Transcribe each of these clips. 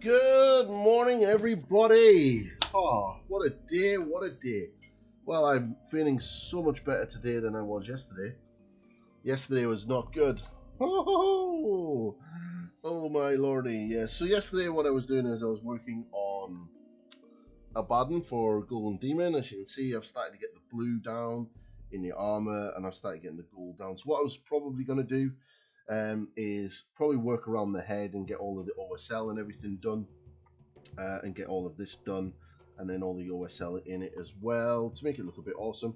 Good morning, everybody. Oh, what a day, what a day. Well, I'm feeling so much better today than I was yesterday. Yesterday was not good. Oh, my lordy. Yeah, so yesterday what I was doing is I was working on a Abaddon for Golden Demon. As you can see, I've started to get the blue down in the armor, and I've started getting the gold down. So what I was probably going to do is probably work around the head and get all of the OSL and everything done, and get all of this done, and then all the OSL in it as well to make it look a bit awesome,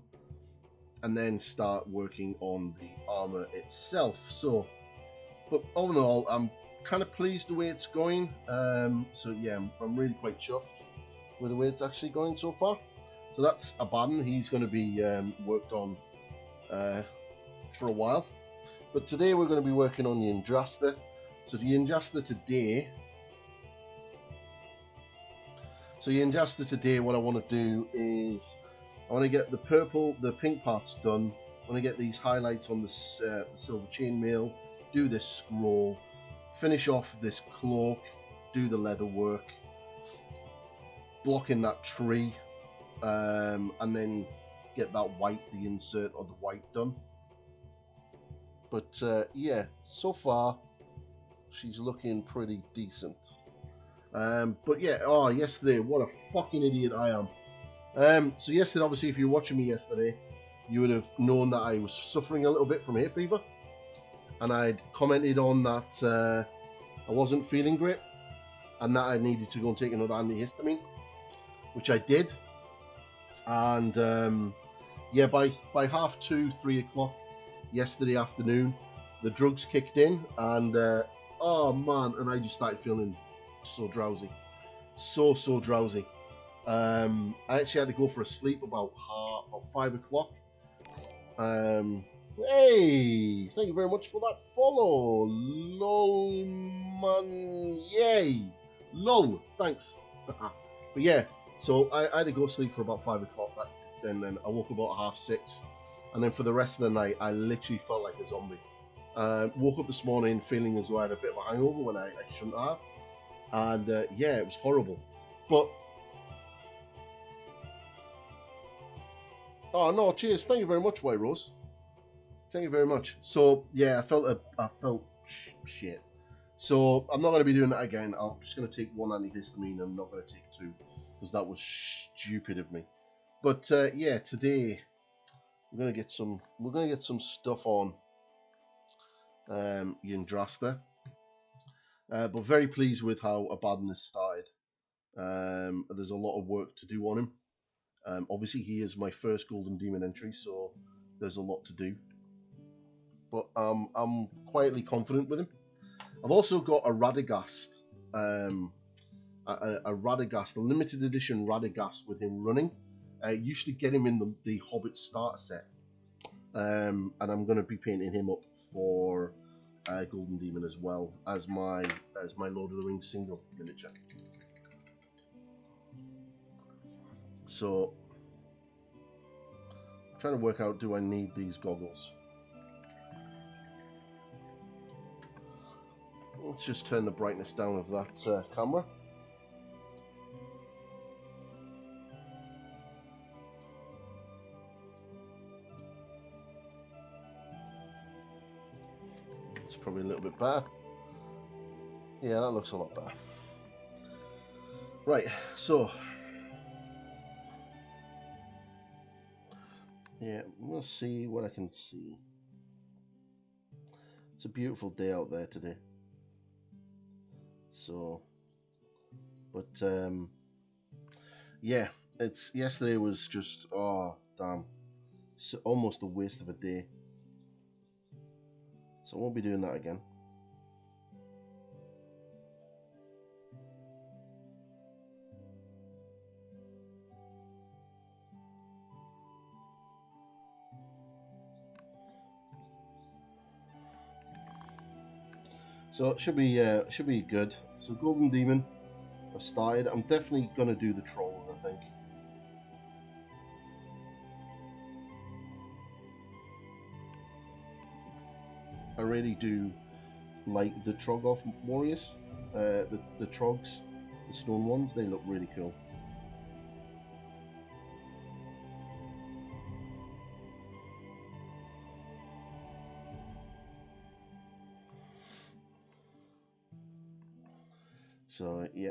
and then start working on the armor itself. So, but all in all, I'm kind of pleased the way it's going. So yeah, I'm really quite chuffed with the way it's actually going so far. So that's Abaddon. He's going to be worked on for a while. But today we're going to be working on the Yndrasta. So the Yndrasta today, what I want to do is I want to get the pink parts done. I want to get these highlights on the silver chainmail, do this scroll, finish off this cloak, do the leather work, block in that tree, and then get that white, the insert of the white done. But yeah, so far she's looking pretty decent. But yeah, yesterday, what a fucking idiot I am. So yesterday, obviously, if you were watching me yesterday, you would have known that I was suffering a little bit from hay fever, and I'd commented on that I wasn't feeling great, and that I needed to go and take another antihistamine, which I did. And yeah, by 2:30, 3 o'clock yesterday afternoon, the drugs kicked in, and oh man, and I just started feeling so drowsy, so drowsy. I actually had to go for a sleep about 5 o'clock. Hey, thank you very much for that follow, lol man, yay, lol, thanks. But yeah, so I had to go sleep for about 5 o'clock, and then I woke up about 6:30, and then for the rest of the night, I literally felt like a zombie. Woke up this morning feeling as though I had a bit of a hangover when I shouldn't have, and yeah, it was horrible. But oh no, cheers! Thank you very much, White Rose. Thank you very much. So yeah, I felt shit. So I'm not going to be doing that again. I'm just going to take one antihistamine. I'm not going to take two because that was stupid of me. But yeah, today we're going to get some stuff on Yndrasta. But very pleased with how Abaddon has started. There's a lot of work to do on him. Obviously, he is my first Golden Demon entry, so there's a lot to do. But I'm quietly confident with him. I've also got a Radagast, a Radagast, a limited edition Radagast with him running. I used to get him in the Hobbit starter set, and I'm going to be painting him up for Golden Demon as well as my Lord of the Rings single miniature. So I'm trying to work out, do I need these goggles? Let's just turn the brightness down of that camera. It's probably a little bit better. Yeah, that looks a lot better. Right, so yeah, we'll see what I can see. It's a beautiful day out there today. So, but yeah, yesterday was just, oh damn, so almost a waste of a day. So I won't be doing that again. So it should be good. So Golden Demon, I've started. I'm definitely gonna do the trolls, I think. I really do like the Troggoth warriors, the Trogs. The stone ones, they look really cool. So, yeah.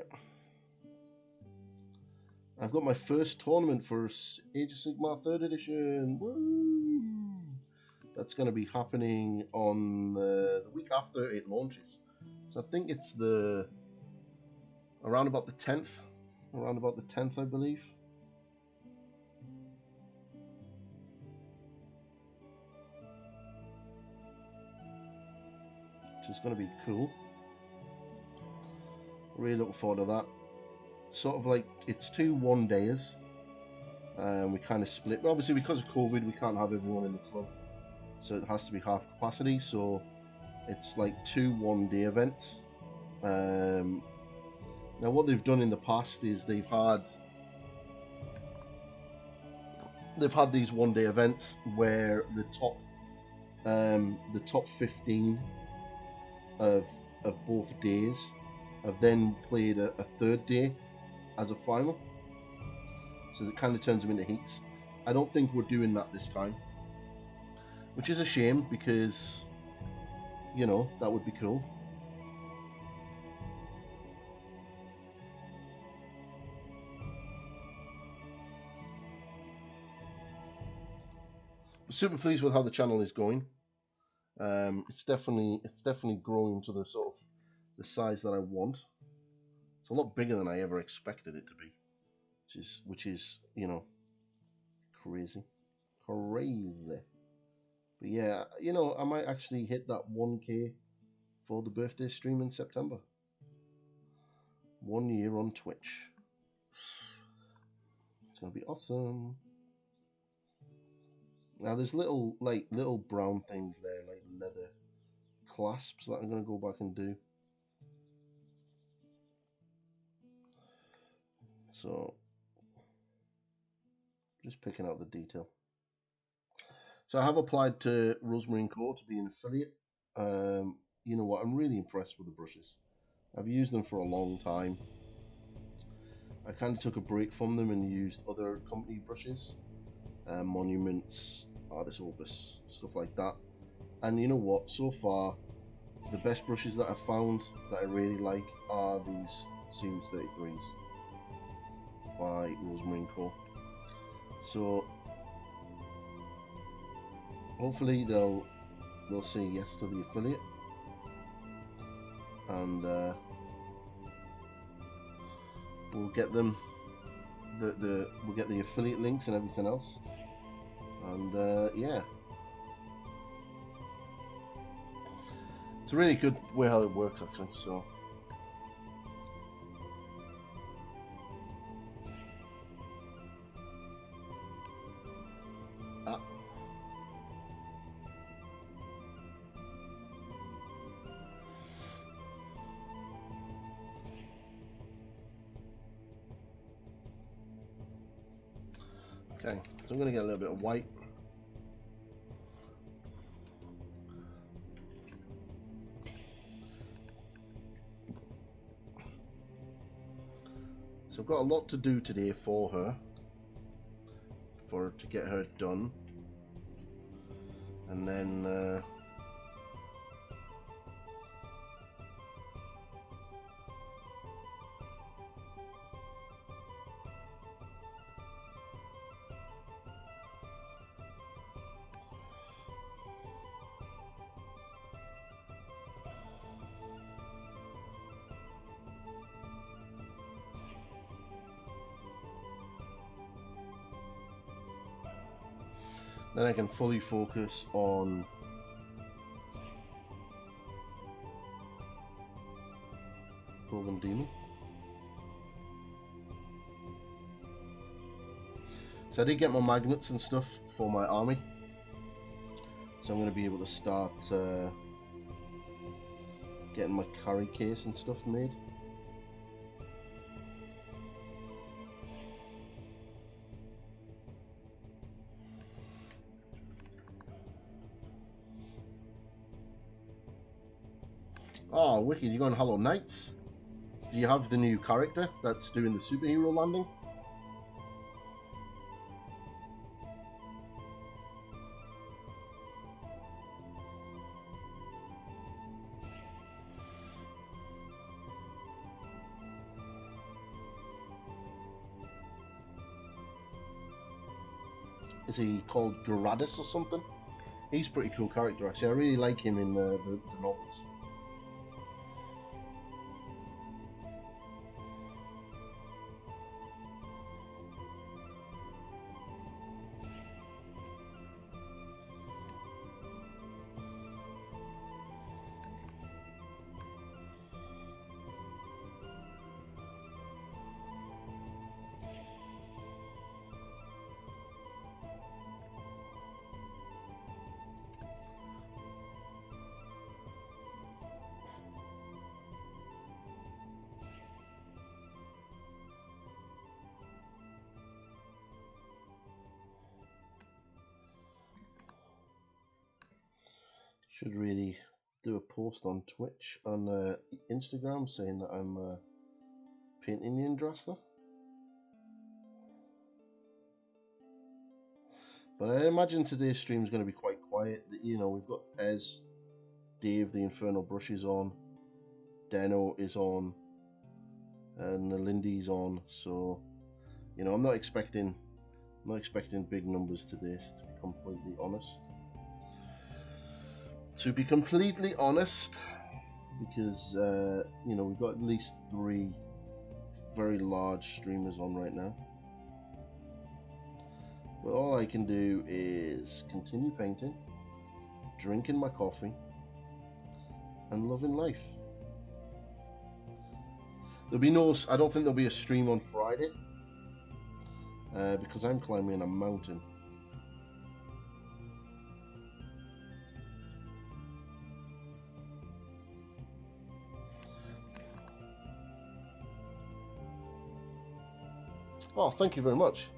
I've got my first tournament for Age of Sigmar 3rd edition. Woo! That's going to be happening on the week after it launches. So I think it's around about the 10th. Around about the 10th, I believe. Which is going to be cool. Really looking forward to that. Sort of like, it's 2 one-dayers. We kind of split. But obviously, because of COVID, we can't have everyone in the club. So it has to be half capacity. So it's like 2 one-day events. Now, what they've done in the past is they've had these one-day events where the top 15 of both days have then played a third day as a final. So that kind of turns them into heats. I don't think we're doing that this time, which is a shame because, you know, that would be cool. Super pleased with how the channel is going. It's definitely growing to the sort of the size that I want. It's a lot bigger than I ever expected it to be, which is you know, crazy. But yeah, you know, I might actually hit that 1K for the birthday stream in September. 1 year on Twitch. It's gonna be awesome. Now there's little brown things there, like leather clasps that I'm gonna go back and do. So just picking out the detail. So I have applied to Rosemarine Co to be an affiliate. You know what? I'm really impressed with the brushes. I've used them for a long time. I kind of took a break from them and used other company brushes, Monuments, Artis Opus, stuff like that. And you know what? So far, the best brushes that I've found that I really like are these Series 33s by Rosemarine Co. So hopefully they'll say yes to the affiliate, and we'll get them we'll get the affiliate links and everything else, and yeah, it's a really good way how it works actually. So okay, so I'm going to get a little bit of white. So I've got a lot to do today for her, to get her done, and then I can fully focus on Golden Demon. So I did get my magnets and stuff for my army, so I'm going to be able to start getting my carry case and stuff made. Oh, wicked, you going Hollow Knights? Do you have the new character that's doing the superhero landing? Is he called Gradus or something? He's a pretty cool character, actually. I really like him in the novels. Should really do a post on Twitch, on Instagram, saying that I'm painting Yndrasta. But I imagine today's stream is going to be quite quiet. You know, we've got Ez, Dave, the Infernal Brush is on, Deno is on, and Lindy's on. So, you know, I'm not expecting big numbers today, to be completely honest. To be completely honest, because you know, we've got at least 3 very large streamers on right now. But all I can do is continue painting, drinking my coffee, and loving life. There'll be no, I don't think there'll be a stream on Friday, because I'm climbing a mountain. Oh, thank you very much.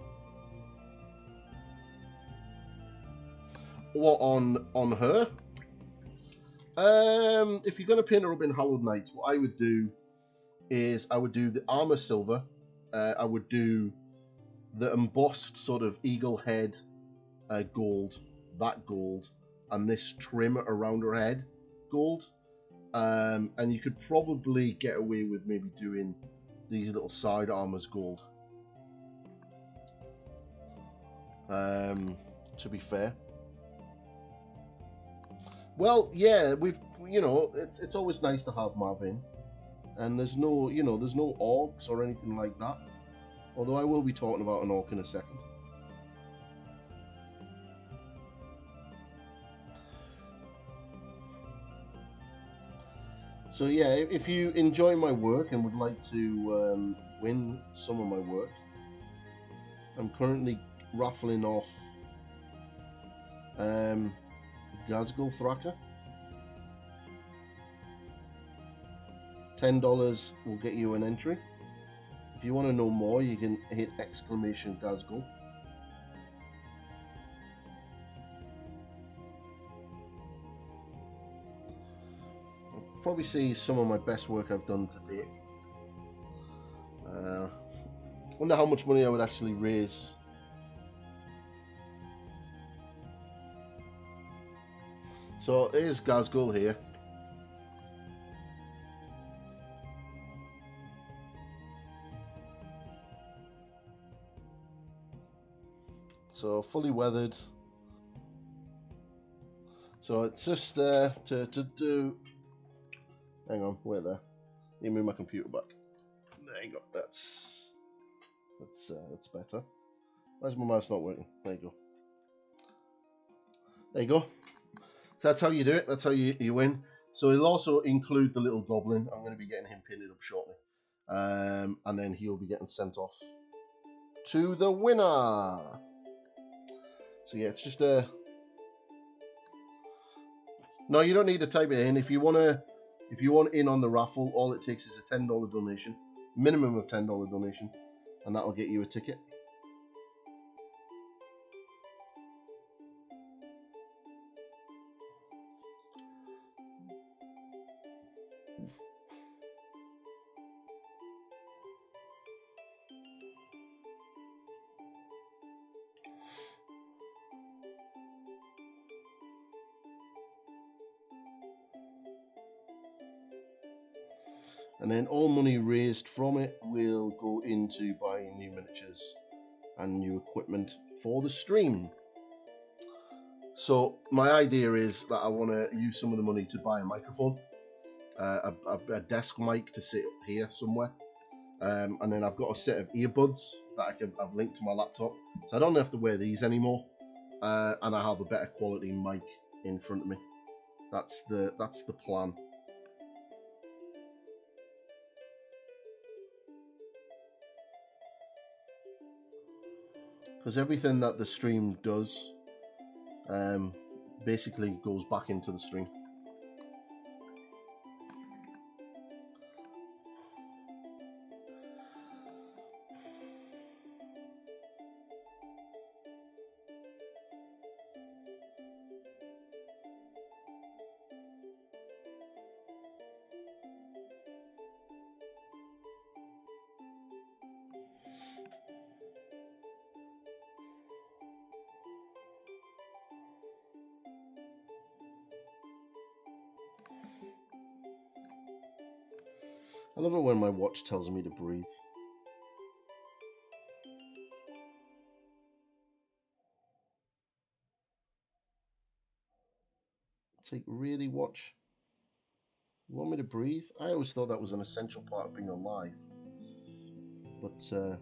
What, on her? If you're going to paint her up in Hallowed Knights, what I would do is I would do the armor silver. I would do the embossed sort of eagle head gold, that gold, and this trim around her head gold. And you could probably get away with maybe doing these little side armors gold. To be fair. Well, yeah, you know, it's always nice to have Marvin, and there's no, you know, there's no orcs or anything like that. Although I will be talking about an orc in a second. So yeah, if you enjoy my work and would like to win some of my work, I'm currently raffling off Gazgul Thraka. $10 will get you an entry. If you want to know more, you can hit exclamation Gazgul. I'll probably see some of my best work I've done to date. Wonder how much money I would actually raise. So here's Gazgul here. So fully weathered. So it's just there to do. Hang on, wait there. Let me move my computer back. There you go. That's better. Why's my mouse not working? There you go. There you go. That's how you do it. That's how you win. So it'll also include the little goblin. I'm going to be getting him painted up shortly, and then he'll be getting sent off to the winner. So yeah, it's just a. No, you don't need to type it in. If you want in on the raffle, all it takes is a $10 donation, minimum of $10 donation, and that'll get you a ticket. And then all money raised from it will go into buying new miniatures and new equipment for the stream. So my idea is that I want to use some of the money to buy a microphone, a desk mic to sit up here somewhere, and then I've got a set of earbuds that I've linked to my laptop, so I don't have to wear these anymore, and I have a better quality mic in front of me. That's the plan. Because everything that the stream does basically goes back into the stream. I love it when my watch tells me to breathe. It's like, really, watch? You want me to breathe? I always thought that was an essential part of being alive. But,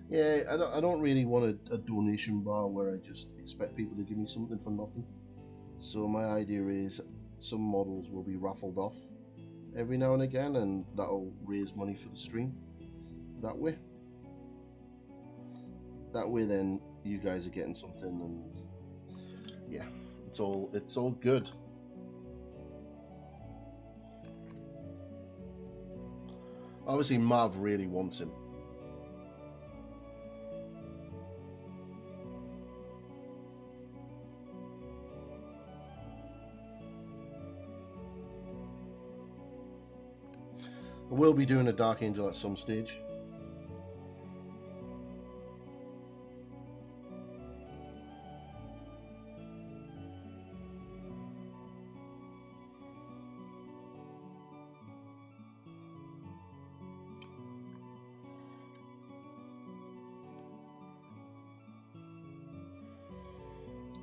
yeah, I don't really want a donation bar where I just expect people to give me something for nothing. So my idea is some models will be raffled off every now and again, and that'll raise money for the stream that way. That way then you guys are getting something, and yeah, it's all good. Obviously Mav really wants him. I will be doing a Dark Angel at some stage.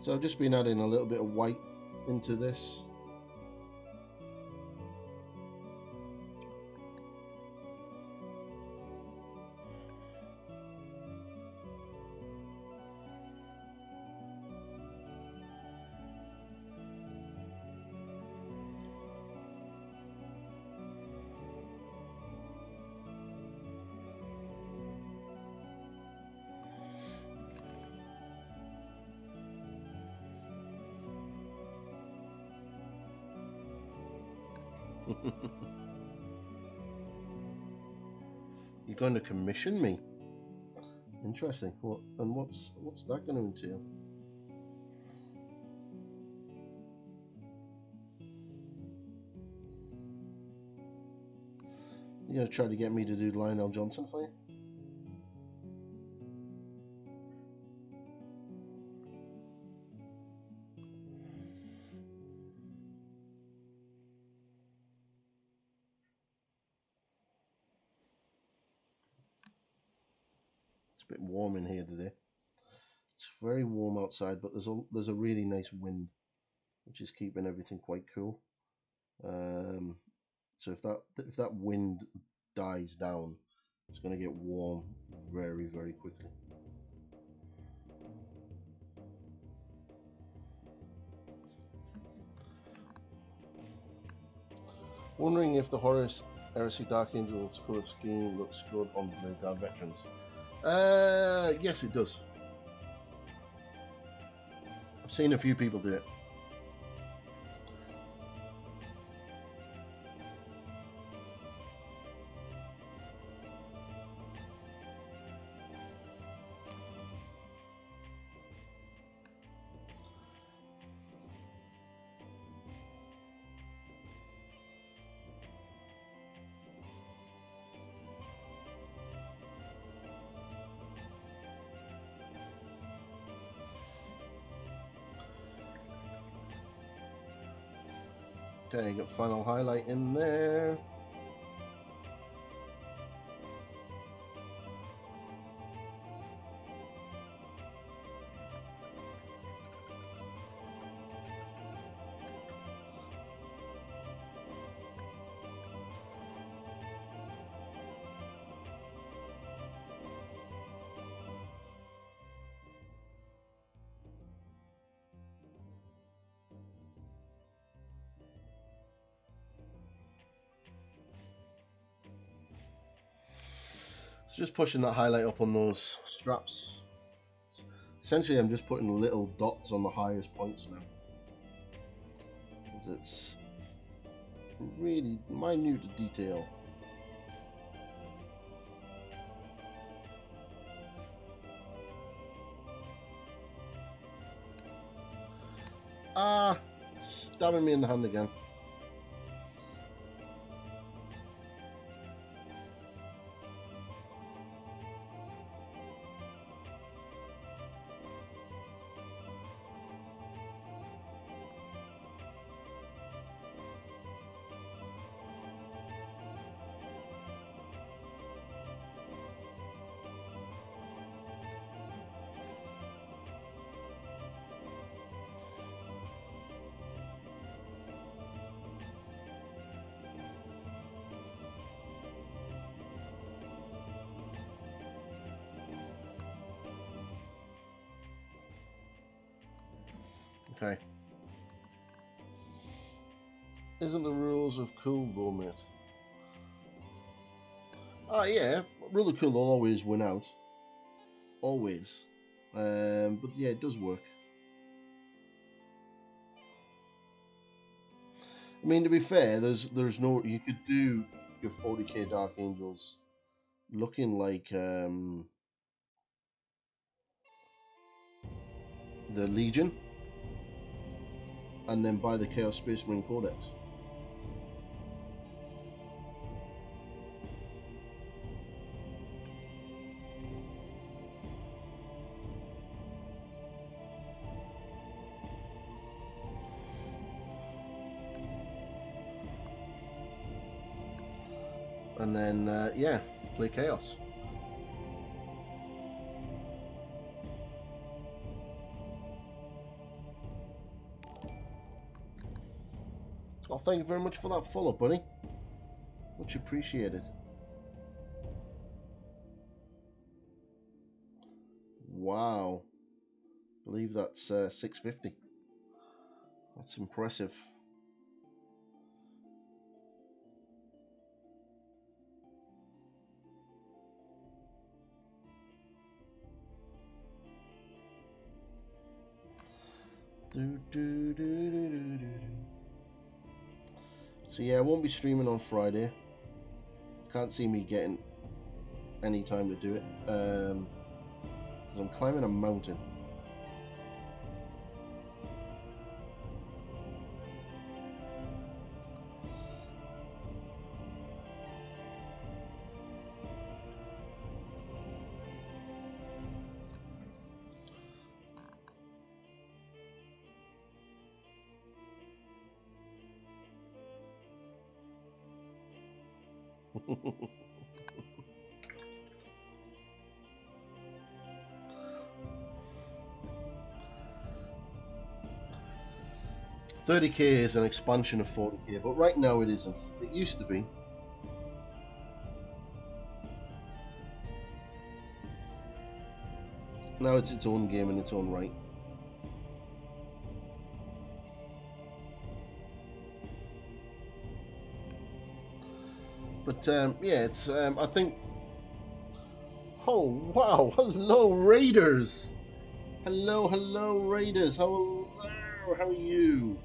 So I've just been adding a little bit of white into this. You're going to commission me? Interesting. What's that going to entail? You're going to try to get me to do Lionel Johnson for you? It's a bit warm in here today. It's very warm outside, but there's a really nice wind, which is keeping everything quite cool. So if that wind dies down, it's going to get warm very, very quickly. Wondering if the Horus Heresy Dark Angel's color scheme looks good on Blue Guard veterans. Yes, it does. I've seen a few people do it. Okay, got final highlight in there. So just pushing that highlight up on those straps. Essentially, I'm just putting little dots on the highest points now, because it's really minute detail. Ah, stabbing me in the hand again. Okay. Isn't the rules of cool though, mate? Ah, yeah. Rule of cool will always win out. Always. But yeah, it does work. I mean, to be fair, there's no... You could do your 40k Dark Angels looking like the Legion, and then buy the Chaos Space Marine Codex. And then, yeah, play Chaos. Oh, thank you very much for that follow, buddy. Much appreciated. Wow. I believe that's 650. That's impressive. So yeah, I won't be streaming on Friday. Can't see me getting any time to do it, because I'm climbing a mountain. $30k is an expansion of 40k, but right now it isn't. It used to be. Now it's its own game in its own right. But yeah, it's I think. Oh wow! Hello, Raiders. Hello, Raiders. Hello, how are you?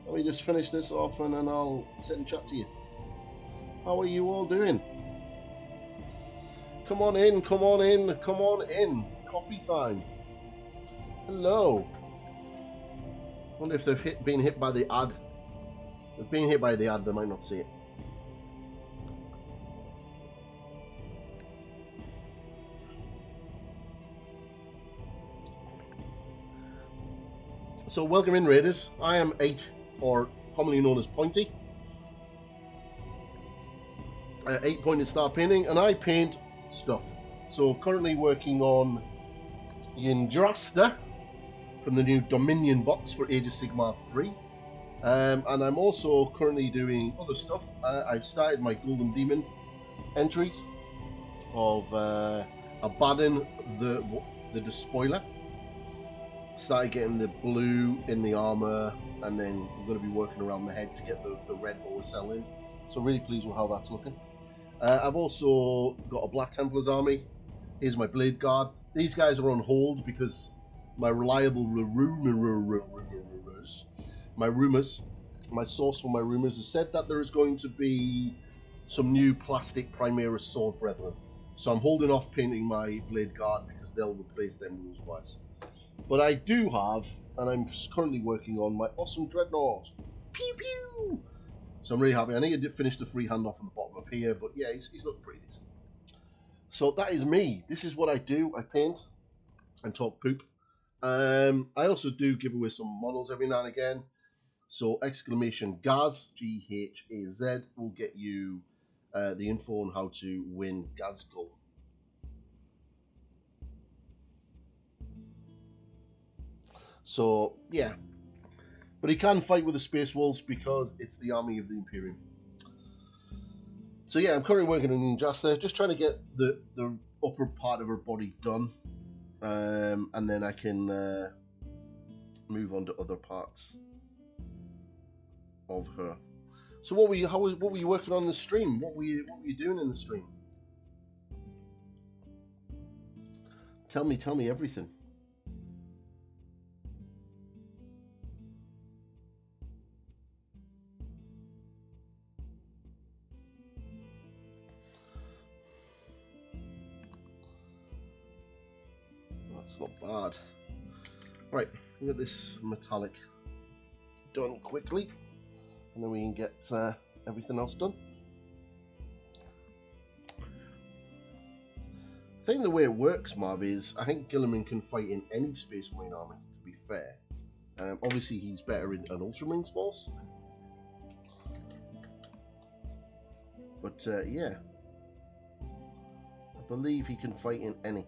Let me just finish this off and then I'll sit and chat to you. How are you all doing? Come on in, come on in, come on in. Coffee time. Hello. Wonder if they've been hit by the ad. If they've been hit by the ad, they might not see it. So welcome in, Raiders. I am 8 or commonly known as Pointy. 8-pointed star painting, and I paint stuff. So currently working on Yndrasta from the new Dominion box for Age of Sigmar 3. And I'm also currently doing other stuff. I've started my Golden Demon entries of Abaddon the Despoiler. Started getting the blue in the armor, and then I'm going to be working around the head to get the red OSL in. So really pleased with how that's looking. I've also got a Black Templar's army. Here's my Blade Guard. These guys are on hold because my reliable my source for my rumors has said that there is going to be some new plastic Primera Sword Brethren. So I'm holding off painting my Blade Guard because they'll replace them rules-wise. But I do have, and I'm currently working on my awesome Dreadnought. Pew pew! So I'm really happy. I need to finish the free handoff on the bottom of here, but yeah, he's looking pretty decent. So that is me. This is what I do. I paint and talk poop. I also do give away some models every now and again. So exclamation Gaz, G-H-A-Z, will get you the info on how to win Gazgul. So yeah, but he can fight with the Space Wolves because it's the army of the Imperium. So yeah, I'm currently working on Yndrasta, just trying to get the upper part of her body done, and then I can move on to other parts of her. So what were you working on in the stream? What were you doing in the stream? Tell me everything. That's not bad. Right, we'll get this metallic done quickly, and then we can get everything else done. I think the way it works, Marv, is I think Gilliman can fight in any Space Marine army, to be fair. Obviously, he's better in an Ultramarines force. But yeah, I believe he can fight in any.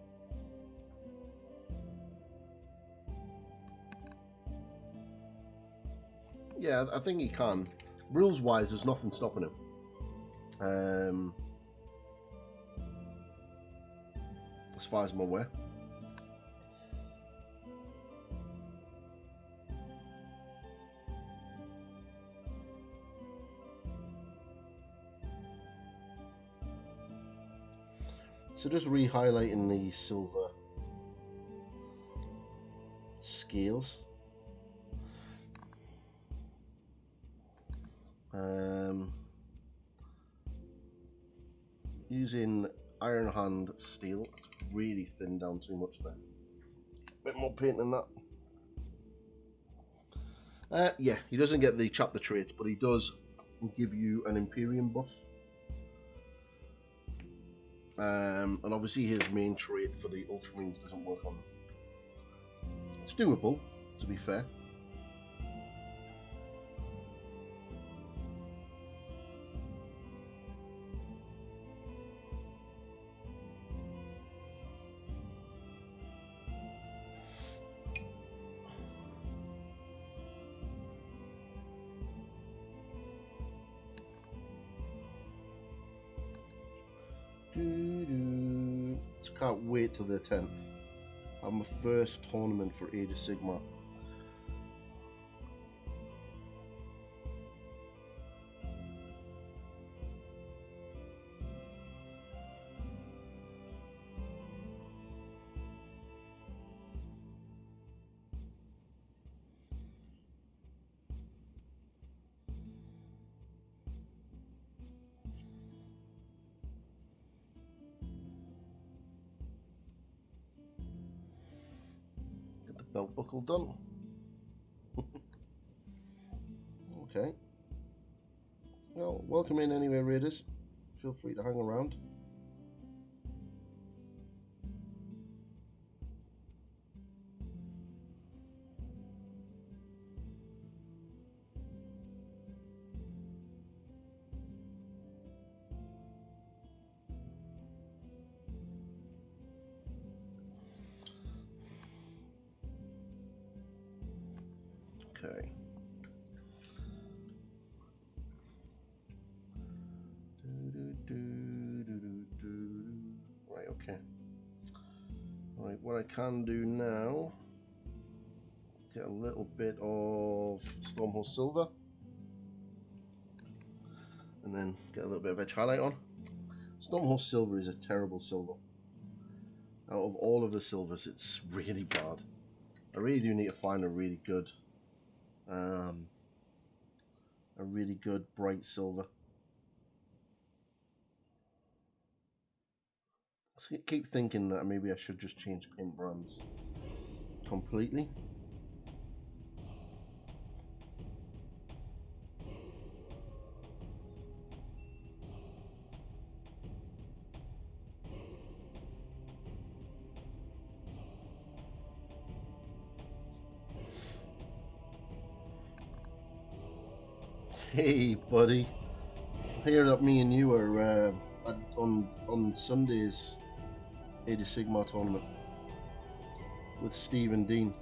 Yeah, I think he can. Rules-wise, there's nothing stopping him. As far as I'm aware. So just re-highlighting the silver scales. Using Iron Hand steel, it's really thinned down too much there. A bit more paint than that. Yeah, he doesn't get the chapter traits, but he does give you an Imperium buff. And obviously his main trait for the Ultramarines doesn't work on them. It's doable, to be fair. Just can't wait till the 10th. I'm my first tournament for Age of Sigmar. Belt buckle done. Okay. Well, welcome in anyway, Raiders. Feel free to hang around. Okay. Right, okay. Right, what I can do now, get a little bit of Stormhorse Silver, and then get a little bit of edge highlight on. Stormhorse Silver is a terrible silver. Out of all of the silvers, it's really bad. I really do need to find a really good bright silver. I keep thinking that maybe I should just change paint brands completely. Hey, buddy. I hear that me and you are on Sunday's Age of Sigmar tournament with Steve and Dean.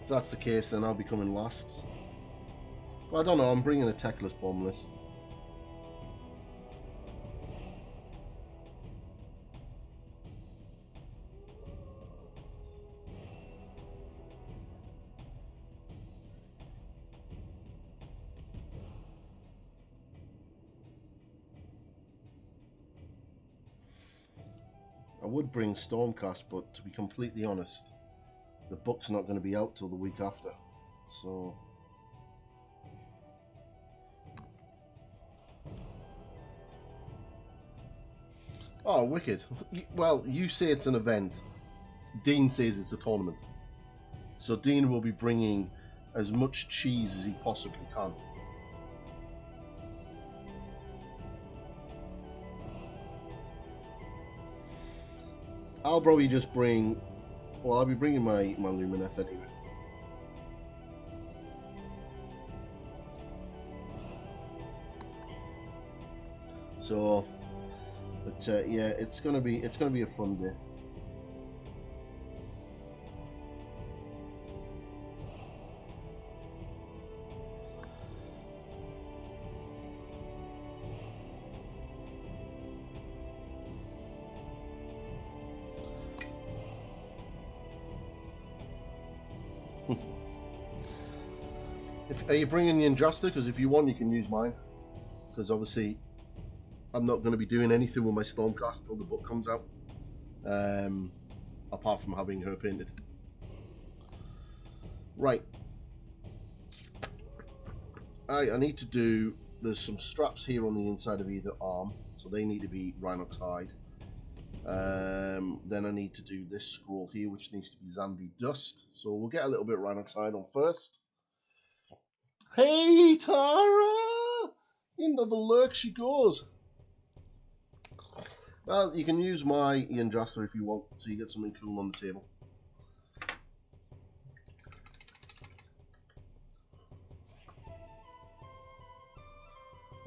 If that's the case, then I'll be coming last. But I don't know, I'm bringing a techless bomb list. I would bring Stormcast, but to be completely honest, the book's not going to be out till the week after. So... Oh, wicked. Well, you say it's an event. Dean says it's a tournament. So Dean will be bringing as much cheese as he possibly can. I'll probably just bring... Well, I'll be bringing my Lumineth anyway. So... But yeah, it's gonna be a fun day. Are you bringing the Yndrasta? Because if you want, you can use mine. Because obviously, I'm not going to be doing anything with my Stormcast till the book comes out. Apart from having her painted. Right. I need to do... There's some straps here on the inside of either arm. So they need to be Rhinox hide. Then I need to do this scroll here, which needs to be Zandy Dust. So we'll get a little bit of Rhinox hide on first. Hey, Tara! Into the lurk she goes. Well, you can use my Yndrasta if you want, so you get something cool on the table.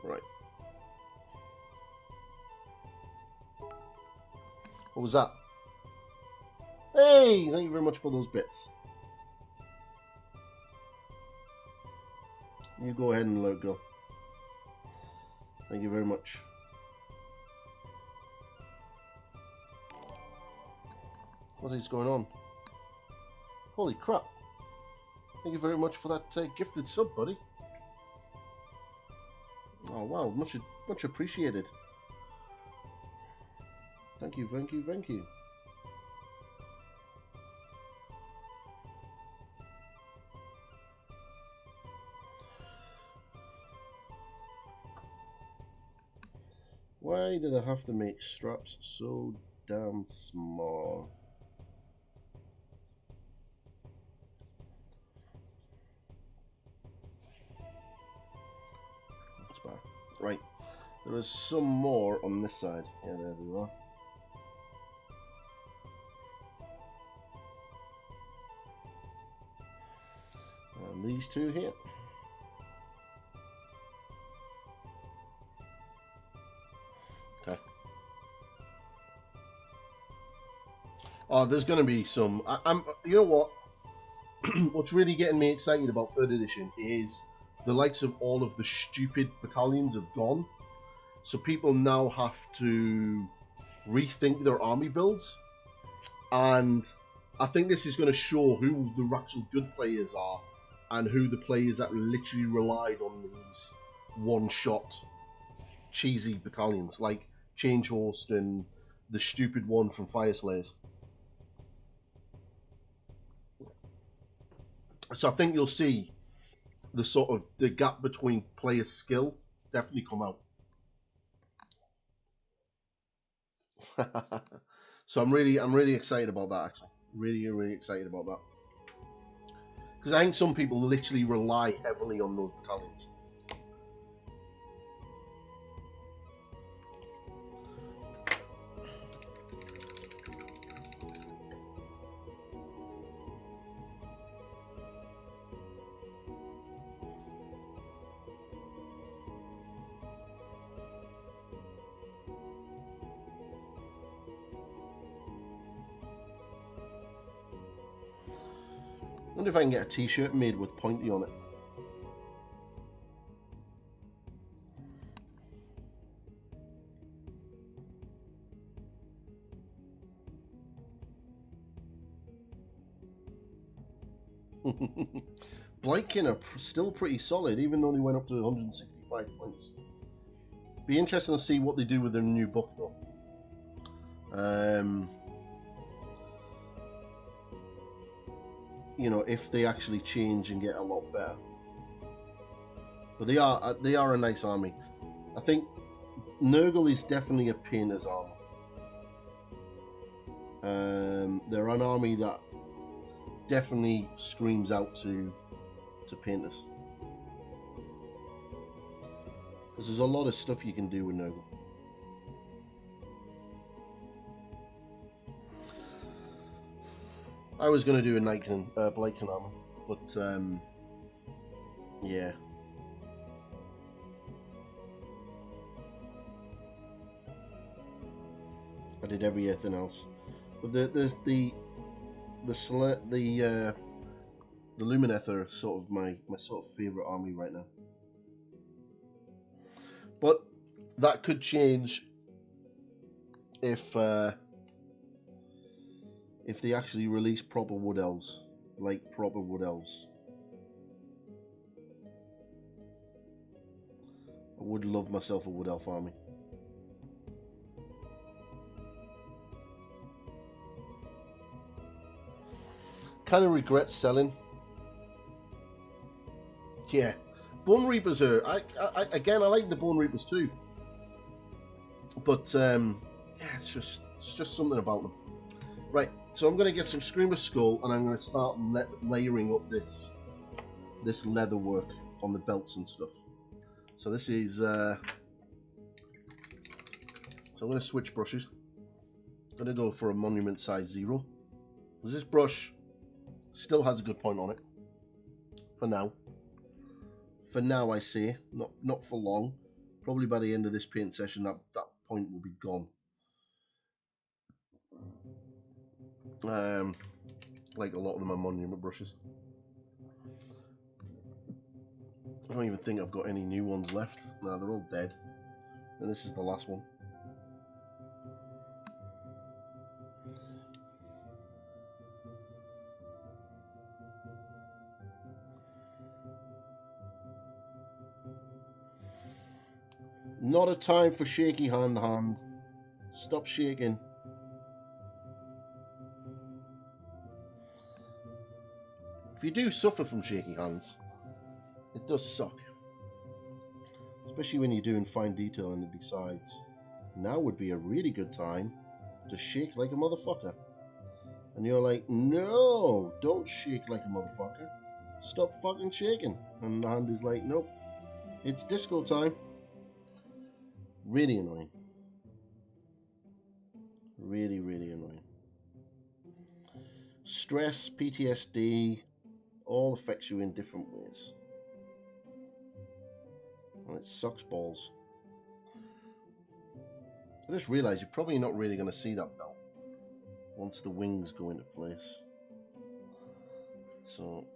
Right. What was that? Hey, thank you very much for those bits. You go ahead and let it go. Thank you very much. What is going on? Holy crap. Thank you very much for that gifted sub, buddy. Oh wow, much appreciated. Thank you, thank you, thank you. Why did I have to make straps so damn small? Right. There is some more on this side. Yeah, there they are. And these two here. Okay. Oh, there's going to be some. You know what? What's really getting me excited about 3rd edition is the likes of all of the stupid battalions have gone. So people now have to rethink their army builds. And I think this is going to show who the actual good players are and who the players that literally relied on these one-shot cheesy battalions like Change Host and the stupid one from Fire Slayers. So I think you'll see the sort of the gap between player skill definitely come out. So I'm really excited about that actually. Really excited about that. Because I think some people literally rely heavily on those battalions. I wonder if I can get a t-shirt made with pointy on it. Blykin are still pretty solid, even though they went up to 165 points. Be interesting to see what they do with their new book, though. You know, if they actually change and get a lot better. But they are a nice army. I think Nurgle is definitely a painter's army. They're an army that definitely screams out to painters. Because there's a lot of stuff you can do with Nurgle. I was going to do a Blykin armor, but yeah. I did everything else. But there's the Lumineth are sort of my sort of favorite army right now. But that could change if they actually release proper Wood Elves, like proper Wood Elves. I would love myself a Wood Elf army. Kind of regret selling. Yeah, Bone Reapers are. Again, I like the Bone Reapers too, but yeah, it's just something about them. Right, so I'm going to get some Screamer Skull, and I'm going to start layering up this leather work on the belts and stuff. So this is. So I'm going to switch brushes. I'm going to go for a Monument size 0. Because this brush still has a good point on it. For now. For now, I say. Not for long. Probably by the end of this paint session, that point will be gone. Like a lot of them are Monument brushes. I don't even think I've got any new ones left. No, they're all dead. And this is the last one. Not a time for shaky hand. Stop shaking. If you do suffer from shaky hands, it does suck. Especially when you're doing fine detail and it decides, now would be a really good time to shake like a motherfucker. And you're like, no, don't shake like a motherfucker. Stop fucking shaking. And the hand is like, nope, it's disco time. Really annoying. Really, really annoying. Stress, PTSD, all affects you in different ways. And it sucks balls. I just realised you're probably not really going to see that belt once the wings go into place. So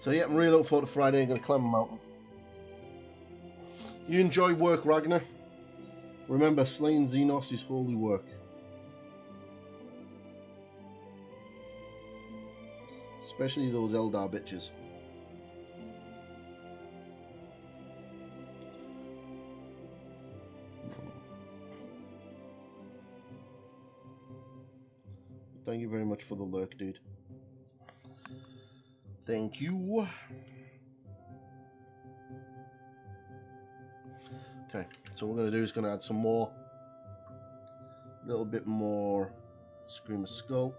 yeah, I'm really looking forward to Friday. I'm going to climb a mountain. You enjoy work, Ragnar? Remember, slaying Xenos is holy work. Especially those Eldar bitches. Thank you very much for the lurk, dude. Thank you. Okay, so what we're going to do is going to add some more, a little bit more Screamer Skull.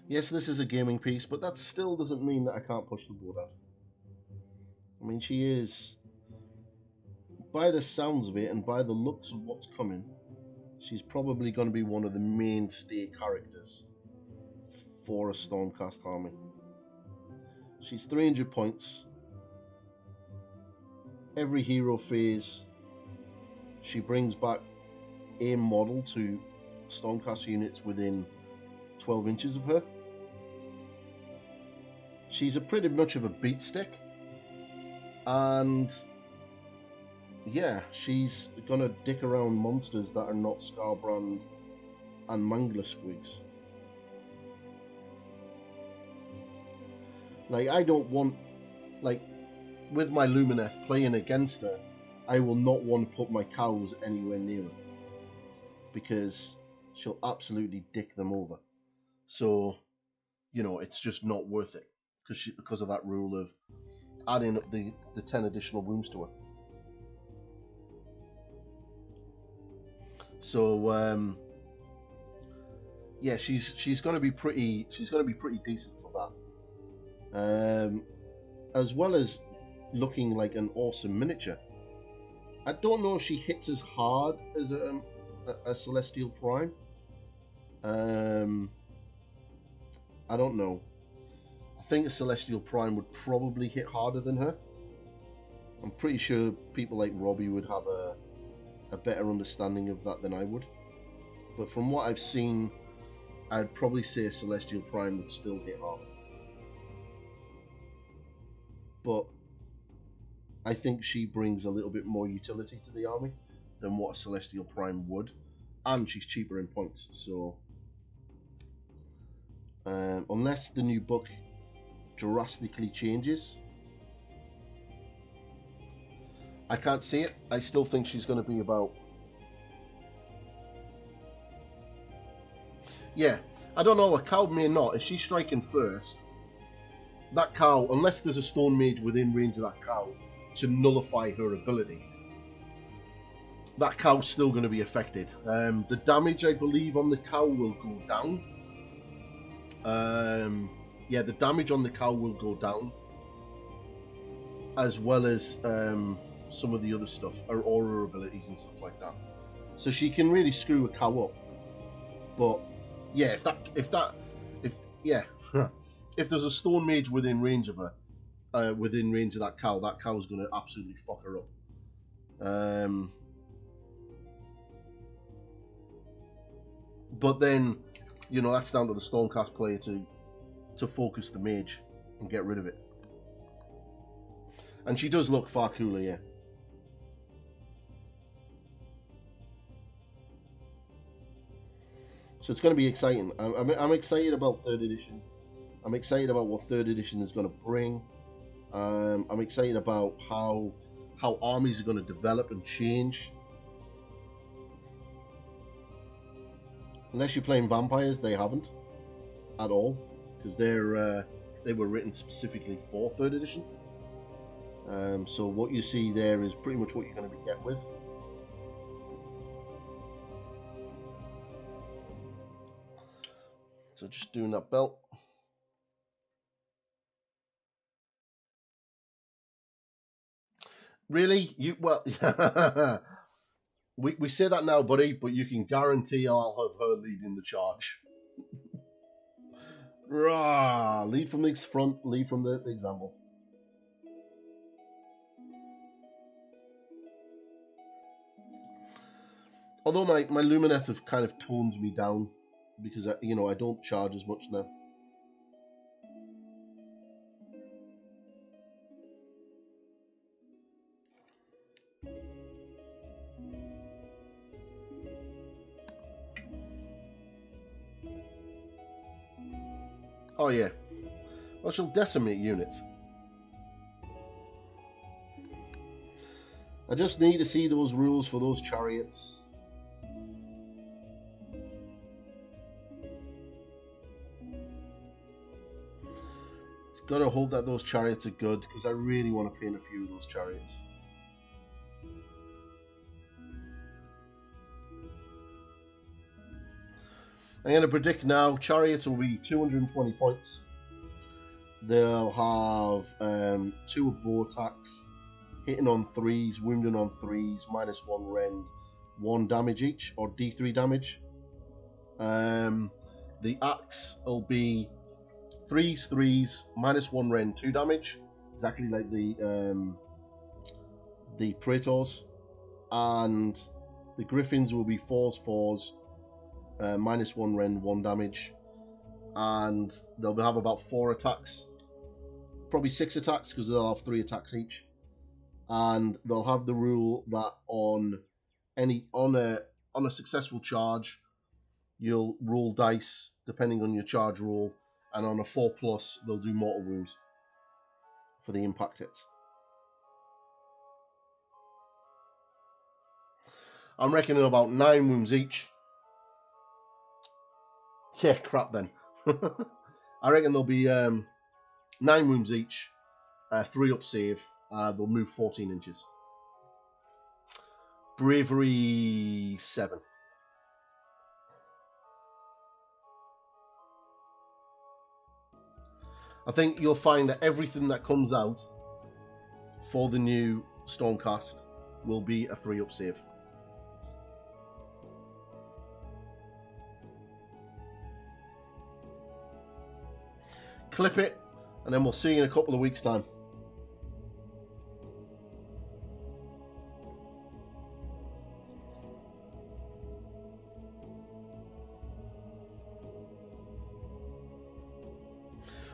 Yes, this is a gaming piece, but that still doesn't mean that I can't push the board out. I mean, she is, by the sounds of it and by the looks of what's coming, she's probably going to be one of the mainstay characters for a Stormcast army. She's 300 points. Every hero phase, she brings back a model to Stormcast units within 12 inches of her. She's a pretty much of a beat stick, and yeah, she's gonna dick around monsters that are not Scarbrand and Mangler Squigs. Like, I don't want, like, with my Lumineth playing against her, I will not want to put my cows anywhere near her, because she'll absolutely dick them over. So, you know, it's just not worth it, because of that rule of adding up the 10 additional wounds to her. So yeah, she's going to be pretty decent for that. As well as looking like an awesome miniature. I don't know if she hits as hard as a Celestial Prime. I don't know. I think a Celestial Prime would probably hit harder than her. I'm pretty sure people like Robbie would have a better understanding of that than I would. But from what I've seen, I'd probably say a Celestial Prime would still hit harder. But I think she brings a little bit more utility to the army than what a Celestial Prime would. And she's cheaper in points, so... unless the new book drastically changes, I can't see it. I still think she's going to be about... Yeah, I don't know, a cow may not. If she's striking first, that cow, unless there's a Stone Mage within range of that cow to nullify her ability, that cow's still going to be affected. The damage, I believe, on the cow will go down. Yeah, the damage on the cow will go down, as well as some of the other stuff, her aura abilities and stuff like that. So she can really screw a cow up. But yeah, if there's a Stone Mage within range of her, within range of that cow's going to absolutely fuck her up. But then, you know, that's down to the Stormcast player to focus the mage and get rid of it. And she does look far cooler, yeah. So it's going to be exciting. I'm excited about 3rd edition. I'm excited about what 3rd edition is going to bring. I'm excited about how how armies are going to develop and change. Unless you're playing vampires, they haven't at all, because they were written specifically for 3rd edition. So what you see there is pretty much what you're going to get with. So just doing that belt. Really? Well, we say that now, buddy, but you can guarantee I'll have her leading the charge. Rah, lead from the front, lead from the example. Although my Lumineth have kind of toned me down because I don't charge as much now. Oh yeah. Well, she'll decimate units. I just need to see those rules for those chariots. Gotta hope that those chariots are good, because I really want to paint a few of those chariots. I'm going to predict now, chariots will be 220 points. They'll have 2 bow attacks, hitting on 3s, wounding on 3s, -1 rend, 1 damage each, or D3 damage. The axe will be 3s, 3s, -1 rend, 2 damage, exactly like the Praetors. And the Griffins will be 4s, 4s, -1 rend, 1 damage, and they'll have about 4 attacks, probably 6 attacks, because they'll have 3 attacks each. And they'll have the rule that on a successful charge, you'll roll dice depending on your charge roll, and on a 4+, they'll do mortal wounds for the impact hits. I'm reckoning about 9 wounds each. Yeah, crap then. I reckon there'll be 9 wounds each, 3 up save. They'll move 14 inches. Bravery 7. I think you'll find that everything that comes out for the new Stormcast will be a 3 up save. Clip it, and then we'll see you in a couple of weeks' time.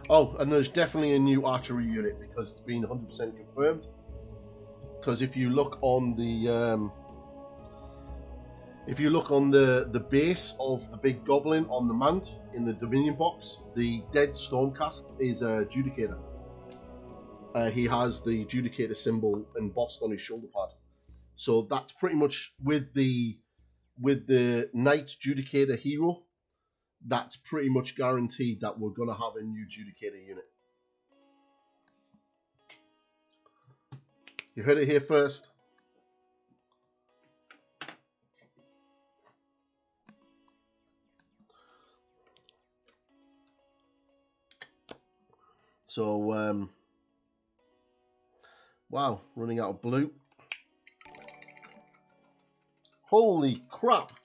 Oh, and there's definitely a new archery unit, because it's been 100% confirmed. Because if you look on the base of the big goblin on the mount in the Dominion box, the dead Stormcast is a Judicator. He has the Judicator symbol embossed on his shoulder pad. So that's pretty much with the Knight Judicator hero. That's pretty much guaranteed that we're going to have a new Judicator unit. You heard it here first. So, wow, running out of blue. Holy crap.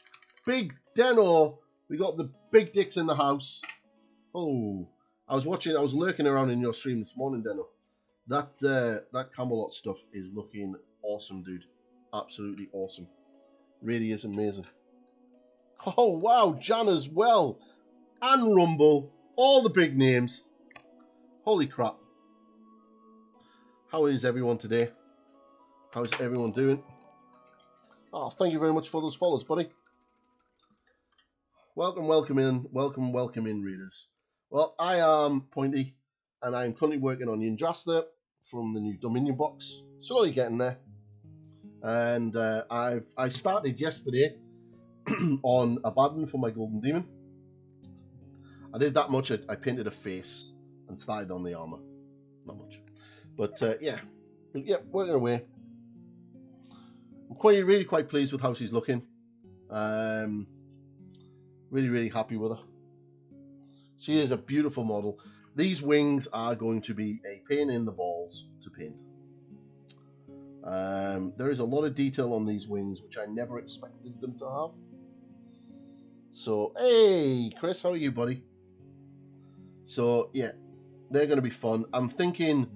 Big Deno. We got the big dicks in the house. Oh, I was lurking around in your stream this morning, Deno. That Camelot stuff is looking awesome, dude. Absolutely awesome. Really is amazing. Oh, wow, Jan as well. And Rumble. All the big names. Holy crap. How is everyone today? How's everyone doing? Oh, thank you very much for those follows, buddy. Welcome in, readers. Well, I am Pointy, and I'm currently working on Yndrasta from the new Dominion box. Slowly getting there. And I started yesterday on Abaddon for my Golden Demon. I did that much. I painted a face and started on the armor. Not much, but yeah, working away. I'm really quite pleased with how she's looking. Really happy with her. She is a beautiful model. These wings are going to be a pain in the balls to paint. There is a lot of detail on these wings, which I never expected them to have. So, hey, Chris, how are you, buddy? So, yeah, they're going to be fun. I'm thinking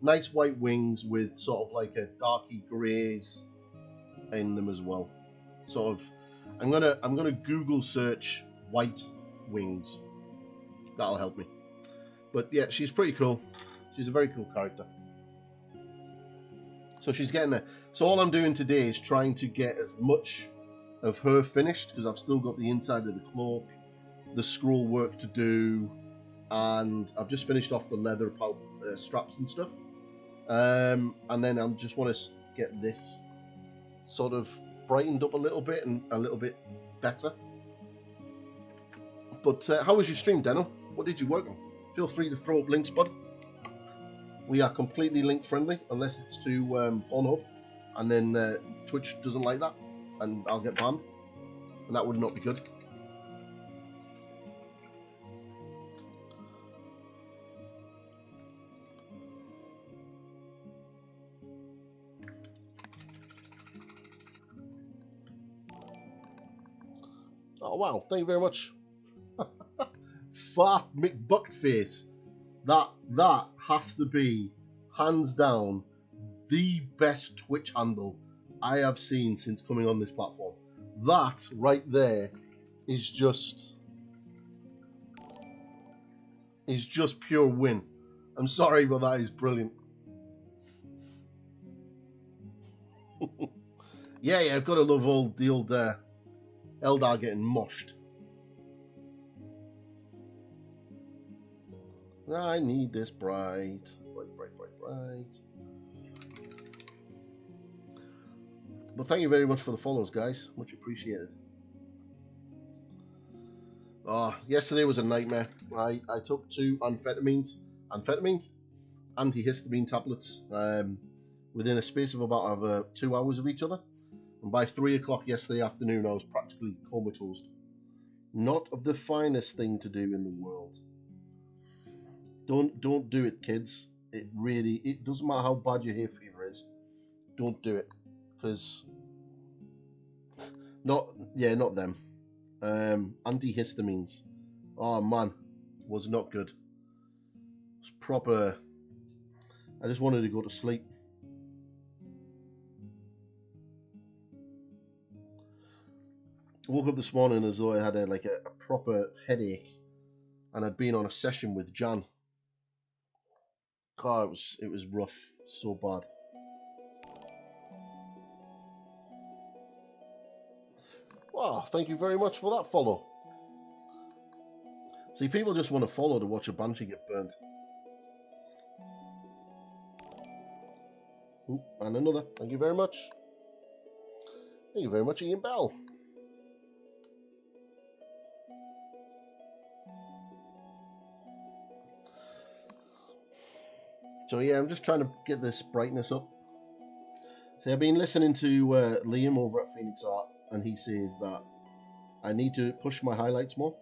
nice white wings with sort of like a darky greys in them as well. Sort of, I'm gonna Google search white wings. That'll help me. But yeah, she's pretty cool. She's a very cool character. So she's getting there. So all I'm doing today is trying to get as much of her finished, because I've still got the inside of the cloak, the scroll work to do, and I've just finished off the leather straps and stuff. And then I just want to get this sort of brightened up a little bit and a little bit better. But how was your stream, Deno? What did you work on? Feel free to throw up links, bud. We are completely link friendly, unless it's to Pornhub, and then Twitch doesn't like that, and I'll get banned, and that would not be good. Oh wow, thank you very much. Fat McBuckface. That has to be, hands down, the best Twitch handle I have seen since coming on this platform. That right there is just pure win. I'm sorry, but that is brilliant. yeah, I've got to love the old Eldar getting moshed. I need this bright. But thank you very much for the follows, guys. Much appreciated. Oh, yesterday was a nightmare. I took 2 amphetamines, antihistamine tablets, within a space of about 2 hours of each other. And by 3 o'clock yesterday afternoon, I was practically comatose. Not of the finest thing to do in the world. Don't do it, kids. It doesn't matter how bad your hay fever is. Don't do it, because not them. Antihistamines. Oh man, was not good. It was proper. I just wanted to go to sleep. I woke up this morning as though I had a proper headache, and I'd been on a session with Jan. God, it was rough, so bad. Wow, thank you very much for that follow. See, people just want to follow to watch a banshee get burnt. Ooh, and another. Thank you very much. Thank you very much, Ian Bell. So yeah, I'm just trying to get this brightness up. See, I've been listening to Liam over at Phoenix Art, and he says that I need to push my highlights more.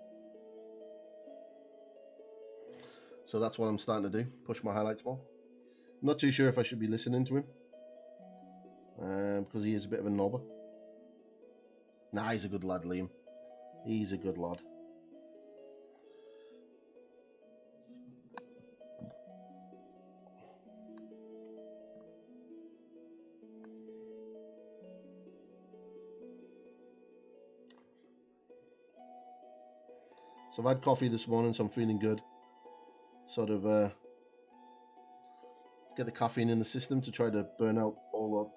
So that's what I'm starting to do, push my highlights more. I'm not too sure if I should be listening to him, because he is a bit of a knobber. Nah, he's a good lad, Liam. He's a good lad. So I've had coffee this morning, so I'm feeling good. Sort of get the caffeine in the system to try to burn out all of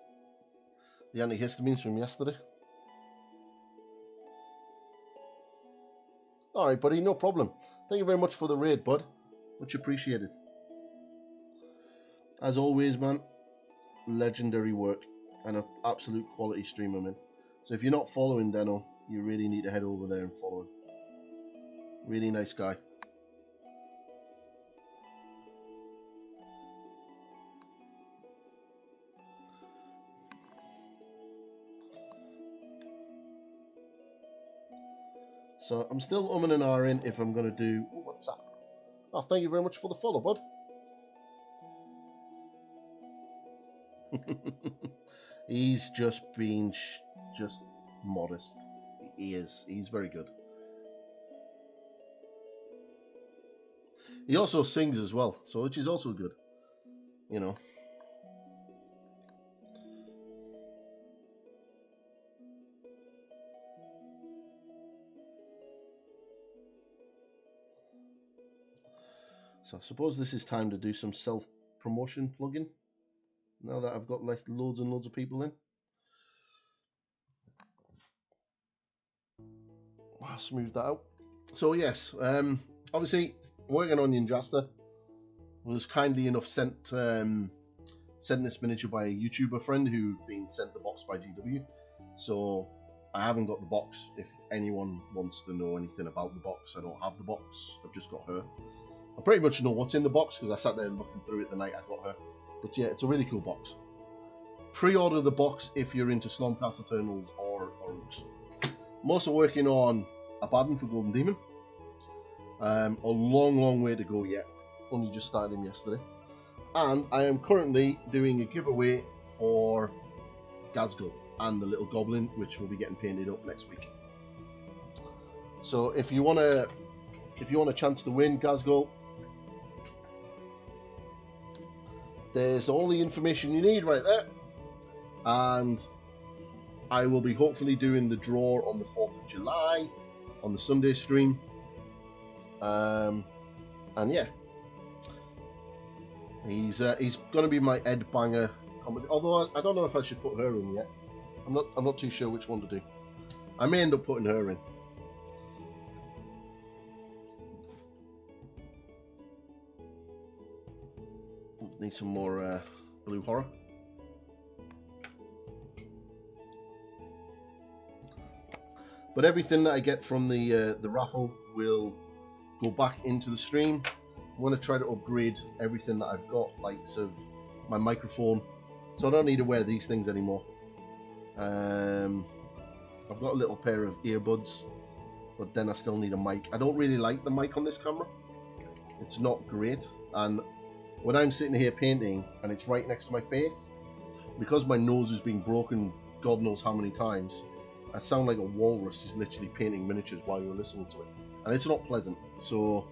the antihistamines from yesterday. Alright, buddy, no problem. Thank you very much for the raid, bud. Much appreciated. As always, man, legendary work. and an absolute quality streamer, man. So if you're not following Deno, you really need to head over there and follow him. Really nice guy. So I'm still umming and ahhing if I'm going to do... Oh, what's that? Oh, thank you very much for the follow, bud. He's just been just modest. He is. He's very good. He also sings as well, so which is also good. You know. So I suppose this is time to do some self-promotion plugging. Now that I've got like loads and loads of people in. I'll smooth that out. So yes, obviously working on Yndrasta, was kindly enough sent this miniature by a YouTuber friend who'd been sent the box by GW. So I haven't got the box. If anyone wants to know anything about the box, I don't have the box. I've just got her. I pretty much know what's in the box because I sat there looking through it the night I got her. But yeah, it's a really cool box. Pre-order the box if you're into Stormcast Eternals or Orcs. I'm also working on Abaddon for Golden Demon. A long way to go yet. Only just started him yesterday. And I am currently doing a giveaway for Gazgul and the little goblin, which will be getting painted up next week. So if you want a chance to win Gazgul, there's all the information you need right there. And I will be hopefully doing the draw on the 4th of July on the Sunday stream. And yeah, he's going to be my Ed Banger comedy. Although I don't know if I should put her in yet. I'm not too sure which one to do. I may end up putting her in. Need some more blue horror. But everything that I get from the raffle will go back into the stream. I want to try to upgrade everything that I've got, like of my microphone, so I don't need to wear these things anymore. I've got a little pair of earbuds, but then I still need a mic. I don't really like the mic on this camera. It's not great, and when I'm sitting here painting and it's right next to my face, because my nose has been broken God knows how many times, I sound like a walrus who's literally painting miniatures while you're listening to it. And it's not pleasant. So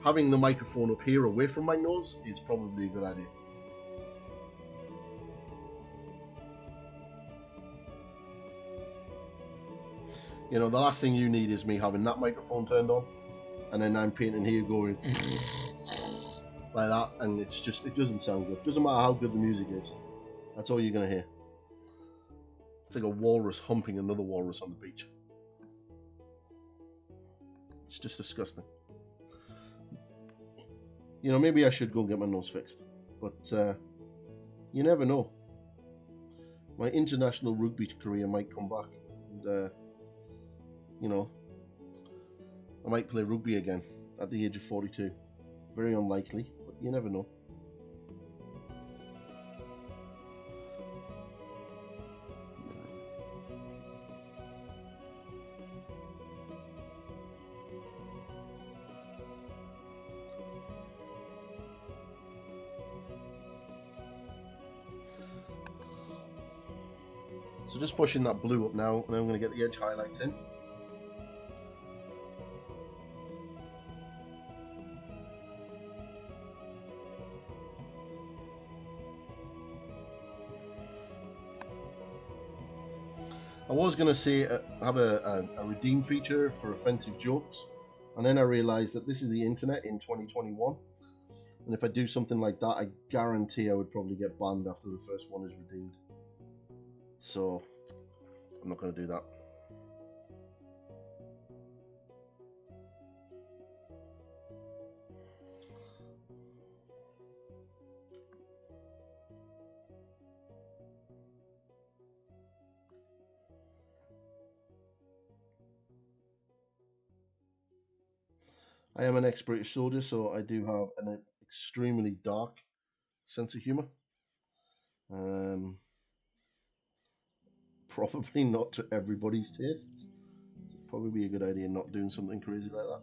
having the microphone up here away from my nose is probably a good idea. You know, the last thing you need is me having that microphone turned on, and then I'm painting here going like that, and it's just, it doesn't sound good. Doesn't matter how good the music is. That's all you're going to hear. It's like a walrus humping another walrus on the beach. It's just disgusting. You know, maybe I should go get my nose fixed. But you never know. My international rugby career might come back. And, you know, I might play rugby again at the age of 42. Very unlikely, but you never know. So just pushing that blue up now, and I'm going to get the edge highlights in. I was going to say have a redeem feature for offensive jokes, and then I realised that this is the internet in 2021, and if I do something like that, I guarantee I would probably get banned after the first one is redeemed. So I'm not going to do that. I am an ex-British soldier, so I do have an extremely dark sense of humour. Probably not to everybody's tastes. So it'd probably be a good idea not doing something crazy like that.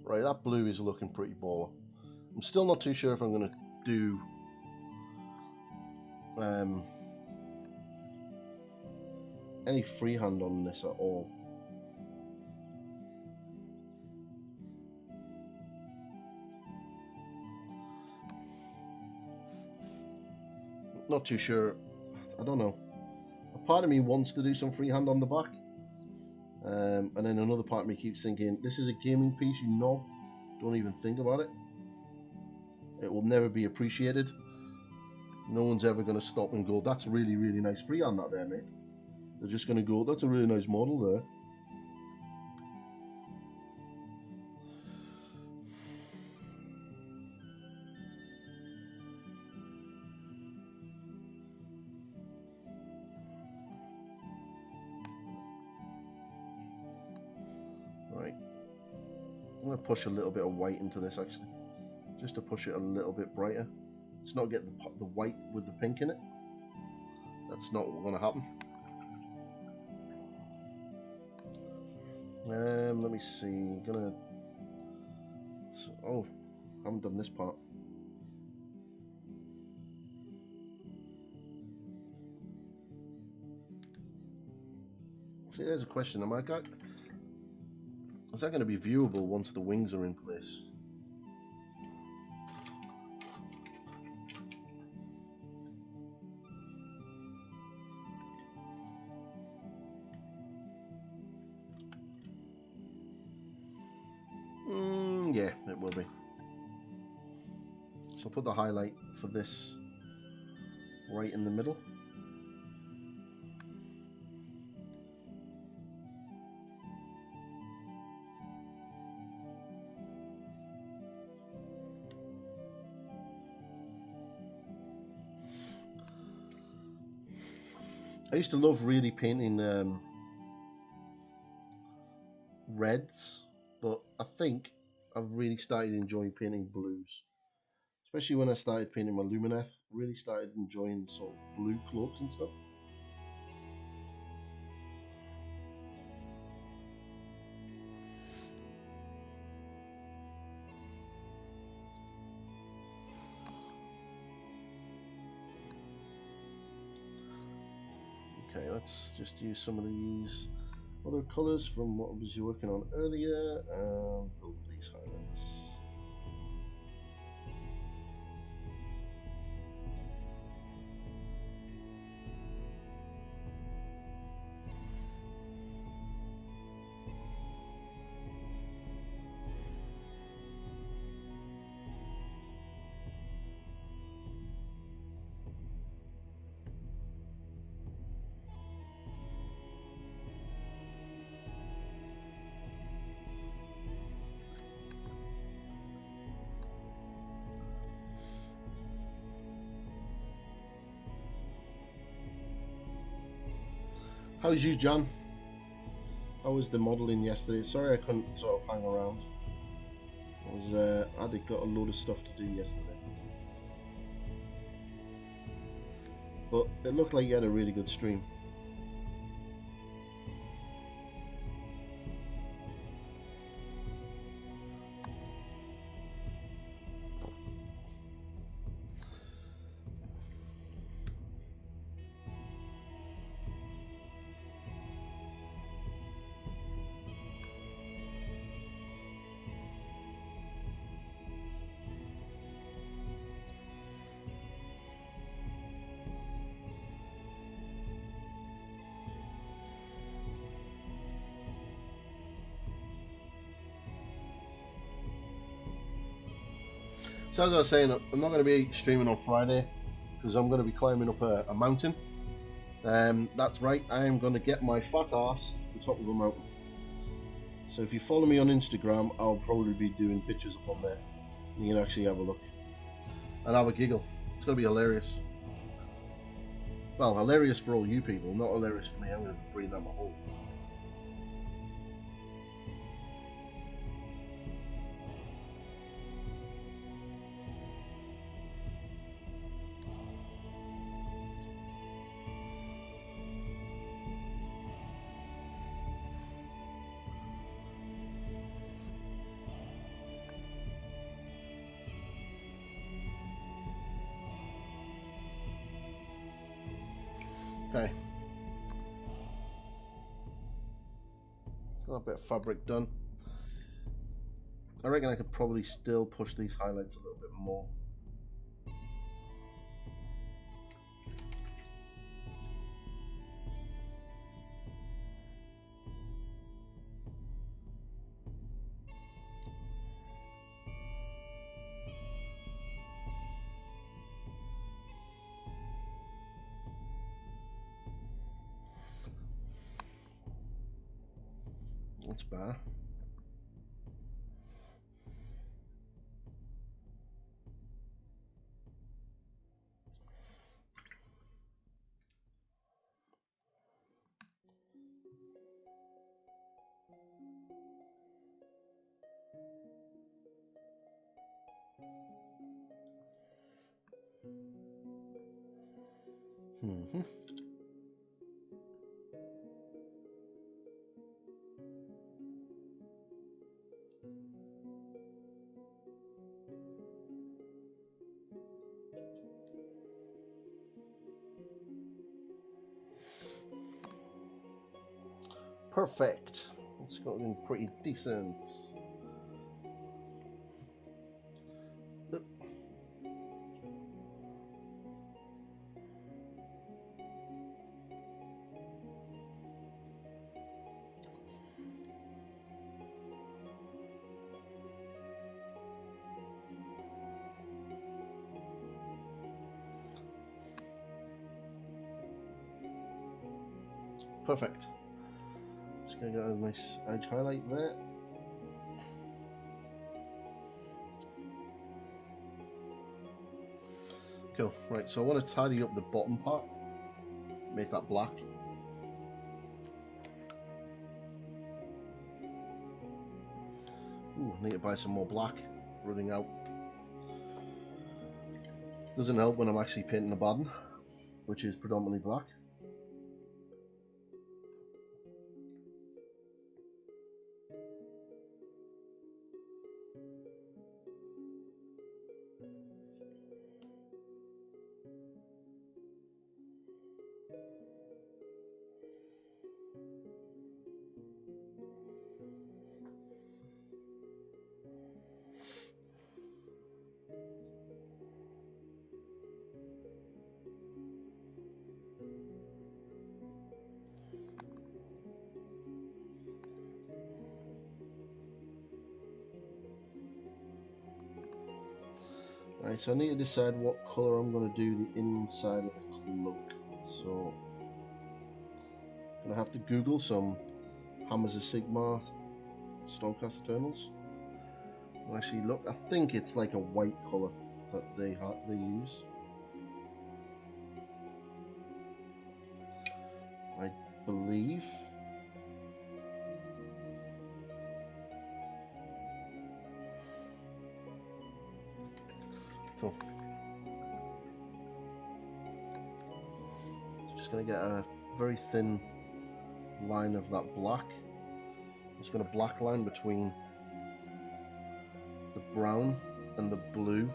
Right, that blue is looking pretty baller. I'm still not too sure if I'm going to do any freehand on this at all. Not too sure. I don't know. A part of me wants to do some freehand on the back. And then another part of me keeps thinking, this is a gaming piece, you knob. Don't even think about it. It will never be appreciated. No one's ever going to stop and go, that's really, really nice freehand that there, mate. They're just going to go, that's a really nice model there. Right. I'm going to push a little bit of white into this, actually. Just to push it a little bit brighter. Let's not get the white with the pink in it. That's not what's going to happen. Let me see. Oh, I haven't done this part. See, there's a question. Is that going to be viewable once the wings are in place? Yeah, it will be. So I'll put the highlight for this right in the middle. I used to love really painting reds, but I think I've really started enjoying painting blues. Especially when I started painting my Lumineth, really started enjoying the sort of blue cloaks and stuff. Okay, let's just use some of these other colours from what I was working on earlier and build these highlights. How's you, John? How was the modelling yesterday? Sorry I couldn't sort of hang around. I'd got a load of stuff to do yesterday. But it looked like you had a really good stream. So as I was saying, I'm not going to be streaming on Friday because I'm going to be climbing up a mountain. That's right, I am going to get my fat ass to the top of a mountain. So if you follow me on Instagram, I'll probably be doing pictures up on there. You can actually have a look and have a giggle. It's going to be hilarious. Well, hilarious for all you people, not hilarious for me. I'm going to be breathing out my hole. Okay. Got a bit of fabric done. I reckon I could probably still push these highlights a little bit more. That's better. Mm-hmm. Perfect. It's looking pretty decent. Perfect. Just gonna get a nice edge highlight there. Cool. Right, so I want to tidy up the bottom part. Make that black. Ooh, I need to buy some more black. Running out. Doesn't help when I'm actually painting the bottom, which is predominantly black. Right, so I need to decide what colour I'm going to do the inside of the cloak. So I'm going to have to Google some Hammers of Sigmar Stormcast Eternals. And actually look, I think it's like a white colour that they use. I believe. Cool. So just going to get a very thin line of that black. Just got a black line between the brown and the blue.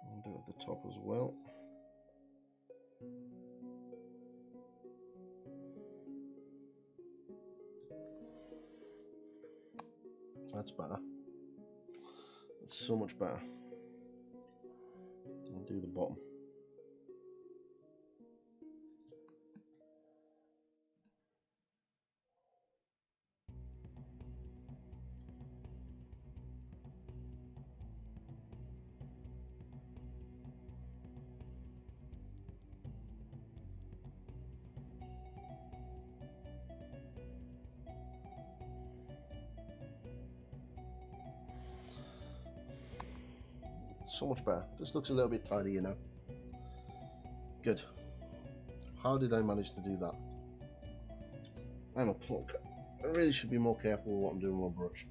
I'll do it at the top as well. That's better. That's so much better. I'll do the bottom. So much better. Just looks a little bit tidier now. Good. How did I manage to do that? I'm a plonker. I really should be more careful with what I'm doing with my brush.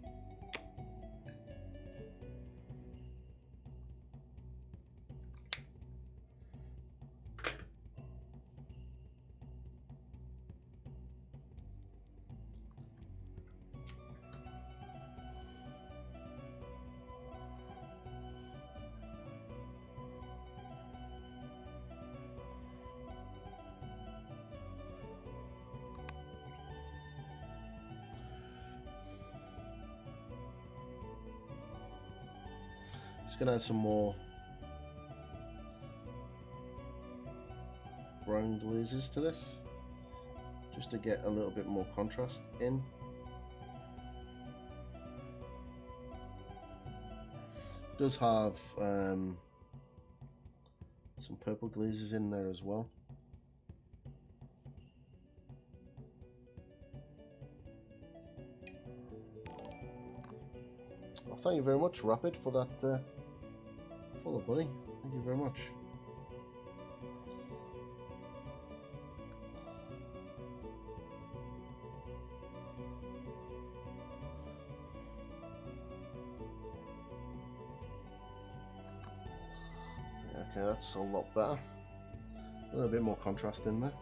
Just gonna add some more brown glazes to this, just to get a little bit more contrast in. It does have some purple glazes in there as well. Well, thank you very much, Rapid, for that follow, buddy. Thank you very much. Okay, that's a lot better. A little bit more contrast in there.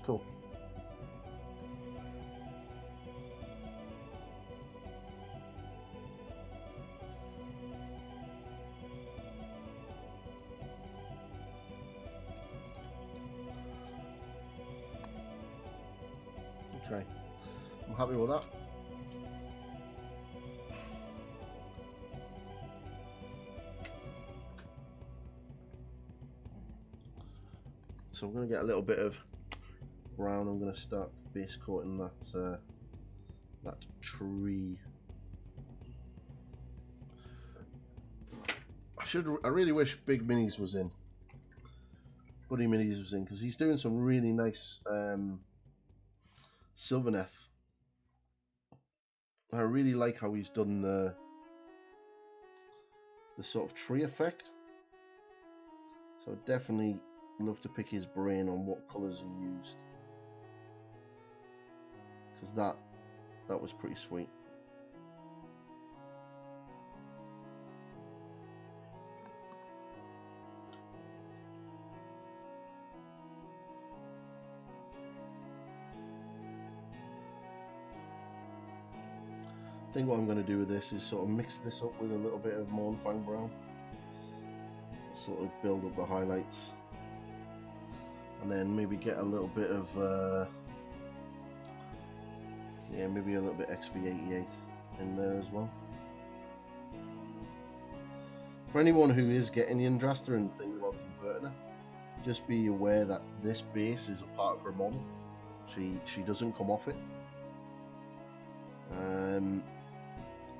Cool. Okay, I'm happy with that. So I'm going to get a little bit of brown. I'm going to start base coating that tree. I really wish Big Minis was in. Buddy Minis was in, because he's doing some really nice Sylvaneth. I really like how he's done the sort of tree effect. So I'd definitely love to pick his brain on what colours he used, because that was pretty sweet. I think what I'm going to do with this is sort of mix this up with a little bit of Mournfang Brown, sort of build up the highlights, and then maybe get a little bit of yeah, maybe a little bit XV88 in there as well. For anyone who is getting the Yndrasta and thinking about converting her, just be aware that this base is a part of her model. She doesn't come off it.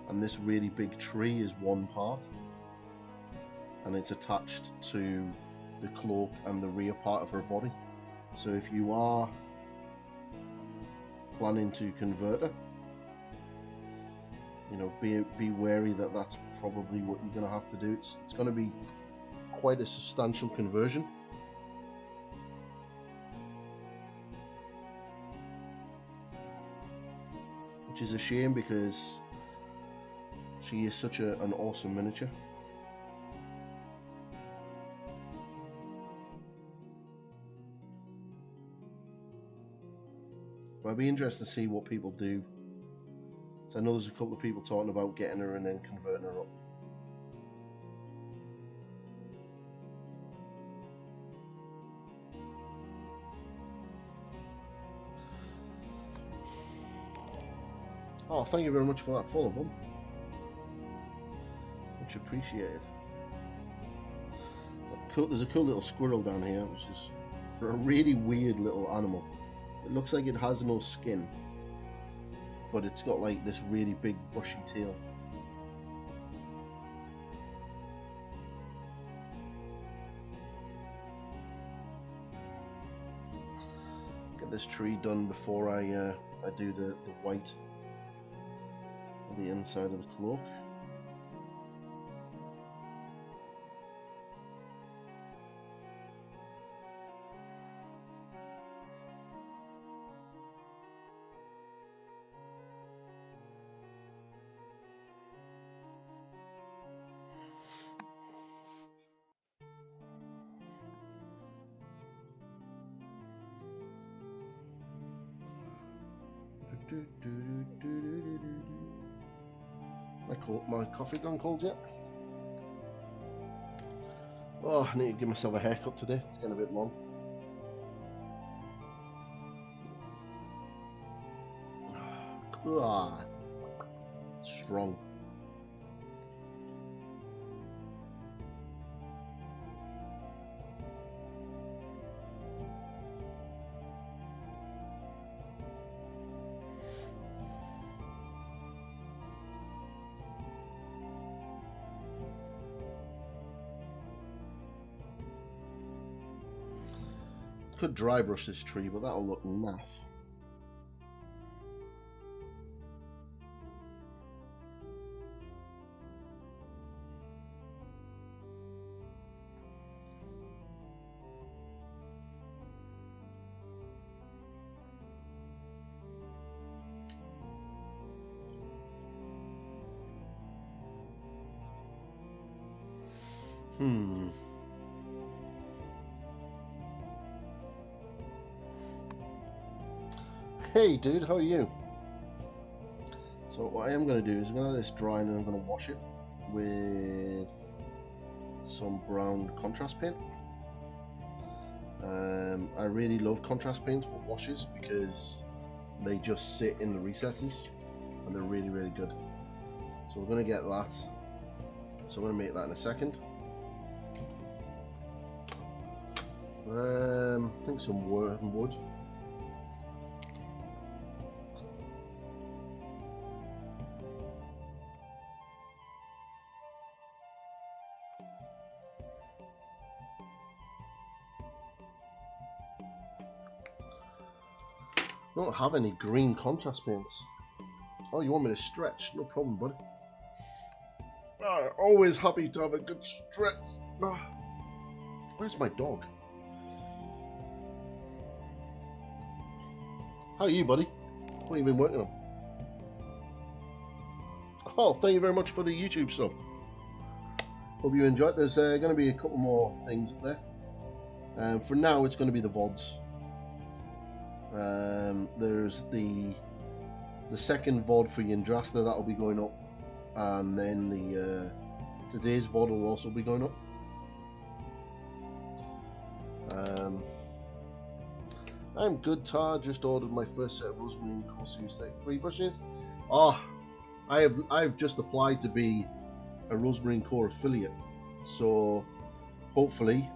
And this really big tree is one part, and it's attached to the cloak and the rear part of her body. So if you are planning to convert her, you know, be wary that that's probably what you're going to have to do. It's going to be quite a substantial conversion. Which is a shame, because she is such an awesome miniature. But I'd be interested to see what people do. So I know there's a couple of people talking about getting her and then converting her up. Oh, thank you very much for that follow, bud. Much appreciated. There's a cool little squirrel down here, which is a really weird little animal. It looks like it has no skin, but it's got like this really big bushy tail. Get this tree done before I do the white on the inside of the cloak. My coffee gone cold yet? Oh, I need to give myself a haircut today. It's getting a bit long. Ah, strong. Could dry brush this tree, but that'll look naff. Hey dude, how are you? So what I am going to do is I'm going to let this dry and then I'm going to wash it with some brown contrast paint. I really love contrast paints for washes because they just sit in the recesses and they're really, really good. So we're going to get that. So I'm going to make that in a second. I think some wood. I don't have any green contrast paints. Oh, you want me to stretch? No problem, buddy. Always happy to have a good stretch. Where's my dog? How are you, buddy? What have you been working on? Oh, thank you very much for the YouTube sub. Hope you enjoyed. There's going to be a couple more things up there. For now, it's going to be the VoDs. There's the second VoD for Yndrasta that'll be going up, and then the today's VoD will also be going up. I'm good, Tar. Just ordered my first set of Rosemary Core Series 33 brushes. I've just applied to be a Rosemary Core affiliate, so hopefully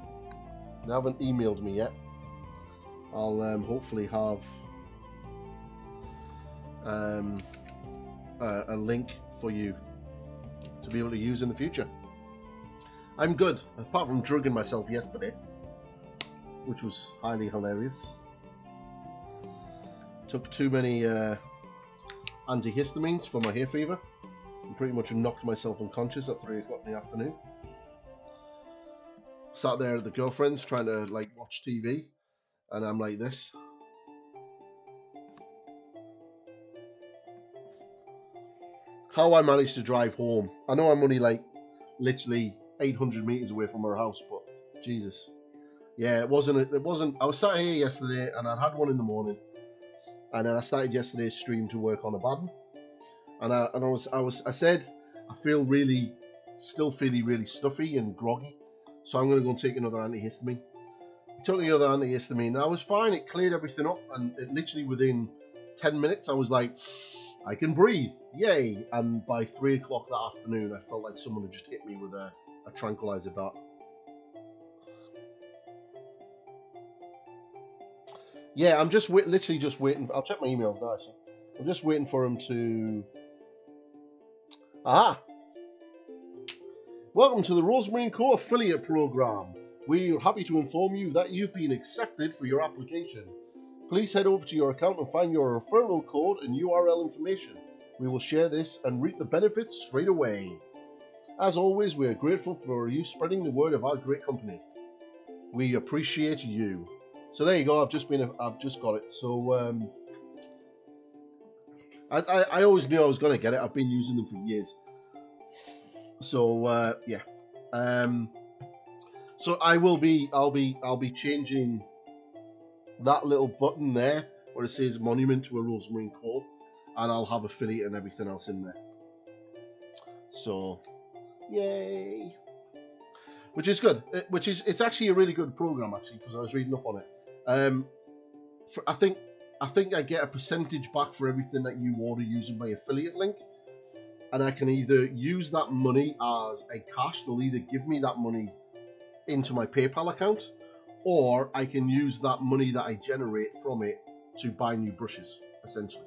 they haven't emailed me yet. I'll hopefully have a link for you to be able to use in the future. I'm good, apart from drugging myself yesterday, which was highly hilarious. Took too many antihistamines for my hay fever and pretty much knocked myself unconscious at 3 o'clock in the afternoon. Sat there at the girlfriend's trying to like watch TV, and I'm like this. How I managed to drive home. I know I'm only like literally 800 meters away from our house, but Jesus. Yeah, it wasn't, I was sat here yesterday and I had one in the morning, and then I started yesterday's stream to work on a button, and I said I feel still feeling really stuffy and groggy, so I'm going to go and take another antihistamine. Took the other antihistamine and I was fine. It cleared everything up, and it literally within 10 minutes I was like, I can breathe, yay. And by 3 o'clock that afternoon I felt like someone had just hit me with a tranquilizer dart. Yeah, I'm just literally just waiting. I'll check my emails now, actually. I'm just waiting for him to... Aha! Welcome to the Rosemary Co. affiliate program. We are happy to inform you that you've been accepted for your application. Please head over to your account and find your referral code and URL information. We will share this and reap the benefits straight away. As always, we are grateful for you spreading the word of our great company. We appreciate you. So there you go. I've just got it. So I always knew I was going to get it. I've been using them for years. So yeah. So I'll be changing that little button there where it says Monument to a Rosemary Core. and I'll have affiliate and everything else in there. So, yay! Which is good. It's actually a really good program actually, because I was reading up on it. I think I get a percentage back for everything that you order using my affiliate link, and I can either use that money as a cash. They'll either give me that money into my PayPal account, or I can use that money that I generate from it to buy new brushes, essentially.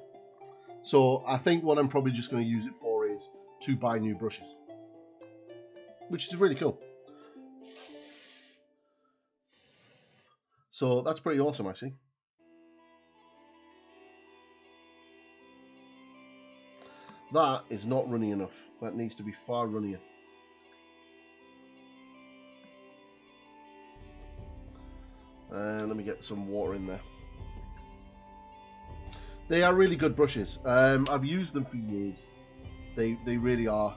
So I think what I'm probably just going to use it for is to buy new brushes, which is really cool. So that's pretty awesome, actually. That is not runny enough. That needs to be far runnier. Let me get some water in there. They are really good brushes. I've used them for years. They really are.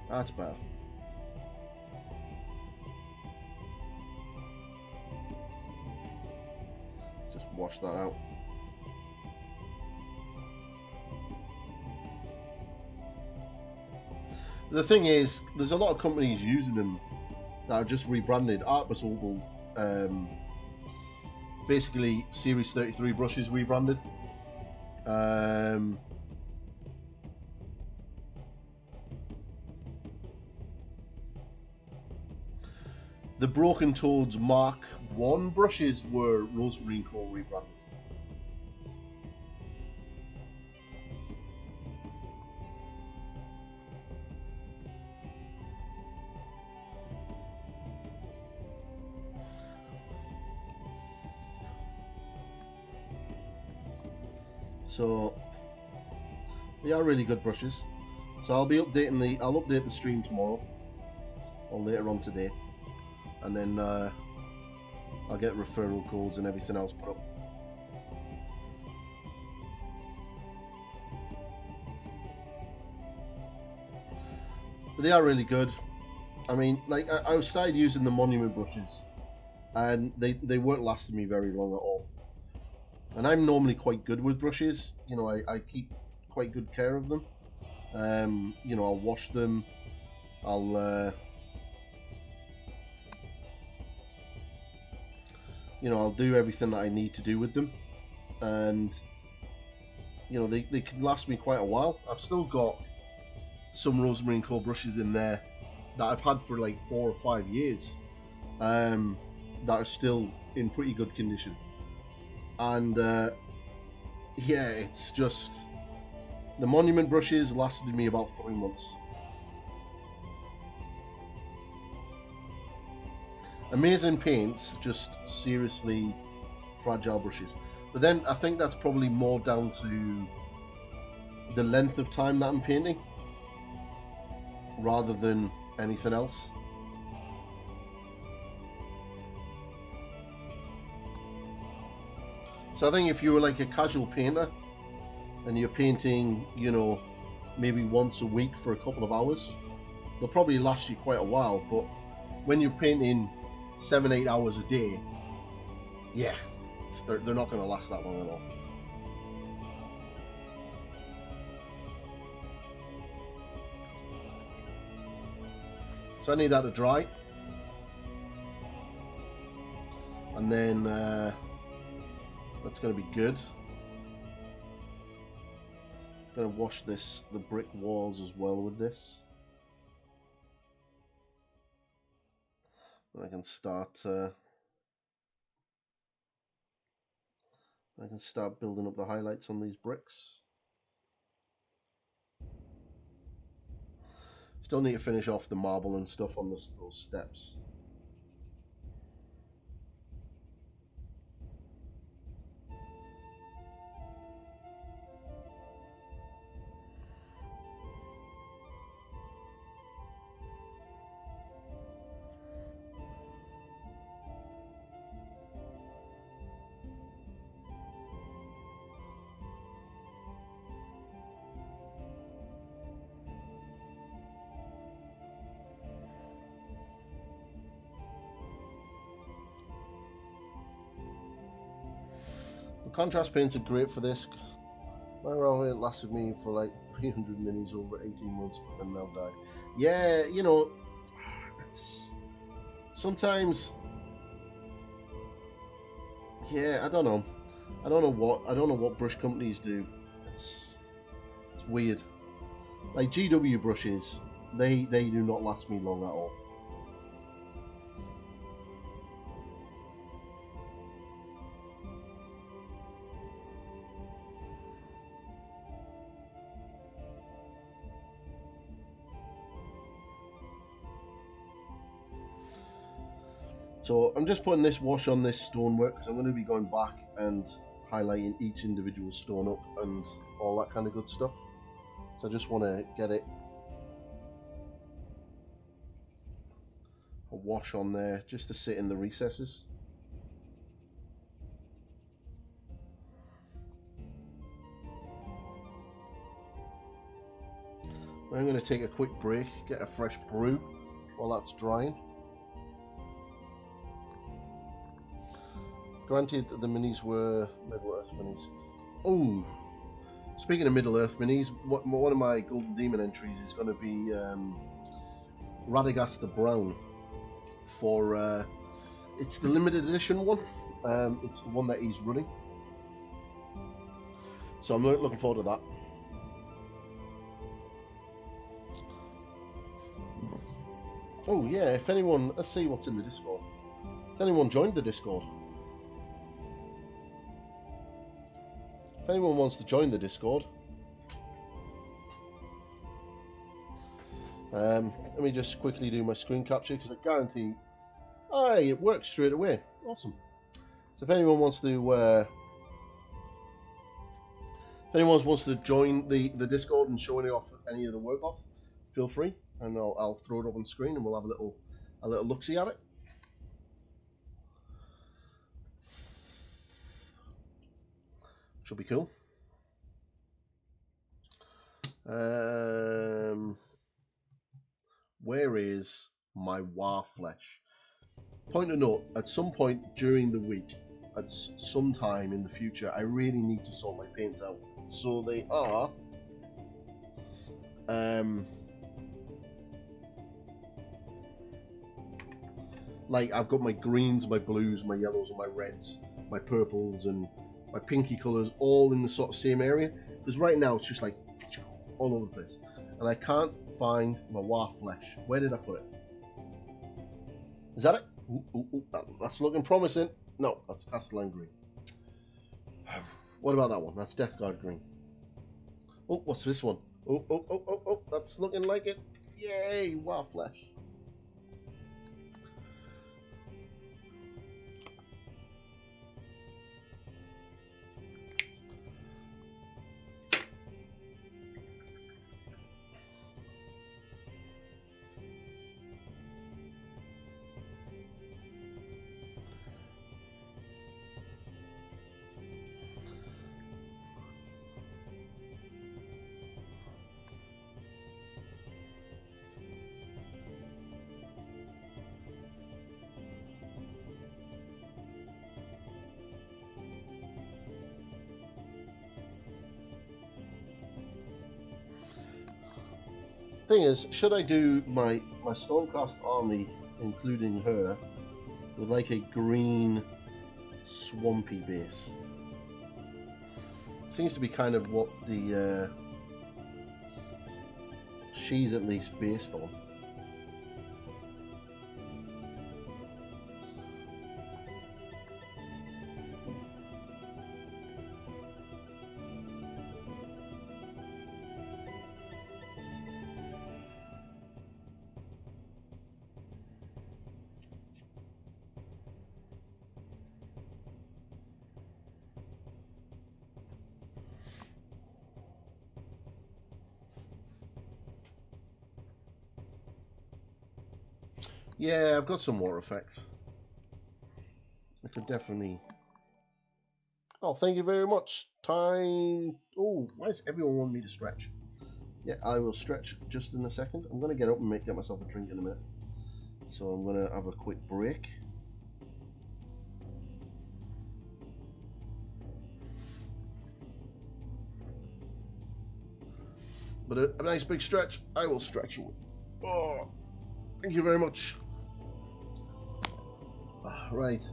That's better. Just wash that out. The thing is, there's a lot of companies using them that are just rebranded. Artbus Opal, basically Series 33 brushes rebranded. The Broken Toads Mark 1 brushes were Rosemary Core rebranded. So they are really good brushes. So I'll be updating I'll update the stream tomorrow or later on today, and then I'll get referral codes and everything else put up. But they are really good. I mean, like I started using the Monument brushes, and they weren't lasting me very long at all. And I'm normally quite good with brushes. You know, I keep quite good care of them. You know, I'll wash them. I'll you know, I'll do everything that I need to do with them, and you know, they can last me quite a while. I've still got some Rosemary & Co brushes in there that I've had for like 4 or 5 years, that are still in pretty good condition. And yeah, it's just the Monument brushes lasted me about 3 months. Amazing paints, just seriously fragile brushes. But then I think that's probably more down to the length of time that I'm painting rather than anything else. So I think if you were like a casual painter and you're painting, you know, maybe once a week for a couple of hours, they'll probably last you quite a while. But when you're painting 7-8 hours a day, yeah, they're not going to last that long at all. So I need that to dry, and then that's going to be good. I'm going to wash the brick walls as well with this. I can start building up the highlights on these bricks. Still need to finish off the marble and stuff on those steps. Contrast paints are great for this My railway lasted me for like 300 minis over 18 months, but then now died. Yeah, you know, it's sometimes. Yeah, I don't know. I don't know what brush companies do. It's weird. Like GW brushes, they do not last me long at all. So I'm just putting this wash on this stonework because I'm going to be going back and highlighting each individual stone up and all that kind of good stuff. So I just want to get it a wash on there just to sit in the recesses. I'm going to take a quick break, get a fresh brew while that's drying. Granted, the minis were Middle Earth minis. Oh, speaking of Middle Earth minis, one of my Golden Demon entries is going to be Radagast the Brown for it's the limited edition one. It's the one that he's running, so I'm looking forward to that. Oh yeah, if anyone, let's see what's in the Discord. Has anyone joined the Discord? If anyone wants to join the Discord, let me just quickly do my screen capture because I guarantee, aye, it works straight away. Awesome. So if anyone wants to, join the Discord and show any of the work off, feel free, and I'll throw it up on screen and we'll have a little look-see at it. Should be cool. Where is my War Flesh? Point of note, at some point during the week, at some time in the future, I really need to sort my paints out. So they are like I've got my greens, my blues, my yellows, and my reds, my purples, and my pinky colours all in the sort of same area. Because right now it's just like all over the place, and I can't find my War Flesh. Where did I put it? Is that it? Ooh, that's looking promising. No, that's Castellan green. What about that one? That's Death Guard green. Oh, what's this one? Oh, that's looking like it. Yay, War Flesh. Thing is, should I do my Stormcast army, including her, with like a green swampy base? Seems to be kind of what the she's at least based on. Yeah, I've got some more effects. I could definitely... Oh, thank you very much. Time... Oh, why does everyone want me to stretch? Yeah, I will stretch just in a second. I'm going to get up and get myself a drink in a minute. So I'm going to have a quick break. But a nice big stretch. I will stretch you. Oh, thank you very much. Right.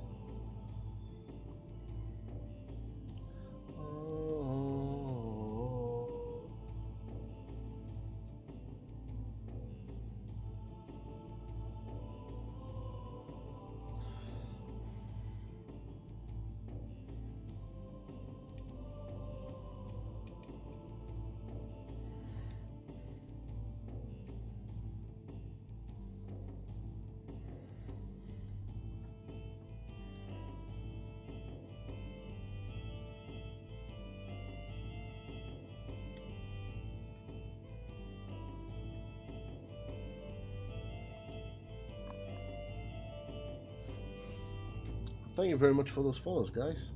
Thank you very much for those follows, guys.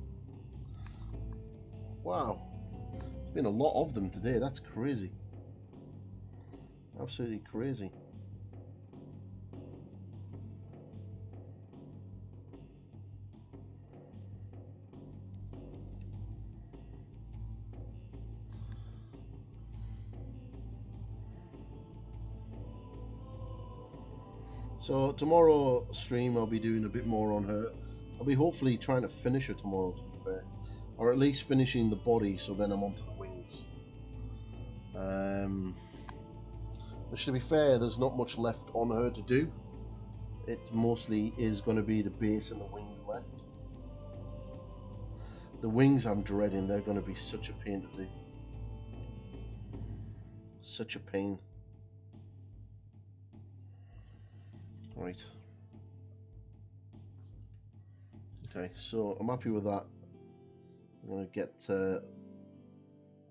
Wow. There's been a lot of them today. That's crazy. Absolutely crazy. So tomorrow stream I'll be doing a bit more on her. I'll be hopefully trying to finish her tomorrow, to be fair. Or at least finishing the body, so then I'm onto the wings. Which, to be fair, there's not much left on her to do. It mostly is going to be the base and the wings left. The wings I'm dreading. They're going to be such a pain to do. Such a pain. Right. Okay, so I'm happy with that. I'm going to get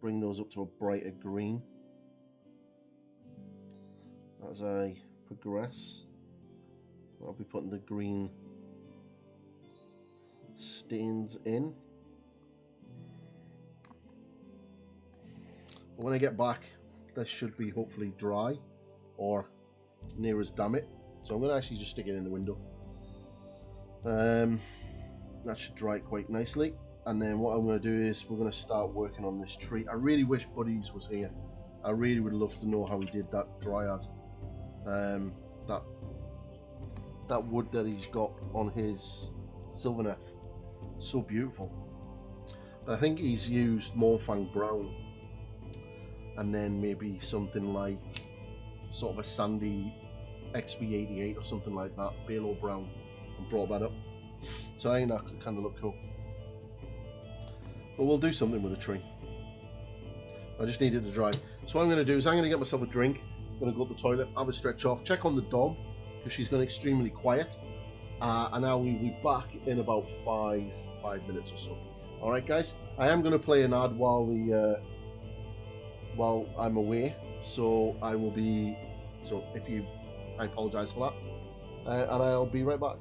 bring those up to a brighter green as I progress. I'll be putting the green stains in. When I get back, this should be hopefully dry or near as damn it. So I'm going to actually just stick it in the window. That should dry it quite nicely. And then what I'm going to do is we're going to start working on this tree. I really wish Buddies was here. I really would love to know how he did that dryad. That wood that he's got on his Sylvaneth. So beautiful. I think he's used Morfang Brown. And then maybe something like sort of a sandy XB88 or something like that. Balo Brown. And brought that up. So I think that could kind of look cool. But we'll do something with the tree. I just need it to dry. So what I'm going to do is I'm going to get myself a drink. I'm going to go to the toilet, have a stretch off, check on the dog, because she's gone extremely quiet. And I will be back in about five minutes or so. Alright guys, I am going to play an ad while I'm away. So I will be, I apologise for that. And I'll be right back.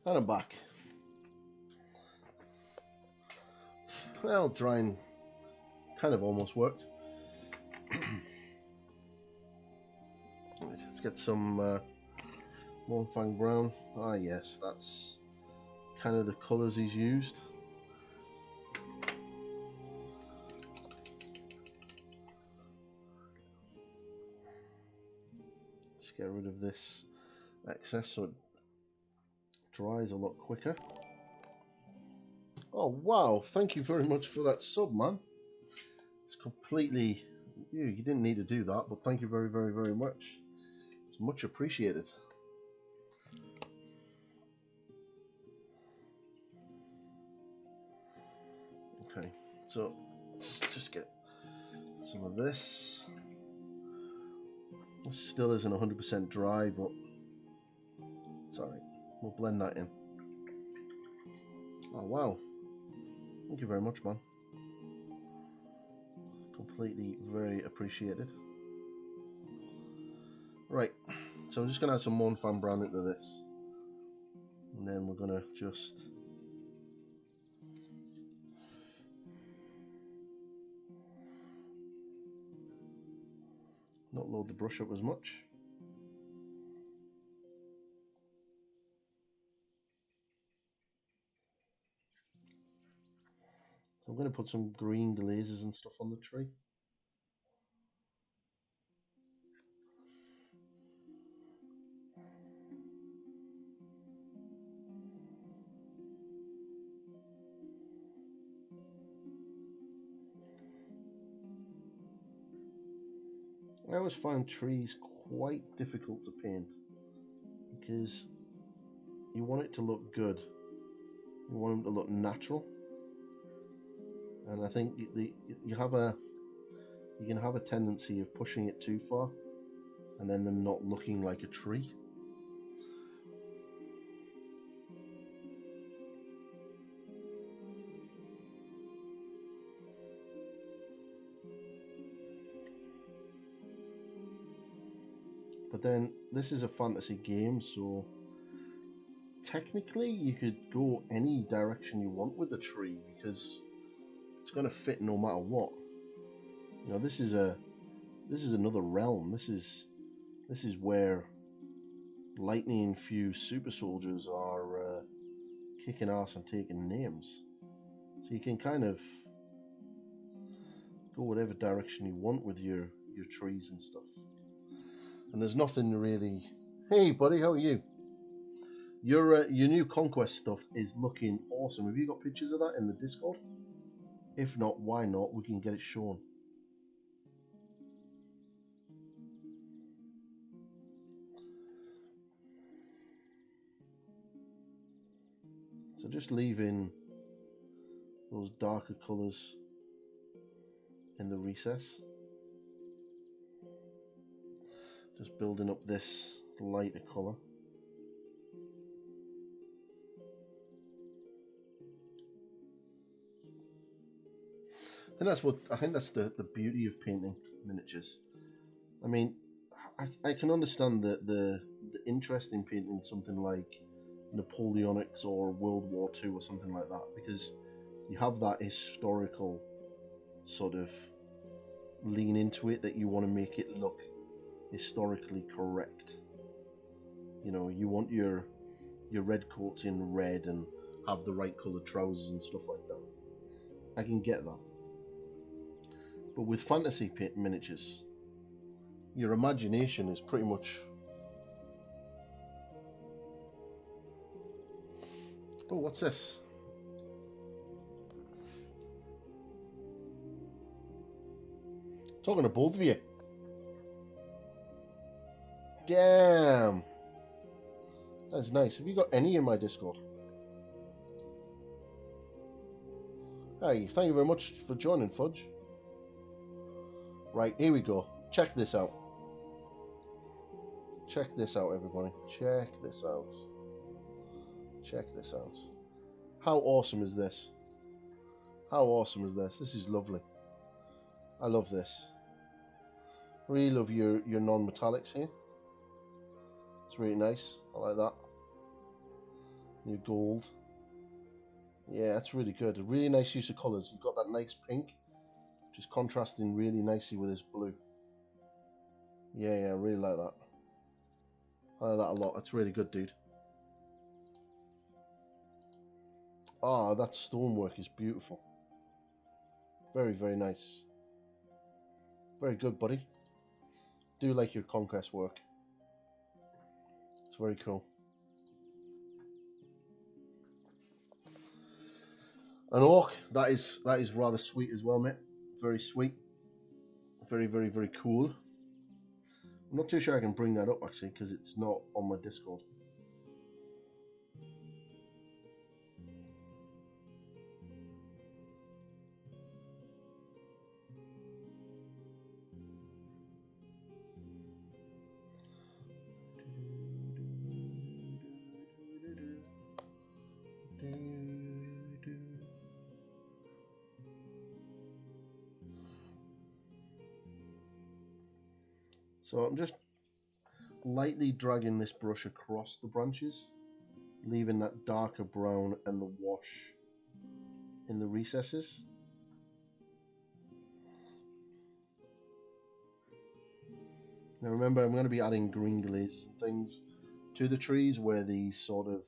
And I'm back. Well, drying kind of almost worked. Let's get some Mournfang Brown. Ah yes, that's kind of the colours he's used. Just get rid of this excess so it dries a lot quicker. Oh wow, thank you very much for that sub, man. It's completely... You didn't need to do that, but thank you very, very, very much. It's much appreciated. Okay, so let's just get some of this. This still isn't 100% dry, but it's alright. We'll blend that in. Oh wow. Thank you very much, man. Completely very appreciated. Right, so I'm just going to add some Mournfang Brown into this. And then we're going to just... not load the brush up as much. So I'm going to put some green glazes and stuff on the tree. I always find trees quite difficult to paint because you want it to look good. You want them to look natural, and I think you can have a tendency of pushing it too far, and then them not looking like a tree. But then this is a fantasy game, so technically you could go any direction you want with the tree because it's going to fit no matter what. You know, this is another realm. This is where lightning infused super soldiers are kicking ass and taking names. So you can kind of go whatever direction you want with your trees and stuff. And there's nothing really... Hey buddy, how are you? Your new Conquest stuff is looking awesome. Have you got pictures of that in the Discord? If not, why not? We can get it shown. So just leaving those darker colours in the recess. Just building up this lighter colour. I think that's the beauty of painting miniatures. I mean, I can understand the interest in painting something like Napoleonics or World War II or something like that, because you have that historical sort of lean into it, that you want to make it look historically correct. You know, you want your red coats in red and have the right coloured trousers and stuff like that. I can get that. But with fantasy miniatures, your imagination is pretty much... Oh, what's this? Talking to both of you. Damn. That's nice. Have you got any in my Discord? Hey, thank you very much for joining, Fudge. Right, here we go. Check this out. Check this out, everybody. Check this out. Check this out. How awesome is this? How awesome is this? This is lovely. I love this. Really love your non-metallics here. It's really nice. I like that. Your gold. Yeah, that's really good. A really nice use of colours. You've got that nice pink, just contrasting really nicely with this blue. Yeah, I really like that. I like that a lot. It's really good, dude. Ah, that stonework is beautiful. Very, very nice. Very good, buddy. Do like your conquest work. It's very cool. An orc, that is rather sweet as well, mate. Very sweet. Very, very, very cool. I'm not too sure I can bring that up actually because it's not on my Discord. So I'm just lightly dragging this brush across the branches, leaving that darker brown and the wash in the recesses. Now remember, I'm going to be adding green glazes and things to the trees where these sort of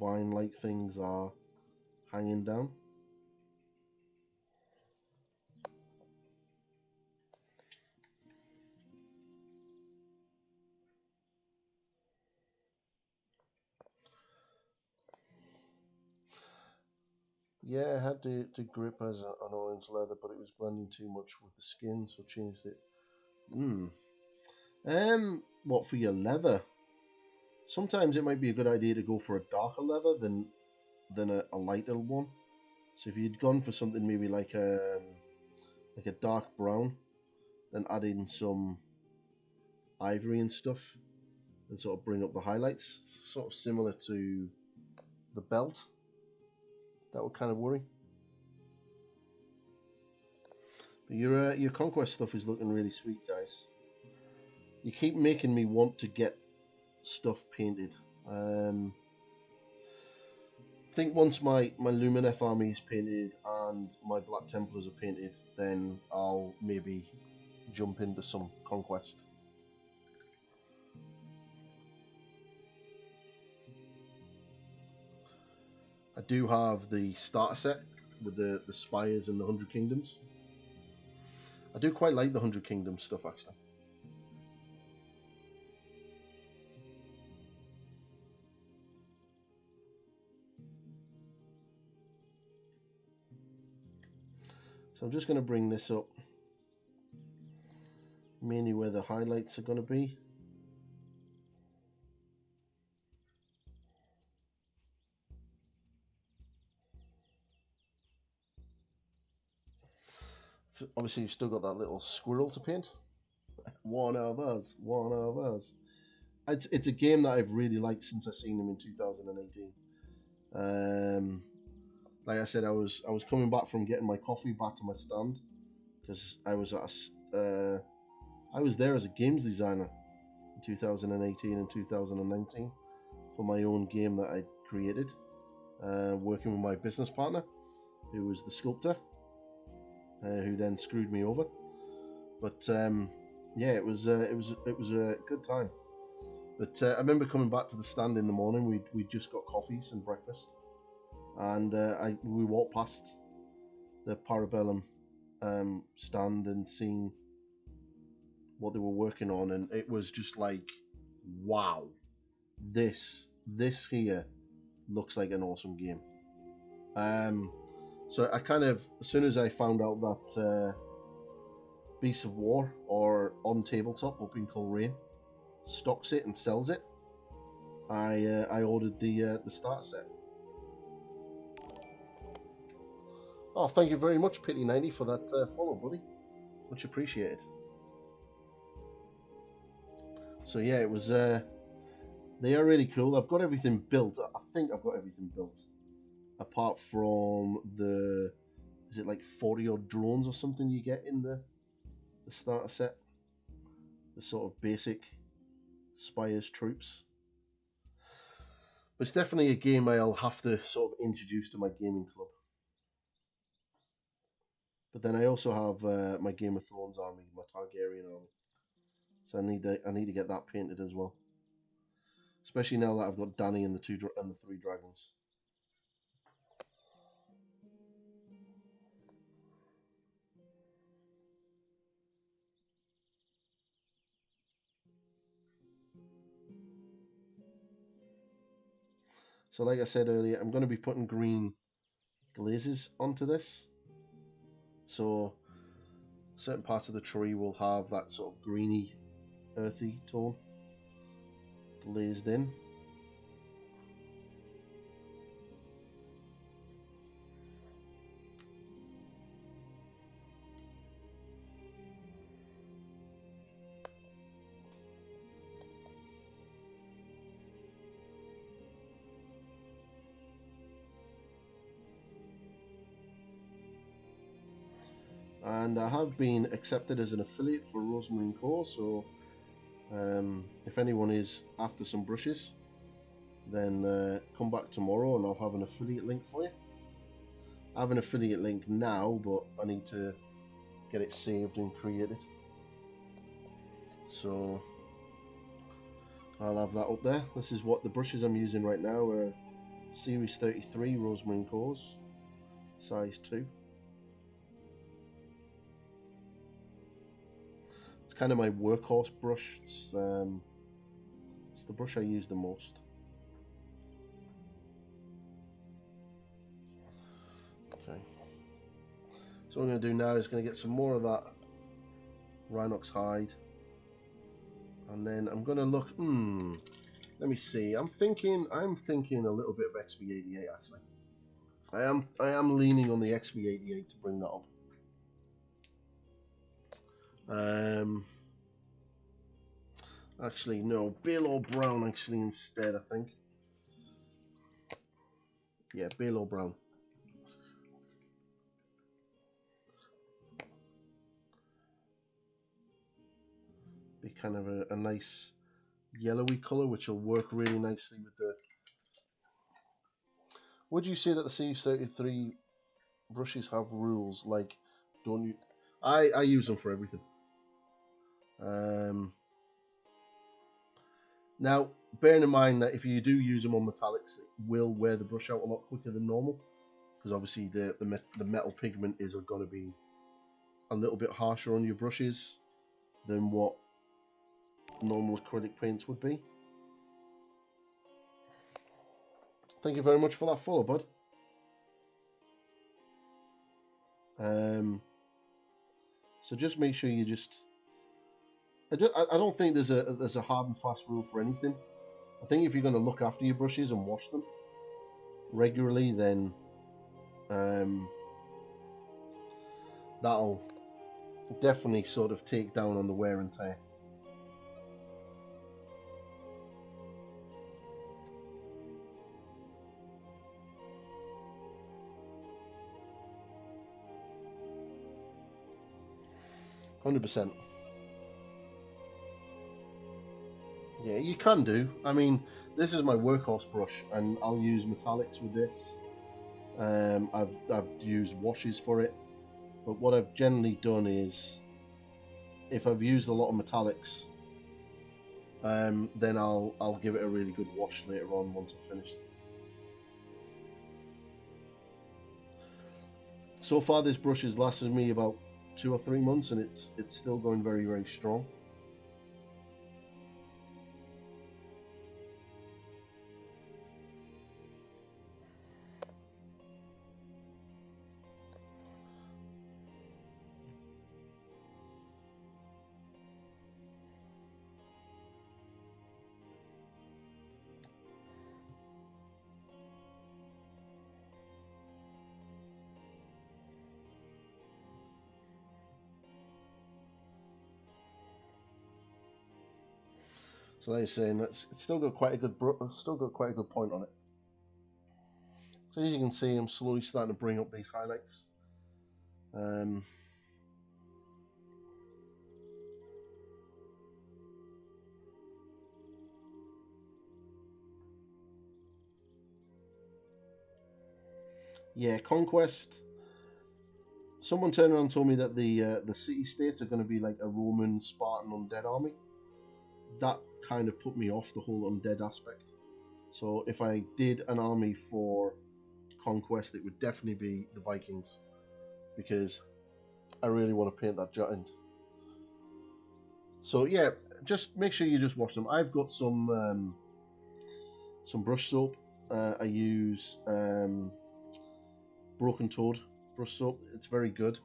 vine-like things are hanging down. Yeah, I had to grip as an orange leather, but it was blending too much with the skin, so changed it. What for your leather? Sometimes it might be a good idea to go for a darker leather than a lighter one. So if you'd gone for something maybe like a dark brown, then add in some ivory and stuff, and sort of bring up the highlights, sort of similar to the belt. That would kind of worry. But your conquest stuff is looking really sweet, guys. You keep making me want to get stuff painted. I think once my Lumineth army is painted and my Black Templars are painted, then I'll maybe jump into some conquest. I do have the starter set with the spires and the 100 Kingdoms. I do quite like the 100 Kingdoms stuff, actually. So I'm just going to bring this up, mainly where the highlights are going to be. Obviously, you've still got that little squirrel to paint. One of us, one of us. It's a game that I've really liked since I seen them in 2018. Like I said, I was coming back from getting my coffee back to my stand because I was there as a games designer in 2018 and 2019 for my own game that I created, working with my business partner, who was the sculptor, who then screwed me over. But yeah, it was a good time. But I remember coming back to the stand in the morning. We just got coffees and breakfast, and we walked past the Parabellum stand and seeing what they were working on, and it was just like, wow, this here looks like an awesome game. So I kind of, as soon as I found out that Beasts of War, or on tabletop up in Coleraine, stocks it and sells it, I ordered the starter set. Oh, thank you very much, Pity90, for that follow, buddy. Much appreciated. So yeah, it was. They are really cool. I've got everything built. I think I've got everything built, apart from the. Is it like 40 odd drones or something you get in the starter set? The sort of basic Spires troops. It's definitely a game I'll have to sort of introduce to my gaming club. But then I also have my Game of Thrones army, my Targaryen army. So I need to get that painted as well. Especially now that I've got Dany and the 3 dragons. So like I said earlier, I'm going to be putting green glazes onto this. So certain parts of the tree will have that sort of greeny, earthy tone glazed in. And I have been accepted as an affiliate for Rosemary & Co. So if anyone is after some brushes, then come back tomorrow and I'll have an affiliate link for you. I have an affiliate link now, but I need to get it saved and created. So I'll have that up there. This is what the brushes I'm using right now are Series 33 Rosemary & Co.'s, size 2. It's kind of my workhorse brush. It's the brush I use the most. Okay. So what I'm going to do now is going to get some more of that Rhinox hide. And then I'm going to look, let me see. I'm thinking a little bit of XV88 actually. I am leaning on the XV88 to bring that up. Actually, no, Bale or Brown actually instead, I think. Yeah, Bale or Brown. Be kind of a nice yellowy colour, which will work really nicely with the... Would you say that the C33 brushes have rules? Like, don't you... I use them for everything. Now, bearing in mind that if you do use them on metallics, it will wear the brush out a lot quicker than normal, because obviously the metal pigment is going to be a little bit harsher on your brushes than what normal acrylic paints would be. Thank you very much for that follow, bud. So just make sure you just... I don't think there's a hard and fast rule for anything. I think if you're going to look after your brushes and wash them regularly, then that'll definitely sort of take down on the wear and tear. %. Yeah, you can do. I mean, this is my workhorse brush, and I'll use metallics with this. I've used washes for it, but what I've generally done is, if I've used a lot of metallics, then I'll give it a really good wash later on once I've finished. So far, this brush has lasted me about 2 or 3 months, and it's still going very, very strong. So like you're saying, it's still got quite a good point on it. So as you can see, I'm slowly starting to bring up these highlights. Yeah, Conquest. Someone turned around and told me that the city-states are going to be like a Roman, Spartan, undead army. That kind of put me off the whole undead aspect. So if I did an army for Conquest, it would definitely be the Vikings, because I really want to paint that giant. So yeah, just make sure you just wash them. I've got some brush soap. I use Broken Toad brush soap. It's very good.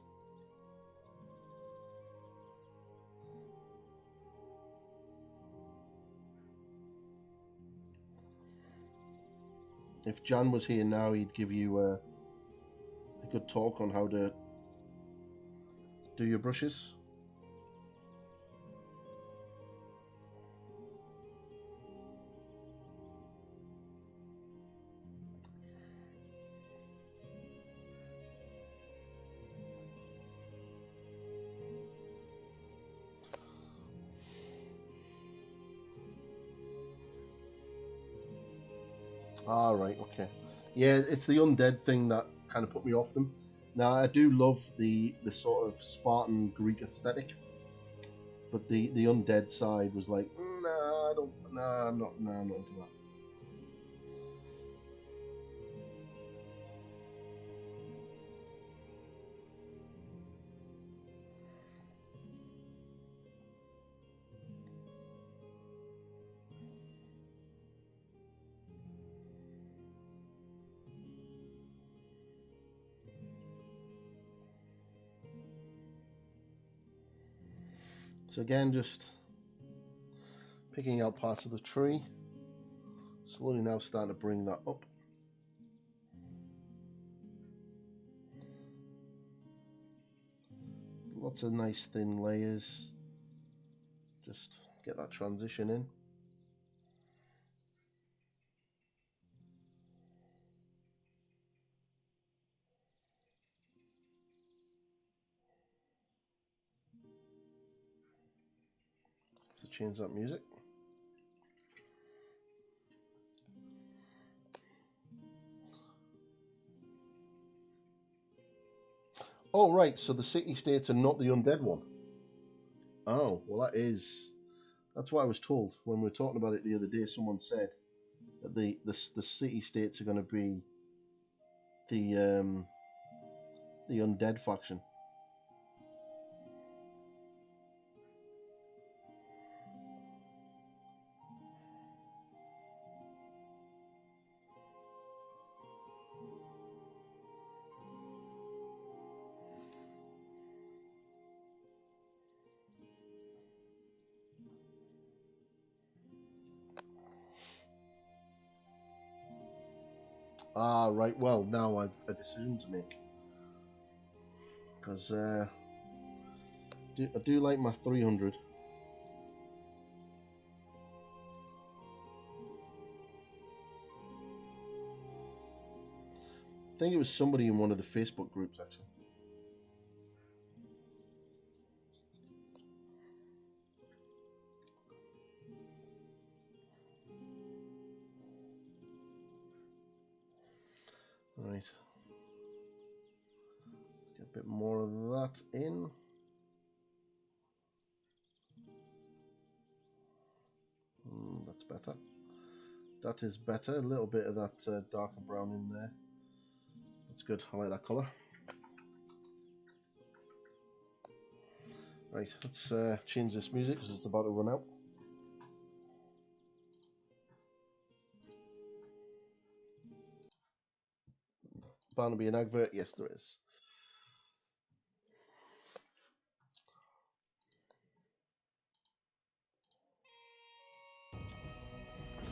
If Jan was here now, he'd give you a good talk on how to do your brushes. Ah, right, okay. Yeah, it's the undead thing that kind of put me off them. Now, I do love the sort of Spartan Greek aesthetic, but the undead side was like, nah, I don't, nah, I'm not into that. So again, just picking out parts of the tree. Slowly now starting to bring that up. Lots of nice thin layers. Just get that transition in. To change that music. Oh, right, so the city-states are not the undead one. Oh, well that's what I was told when we were talking about it the other day. Someone said that the city-states are going to be the undead faction. Ah, right. Well, now I've a decision to make, because I do like my 300. I think it was somebody in one of the Facebook groups, actually. Right. Let's get a bit more of that in. That's better. That is better. A little bit of that darker brown in there. That's good. I like that colour. Right, let's change this music because it's about to run out. Bound to be an advert? Yes, there is.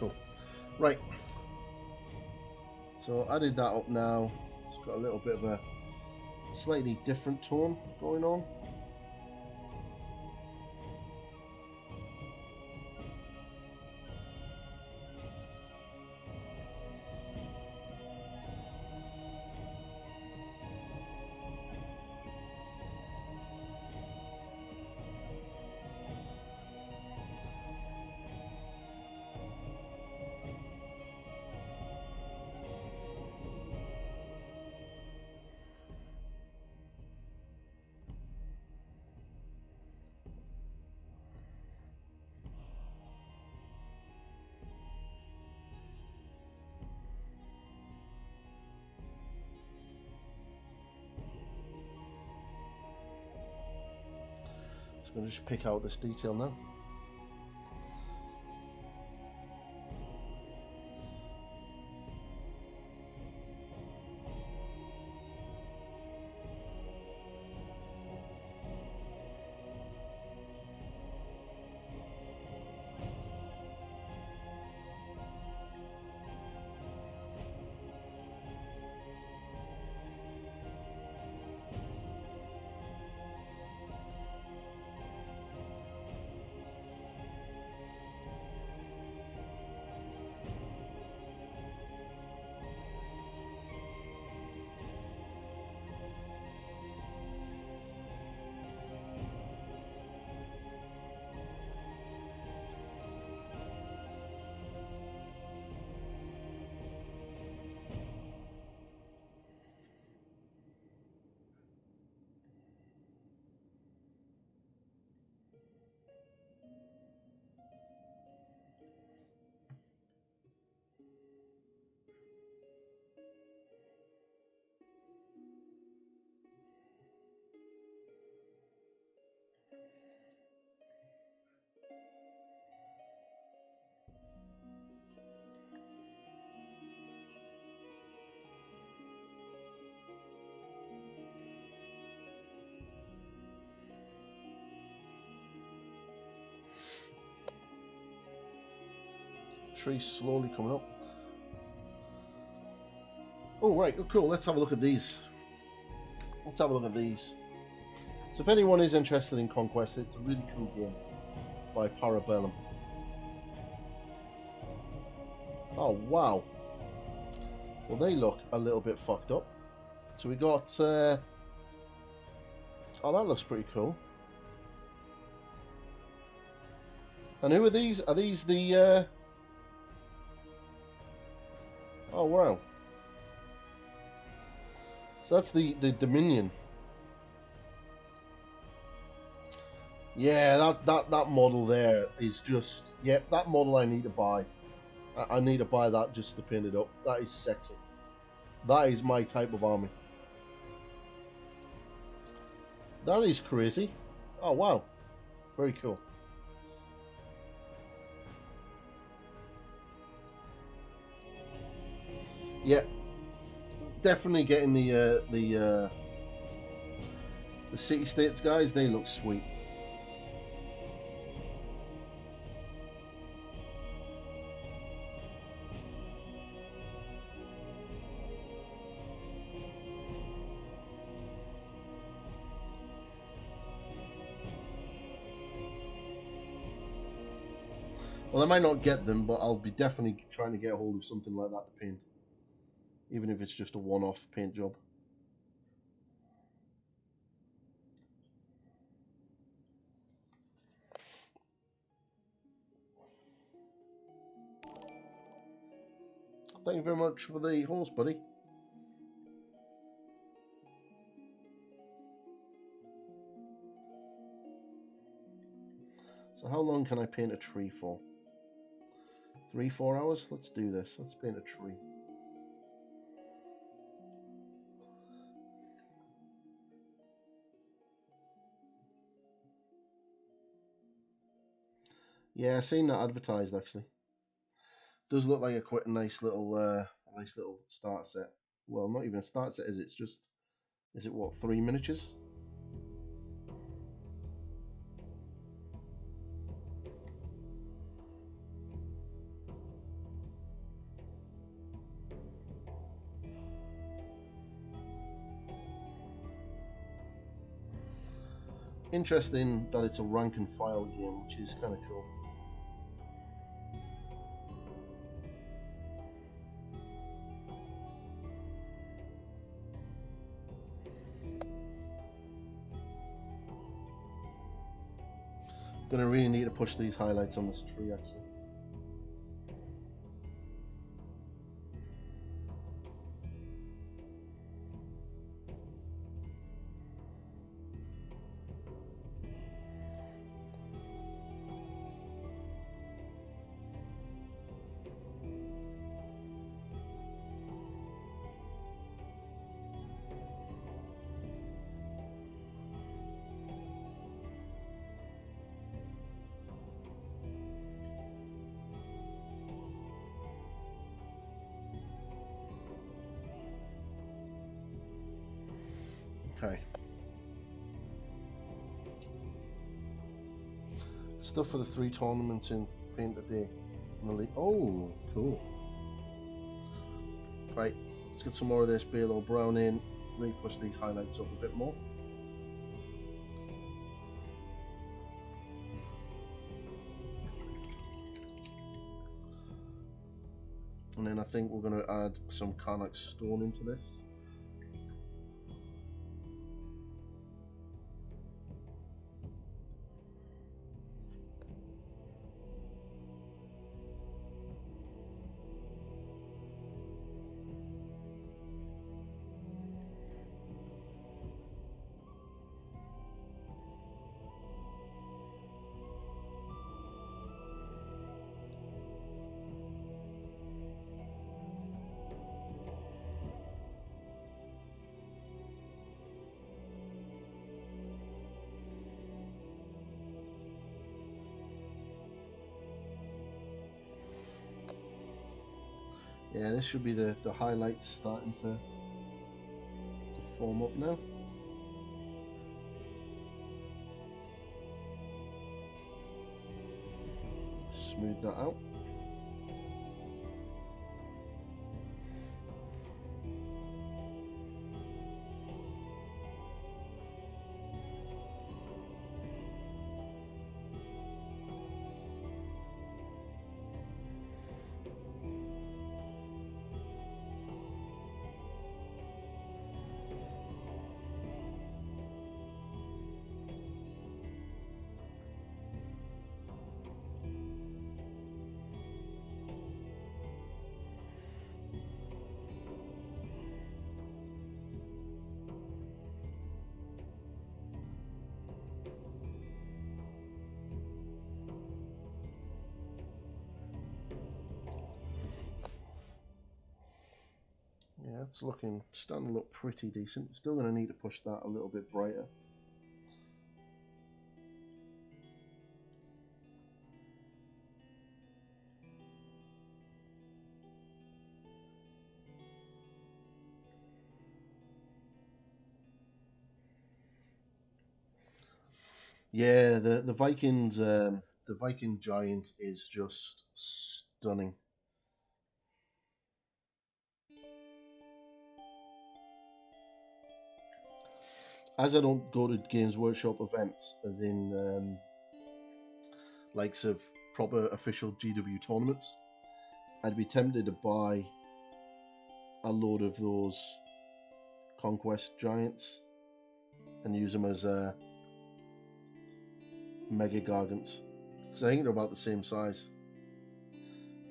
Cool. Right. So I added that up now. It's got a little bit of a slightly different tone going on. I'm going to just pick out this detail now. Tree slowly coming up. Oh, right. Oh, cool. Let's have a look at these. Let's have a look at these. So if anyone is interested in Conquest, it's a really cool game by Parabellum. Oh, wow. Well, they look a little bit fucked up. So we got... oh, that looks pretty cool. And who are these? Are these the... Oh, wow. So that's the Dominion. Yeah, that model there is just... Yep, that model I need to buy. I need to buy that just to pin it up. That is sexy. That is my type of army. That is crazy. Oh, wow. Very cool. Yeah, definitely getting the city states guys. They look sweet. Well, I might not get them, but I'll be definitely trying to get a hold of something like that to paint. Even if it's just a one-off paint job. Thank you very much for the horse, buddy. So how long can I paint a tree for? 3-4 hours? Let's do this. Let's paint a tree. Yeah, I've seen that advertised actually. Does look like quite a nice little start set. Well, not even a start set, is it? It's just, is it what, 3 miniatures? Interesting that it's a rank and file game, which is kind of cool. Gonna really need to push these highlights on this tree actually. Okay. Stuff for the 3 tournaments in paint today. Oh, cool. Right, let's get some more of this Bale or Brown in. Maybe push these highlights up a bit more. And then I think we're going to add some Karnak stone into this. Yeah, this should be the highlights starting to form up now. Smooth that out. Yeah, it's starting to look pretty decent. Still going to need to push that a little bit brighter. Yeah, the Vikings, the Viking giant is just stunning. As I don't go to Games Workshop events, as in likes of proper official GW tournaments, I'd be tempted to buy a load of those Conquest giants and use them as Mega Gargants, because I think they're about the same size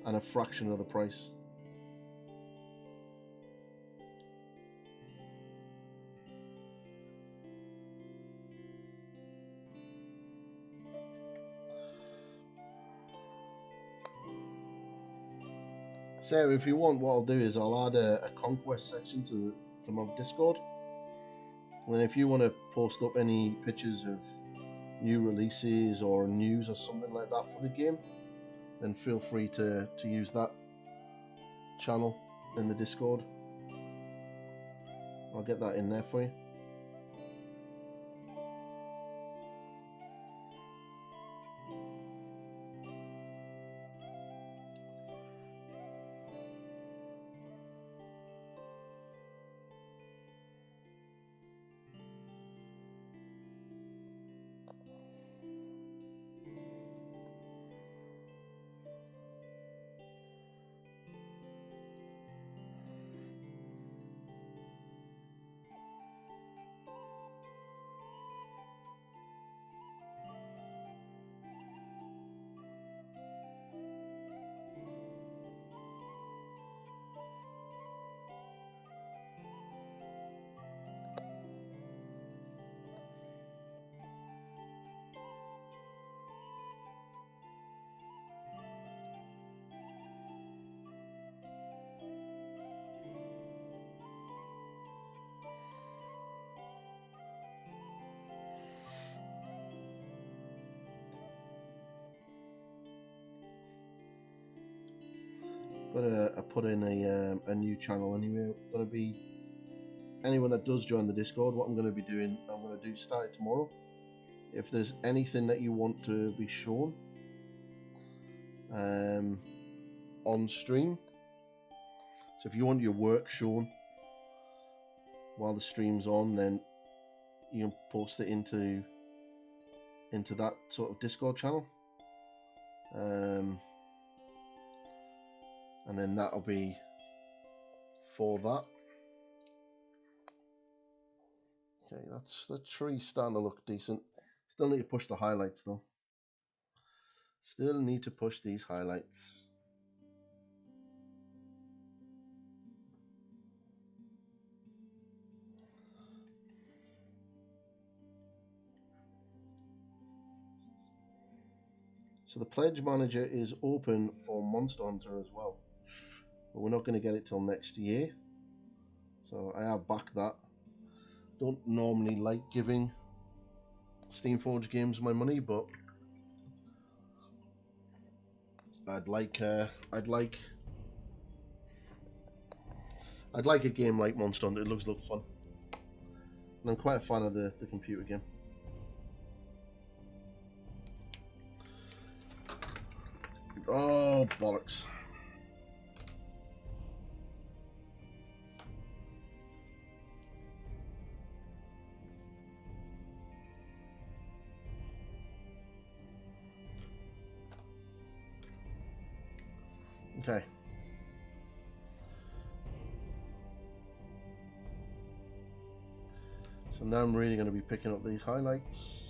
and a fraction of the price. So if you want, what I'll do is I'll add a Conquest section to my Discord, and if you want to post up any pictures of new releases or news or something like that for the game, then feel free to use that channel in the Discord. I'll get that in there for you. But I put in a new channel anyway. Gonna be anyone that does join the Discord, what I'm going to be doing, I'm going to do start it tomorrow. If there's anything that you want to be shown on stream, so if you want your work shown while the stream's on, then you can post it into that sort of Discord channel, and then that'll be for that. Okay, that's the tree starting to look decent. Still need to push the highlights though. Still need to push these highlights. So the pledge manager is open for Monster Hunter as well, but we're not going to get it till next year. So I have backed that. Don't normally like giving Steamforge games my money, but I'd like a game like Monster Hunter. It looks fun, and I'm quite a fan of the computer game. Oh bollocks! Okay. So now I'm really going to be picking up these highlights.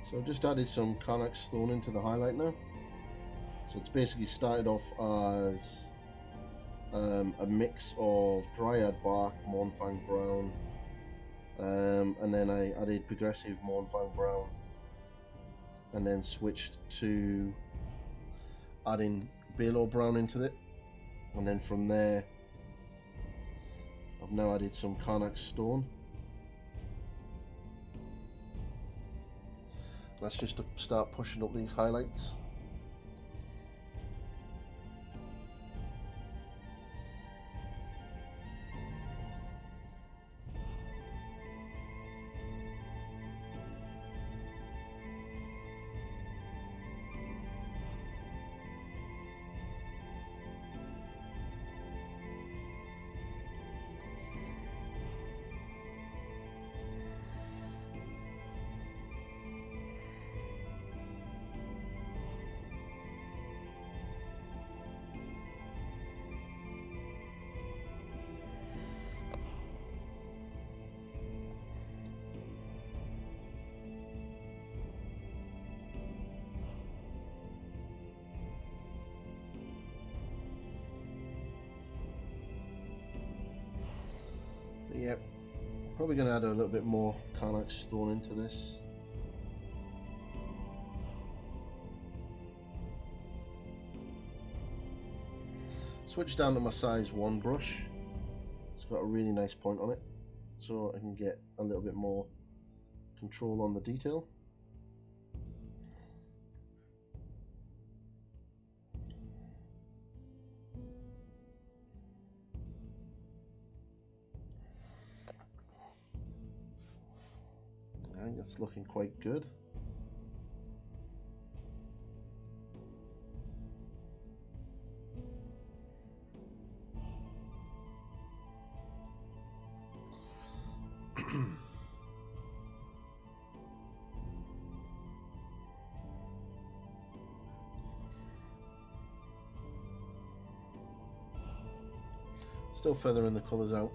So I've just added some Karnak stone into the highlight now. So it's basically started off as a mix of Dryad bark, Mournfang brown, and then I added progressive Mournfang brown, and then switched to adding Balor brown into it, and then from there I've now added some Karnak stone. That's just to start pushing up these highlights. Yep, probably going to add a little bit more Karnak stone into this. Switch down to my size 1 brush. It's got a really nice point on it, so I can get a little bit more control on the detail. I think it's looking quite good. Still feathering the colours out.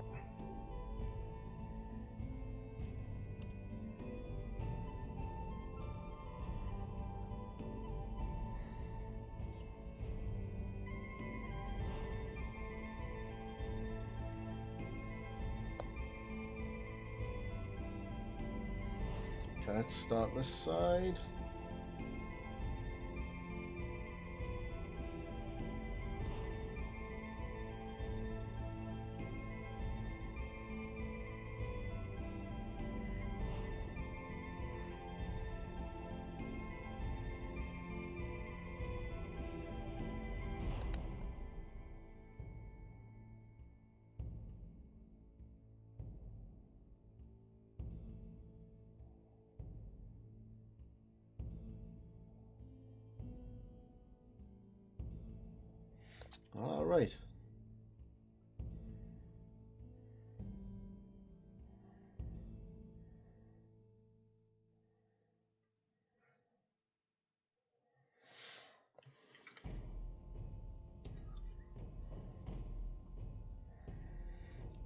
Okay, let's start this side. All right.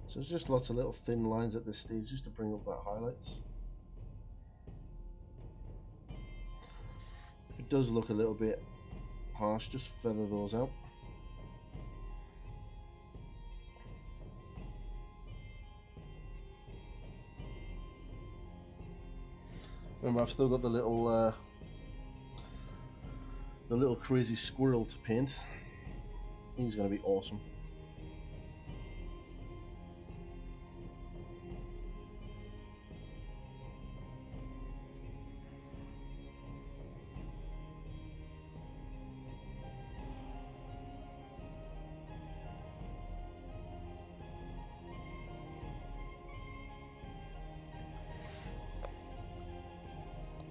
So it's just lots of little thin lines at this stage just to bring up that highlights. If it does look a little bit harsh, just feather those out. Remember, I've still got the little crazy squirrel to paint. He's going to be awesome.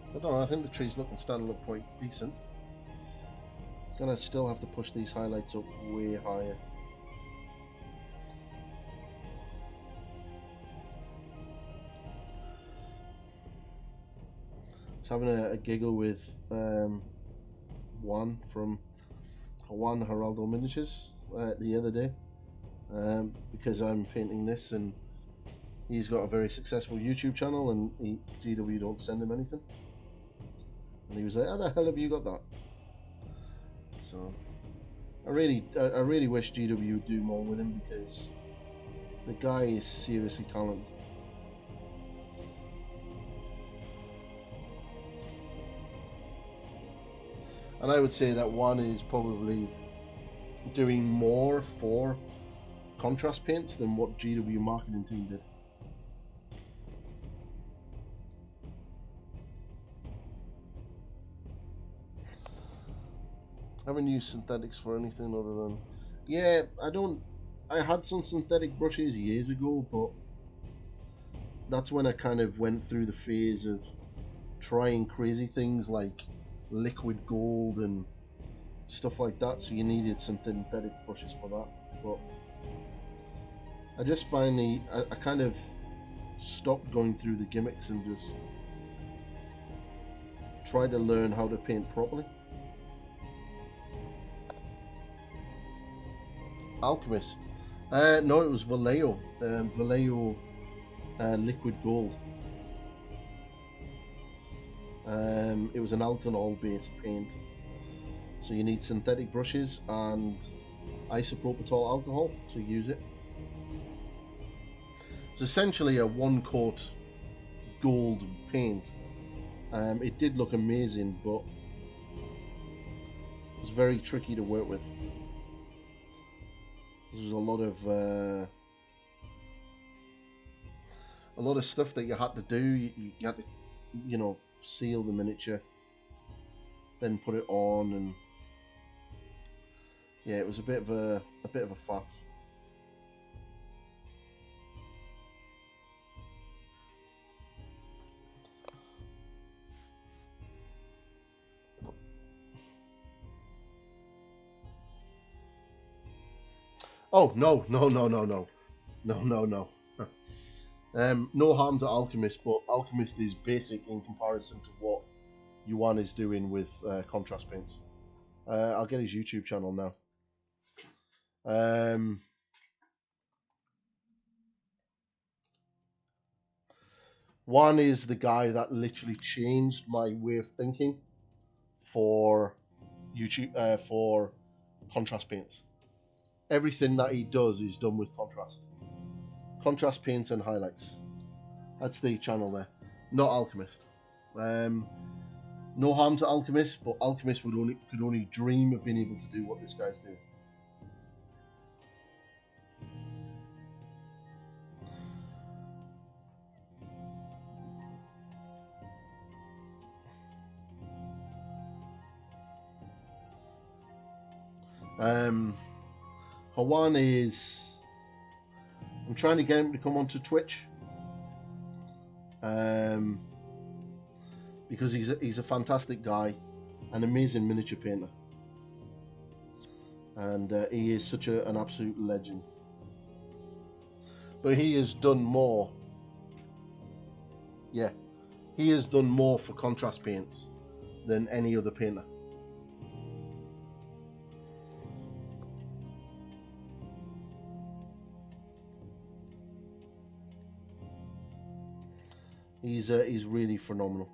I don't know, I think the tree's starting to look quite decent. Gonna still have to push these highlights up way higher. I was having a giggle with Juan from Juan Geraldo Miniatures the other day because I'm painting this and he's got a very successful YouTube channel and GW don't send him anything. And he was like, how the hell have you got that? So I really wish GW would do more with him because the guy is seriously talented. And I would say that Juan is probably doing more for contrast paints than what GW marketing team did. I haven't used synthetics for anything other than... Yeah, I had some synthetic brushes years ago, but that's when I kind of went through the phase of trying crazy things like liquid gold and stuff like that, so you needed some synthetic brushes for that. But I just finally, I kind of stopped going through the gimmicks and just tried to learn how to paint properly. Alchemist. No, it was Vallejo. Vallejo liquid gold. It was an alcohol-based paint. So you need synthetic brushes and isopropyl alcohol to use it. It's essentially a one-coat gold paint. It did look amazing, but it was very tricky to work with. There's a lot of stuff that you had to do. You had to, you know, seal the miniature, then put it on, and yeah, it was a bit of a faff. Oh no. No harm to Alchemist, but Alchemist is basic in comparison to what Yuan is doing with contrast paints. I'll get his YouTube channel now. One is the guy that literally changed my way of thinking for YouTube, for contrast paints. Everything that he does is done with contrast paints and highlights. That's the channel there, not Alchemist. No harm to Alchemist, but Alchemist could only dream of being able to do what this guy's doing. Hawan is... I'm trying to get him to come onto Twitch. Because he's a fantastic guy, an amazing miniature painter. And he is such an absolute legend. But he has done more. Yeah. He has done more for contrast paints than any other painter. He's really phenomenal.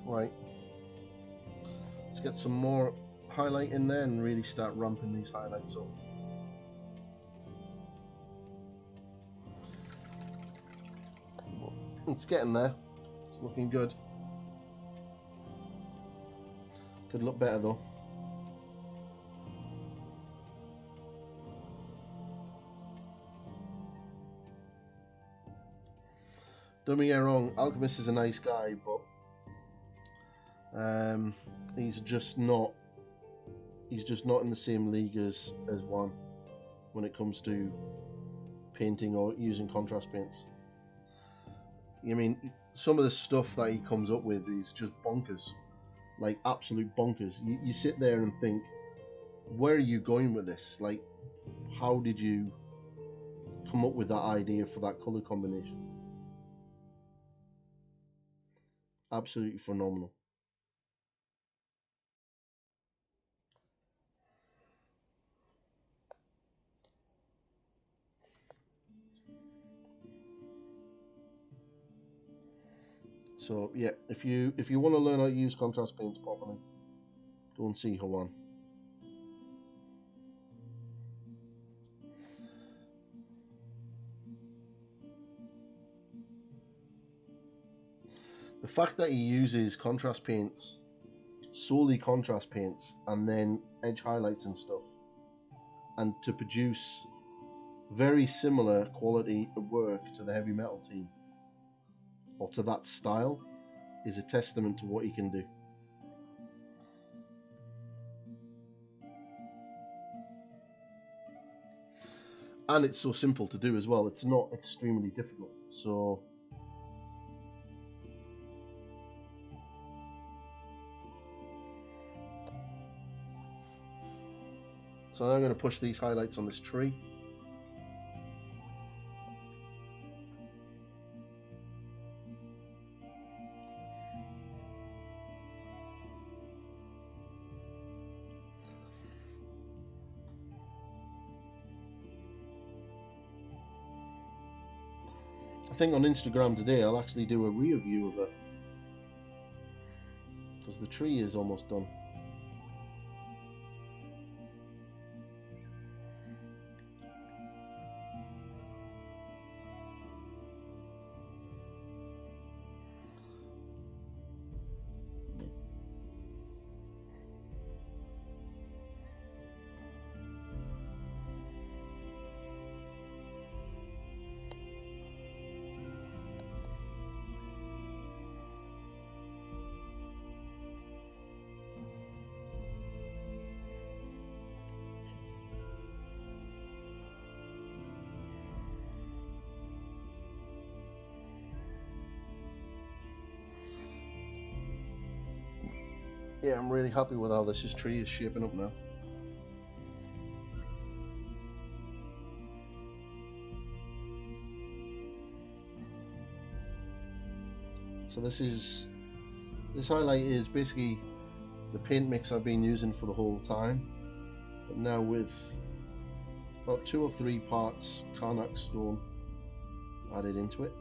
Right, let's get some more highlight in there and really start ramping these highlights up. It's getting there. It's looking good. Could look better though. Don't get me wrong, Alchemist is a nice guy, but he's just not in the same league as Juan when it comes to painting or using contrast paints. I mean, some of the stuff that he comes up with is just bonkers, like absolute bonkers. You sit there and think, where are you going with this? Like, how did you come up with that idea for that color combination? Absolutely phenomenal. So yeah, if you want to learn how to use contrast paints properly, go and see Hawan. The fact that he uses contrast paints, solely contrast paints, and then edge highlights and stuff, and to produce very similar quality of work to the heavy metal team, or to that style, is a testament to what he can do. And it's so simple to do as well. It's not extremely difficult. So now I'm going to push these highlights on this tree. I think on Instagram today I'll actually do a rear view of it, because the tree is almost done. yeah, I'm really happy with how this tree is shaping up now. So this highlight is basically the paint mix I've been using for the whole time, but now with about 2 or 3 parts Karnak stone added into it.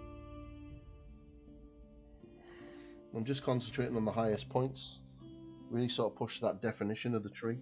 I'm just concentrating on the highest points, really sort of push that definition of the tree.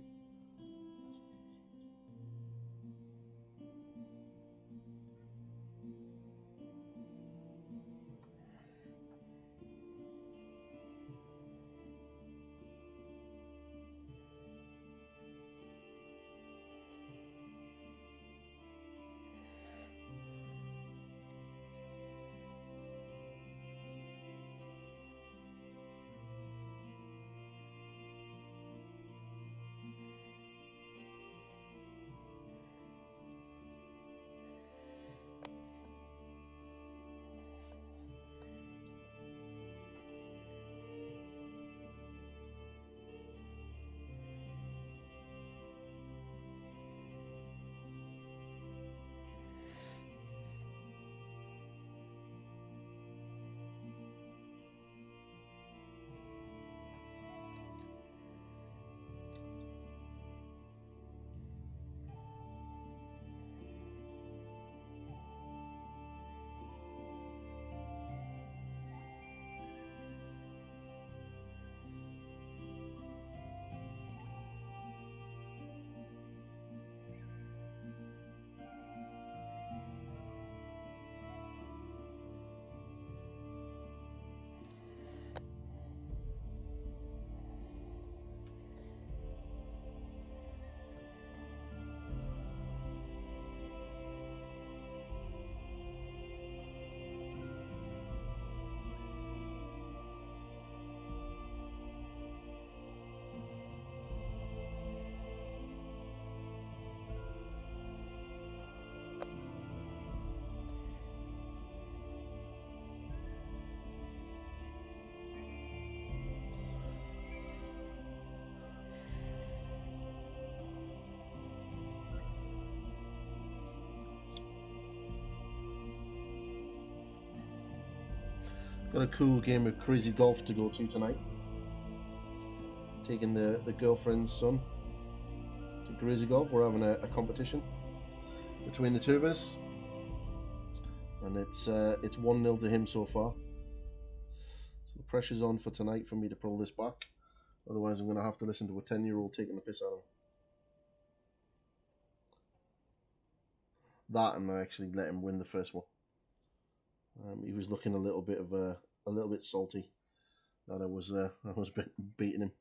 Got a cool game of crazy golf to go to tonight. Taking the girlfriend's son to crazy golf. We're having a competition between the two of us, and it's 1-0 to him so far. So the pressure's on for tonight for me to pull this back. Otherwise, I'm going to have to listen to a 10-year-old taking the piss out of him. That, and I actually let him win the first one. He was looking a little bit salty that I was beating him.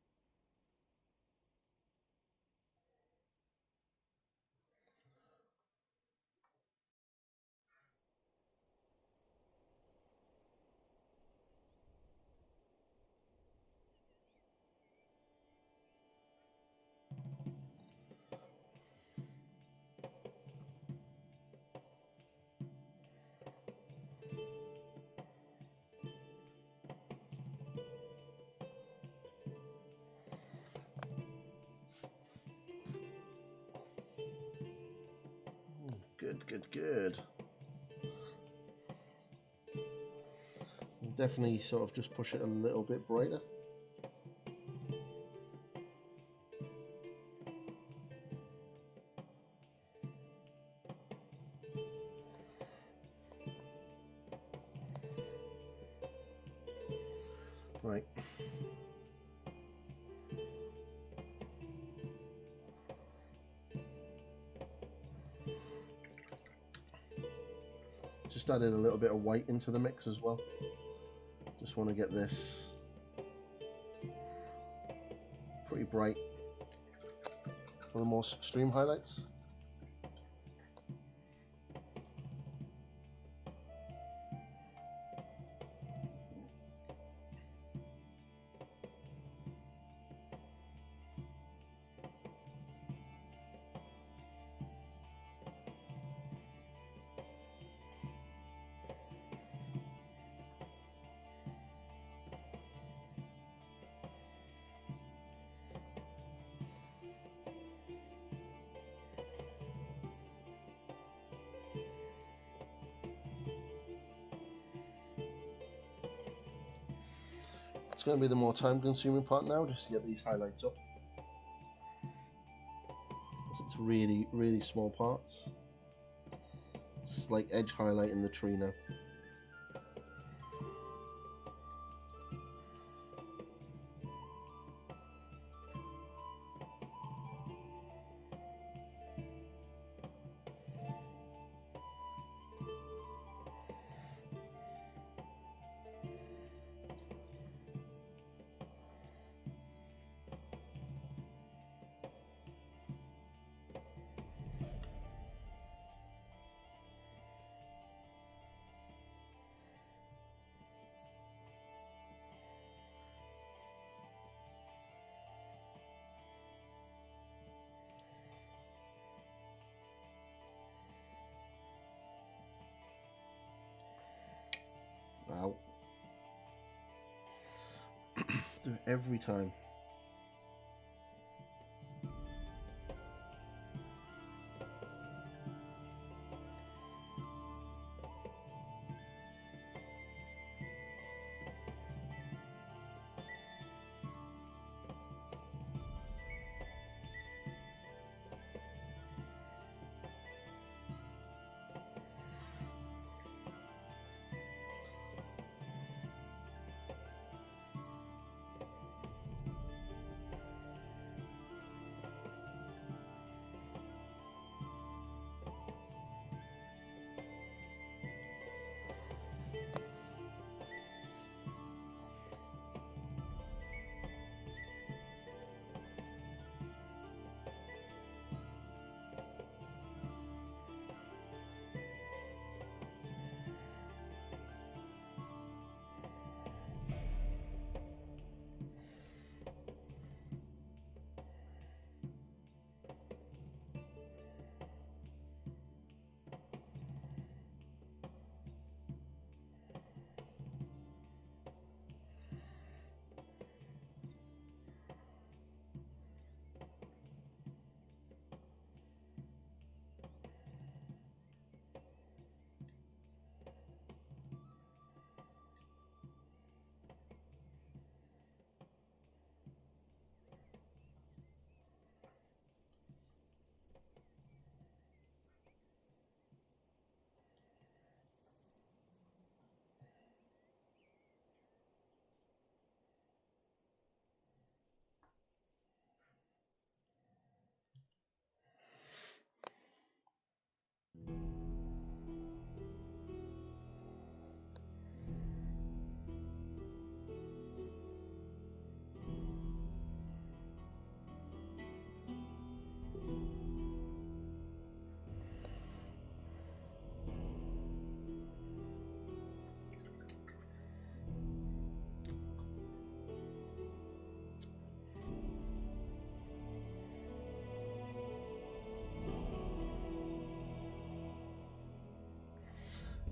Good. Definitely sort of just push it a little bit brighter. Right. Just added a little bit of white into the mix as well. Just want to get this pretty bright for the more extreme highlights. It's going to be the more time-consuming part now, just to get these highlights up. It's really, really small parts. It's like edge highlighting the tree now. Wow. Do it every time.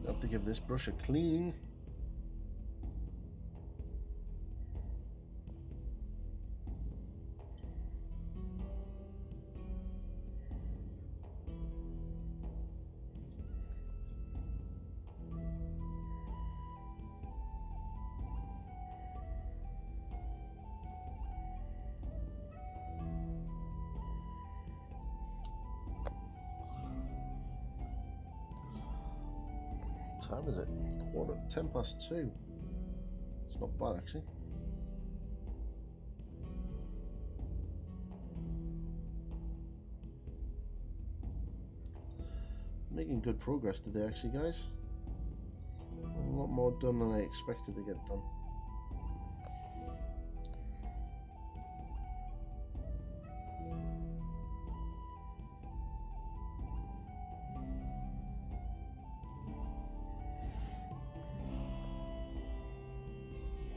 I have to give this brush a clean. What time is it? 10:10. It's not bad actually. Making good progress today actually, guys. A lot more done than I expected to get done.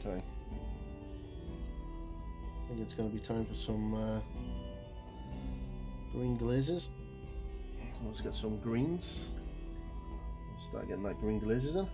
Okay. I think it's going to be time for some green glazes. Let's get some greens. Start getting that green glazes in.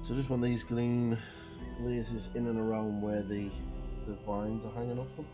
So just want these green glazes in and around where the vines are hanging off them.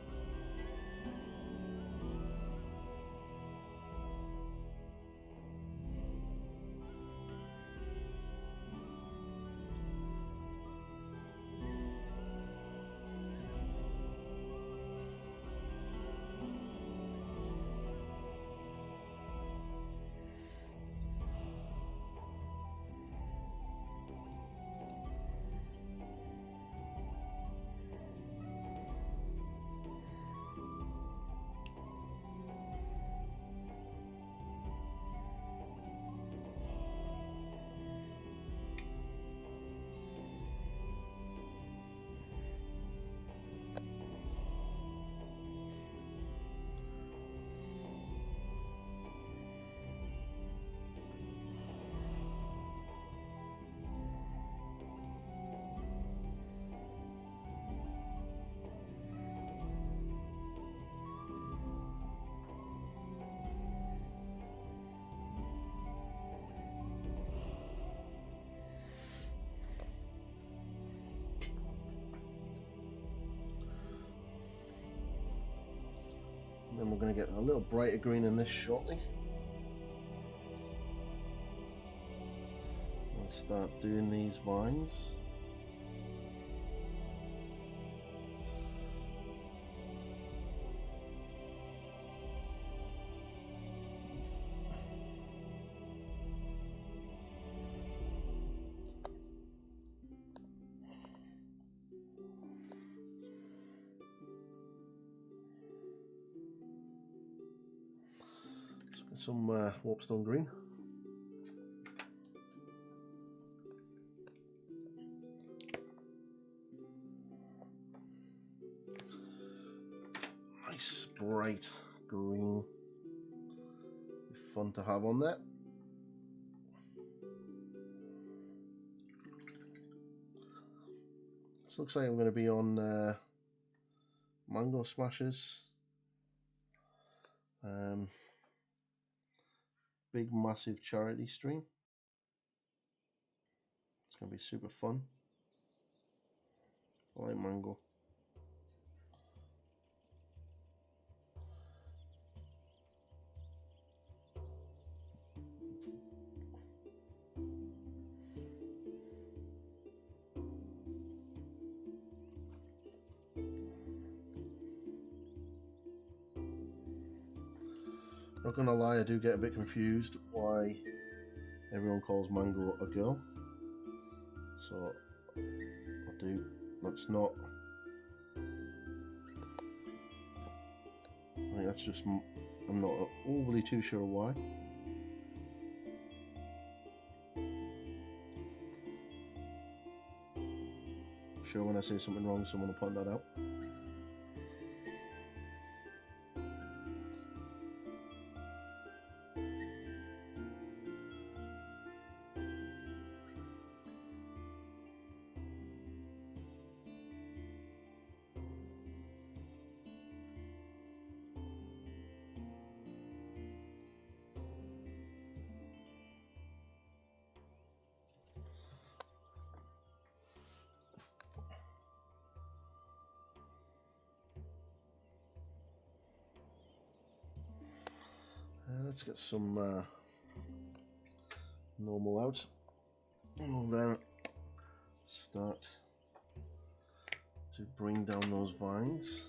And then we're going to get a little brighter green in this shortly. Let's start doing these vines. Some warpstone green. Nice bright green. Be fun to have on there. This looks like I'm going to be on Mango Smashers. Big massive charity stream. It's going to be super fun. I like Mango. Not gonna lie, I do get a bit confused why everyone calls Mango a girl. So I do. That's not. I think that's just. I'm not overly too sure why. I'm sure when I say something wrong, someone will point that out. Let's get some normal out, and we'll then start to bring down those vines.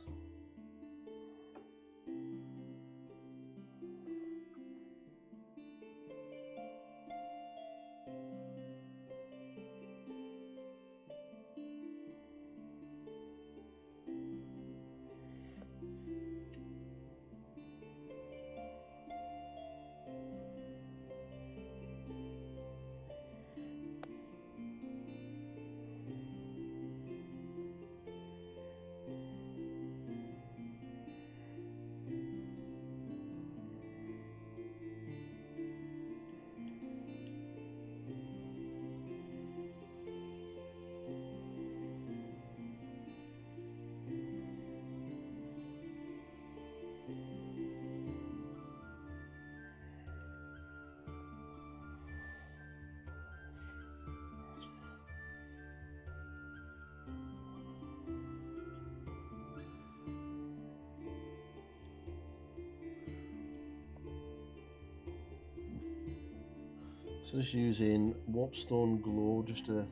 So just using warpstone glow just to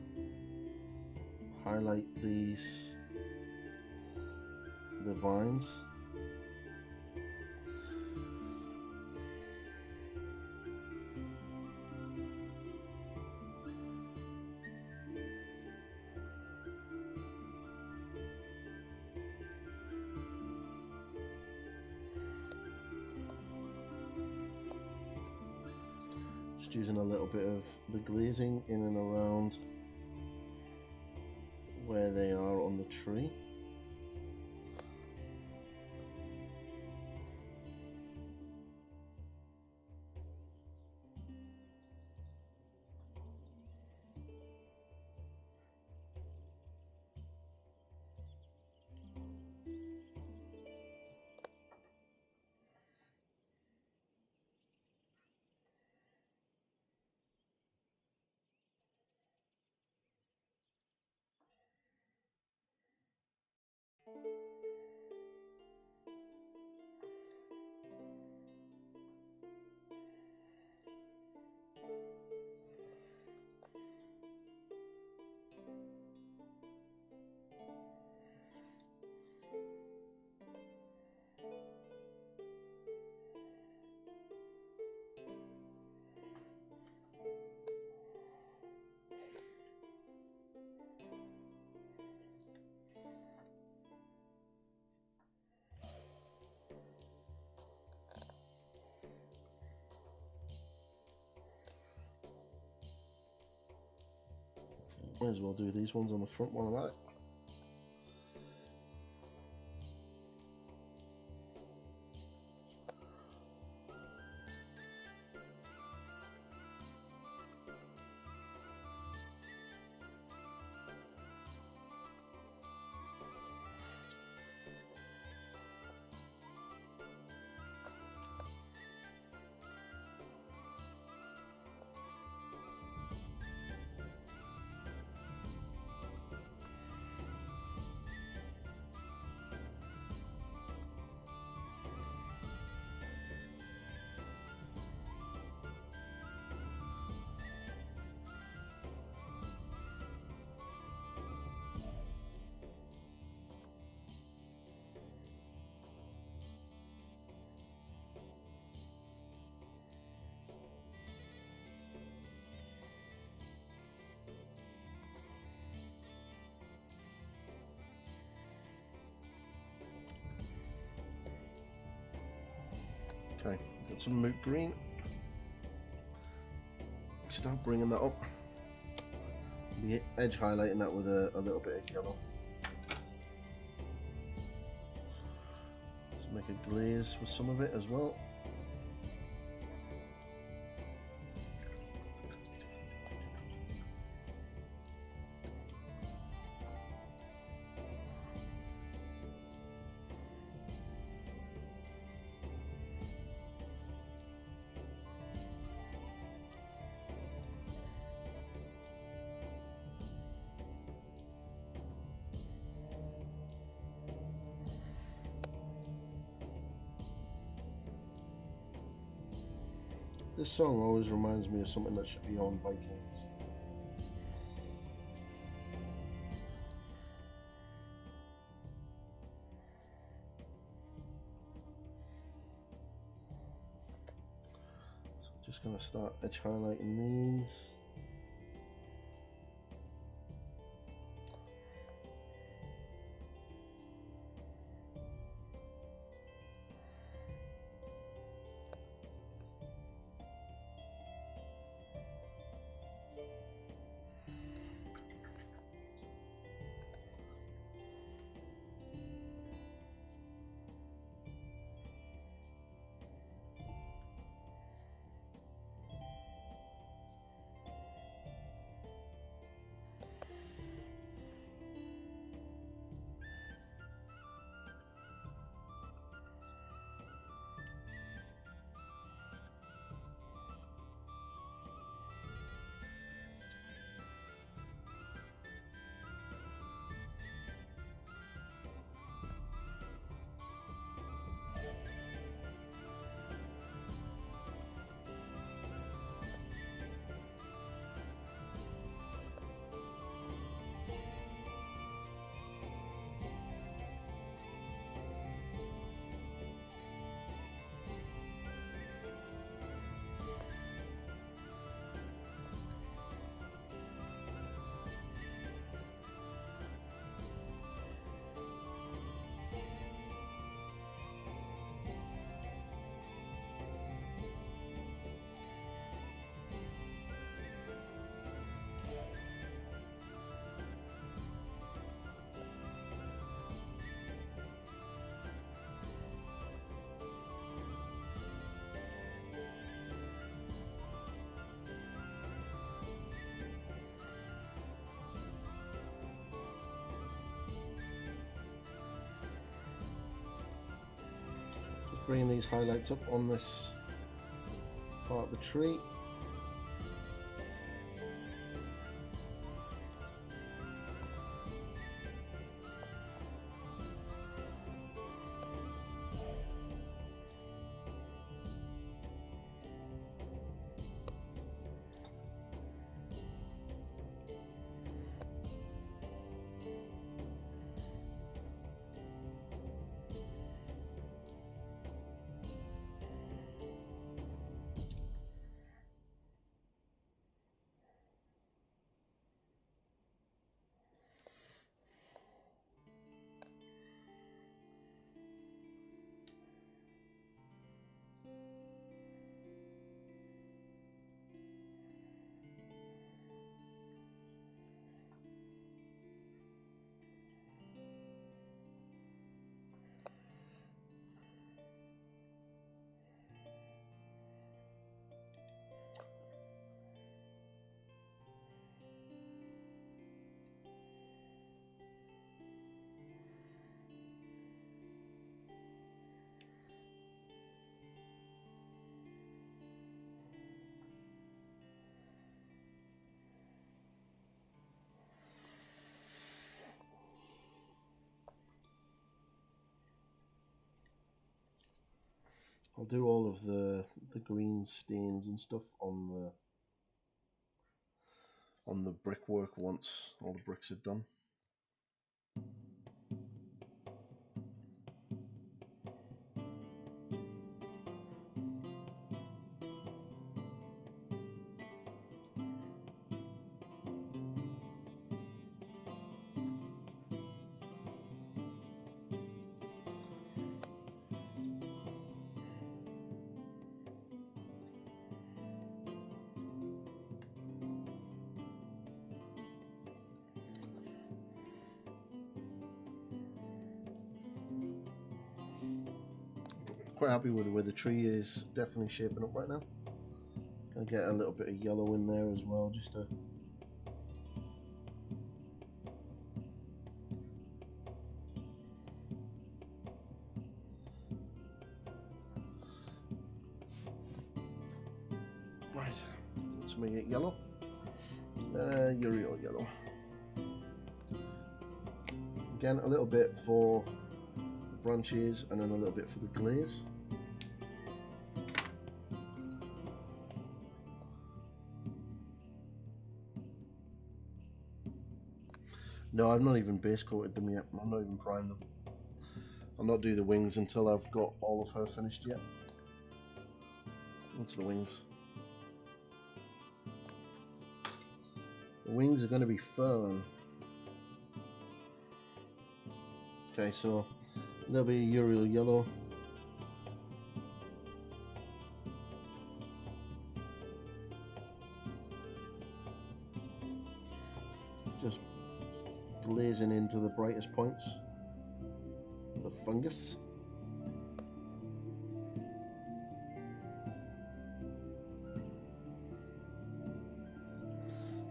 highlight the vines. Just using a little bit of the glazing in and around where they are on the tree. Might as well do these ones on the front while I'm at it. Okay, got some moot green. Start bringing that up. The edge highlighting that with a little bit of yellow. Let's make a glaze with some of it as well. This song always reminds me of something that should be on Vikings. So just going to start edge highlighting these. bringing these highlights up on this part of the tree. I'll do all of the green stains and stuff on the brickwork once all the bricks are done. Quite happy with the way the tree is definitely shaping up right now. Gonna get a little bit of yellow in there as well, just to right. Let's make it yellow. Uriel yellow. Again, a little bit for the branches and then a little bit for the glaze. No, I've not even base coated them yet. I'm not even primed them. I'll not do the wings until I've got all of her finished yet. That's the wings. The wings are going to be fern. Okay, so there'll be Uriel yellow. Just glazing into the brightest points. The fungus.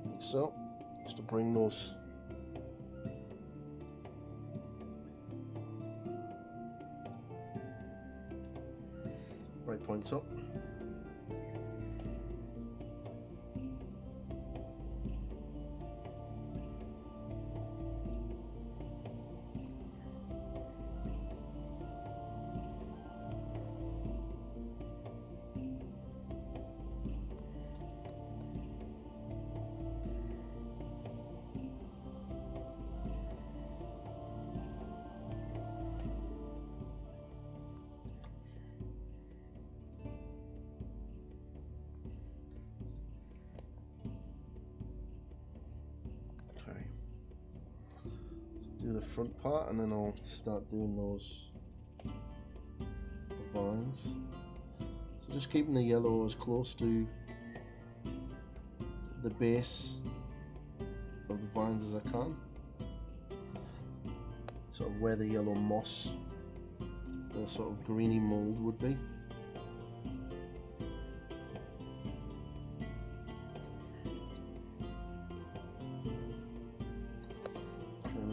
Like so, just to bring those bright points up. Do the front part and then I'll start doing those vines. So just keeping the yellow as close to the base of the vines as I can. Sort of where the yellow moss, the sort of greeny mold would be.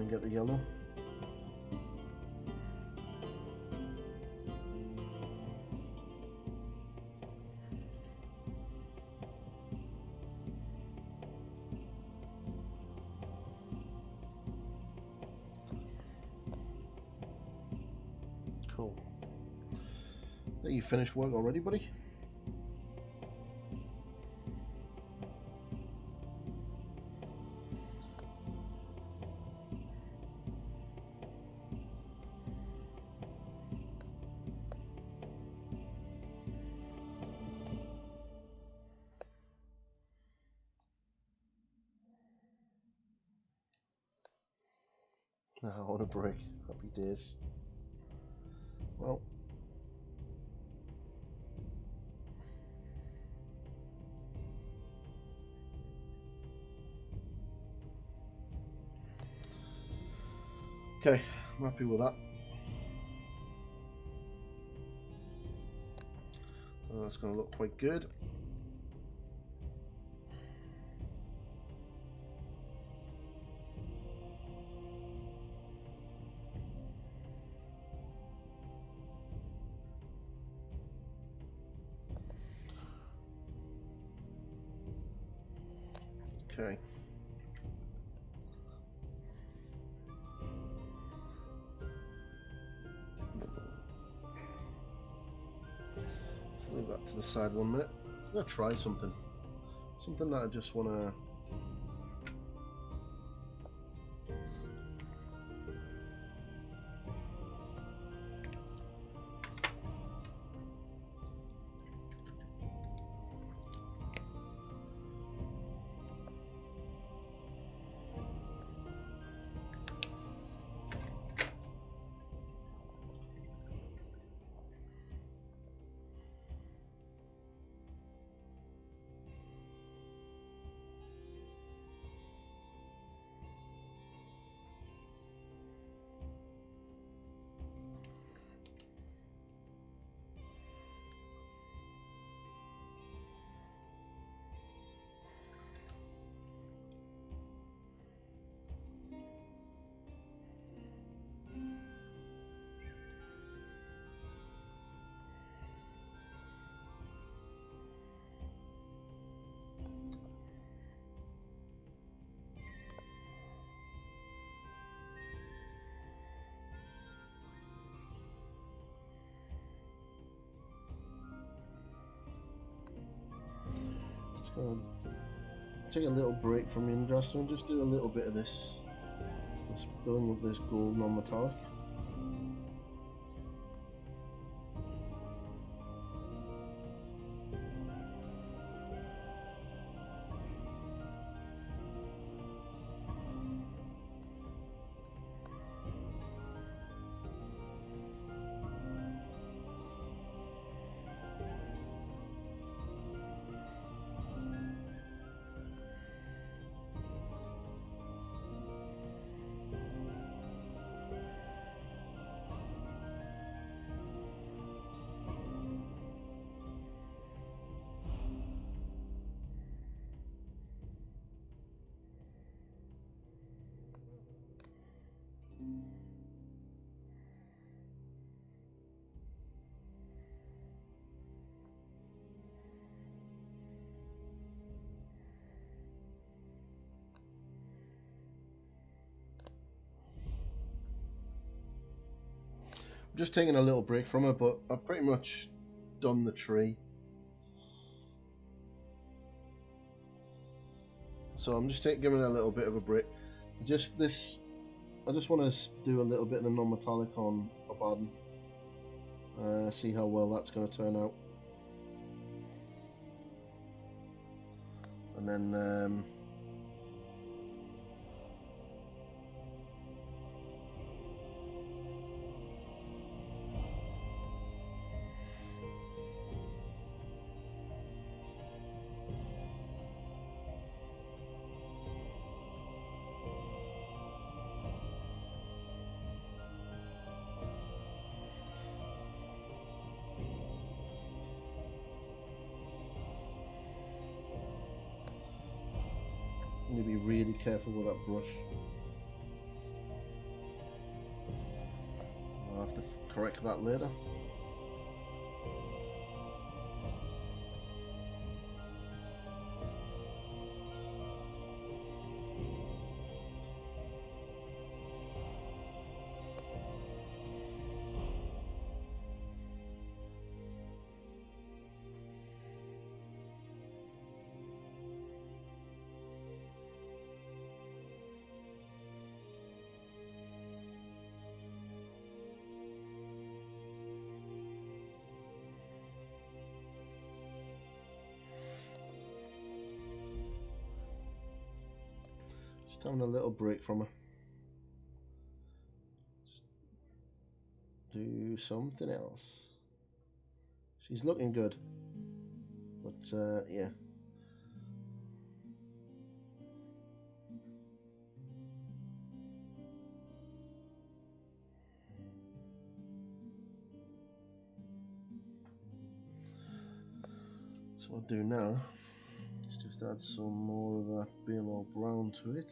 Get the yellow. Cool. Are you finished work already, buddy? On a break. Happy days. Well. Okay, I'm happy with that. Oh, that's going to look quite good. Okay. Let's leave that to the side 1 minute. I'm going to try something. Something that I just want to... Take a little break from Yndrasta and just do a little bit of this building up this gold non-metallic. I'm just taking a little break from it, but I've pretty much done the tree. So I'm just giving it a little bit of a break. I just want to do a little bit of the non-metallic on Abaddon. See how well that's going to turn out. And then you need to be really careful with that brush. I'll have to correct that later. Just having a little break from her. Just do something else. She's looking good, but yeah. So what I'll do now is just add some more of that Balo brown to it.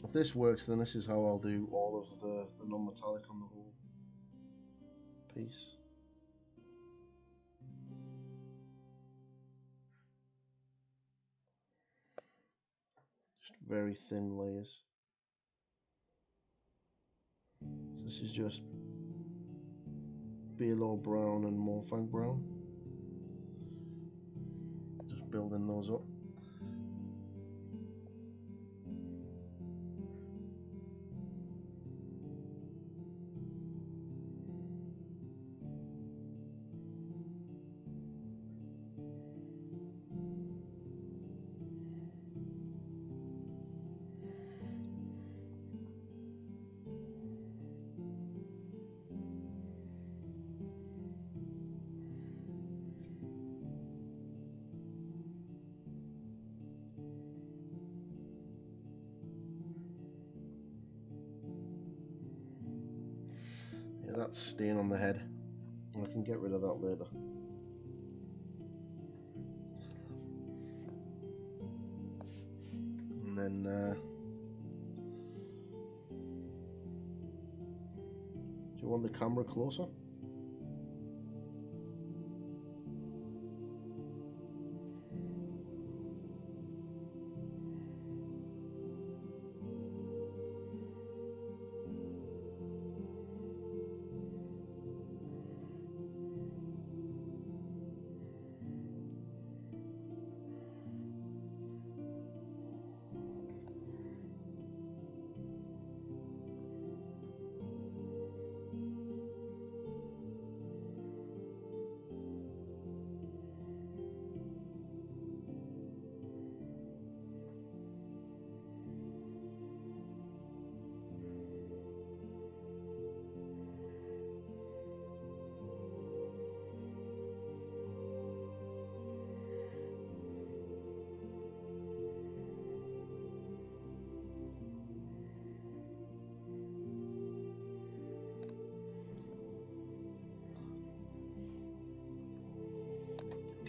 If this works, then this is how I'll do all of the non-metallic on the whole piece. Just very thin layers. So this is just Balo brown and Morfang brown. Just building those up. Yeah, that's staying on the head. I can get rid of that later. And then do you want the camera closer?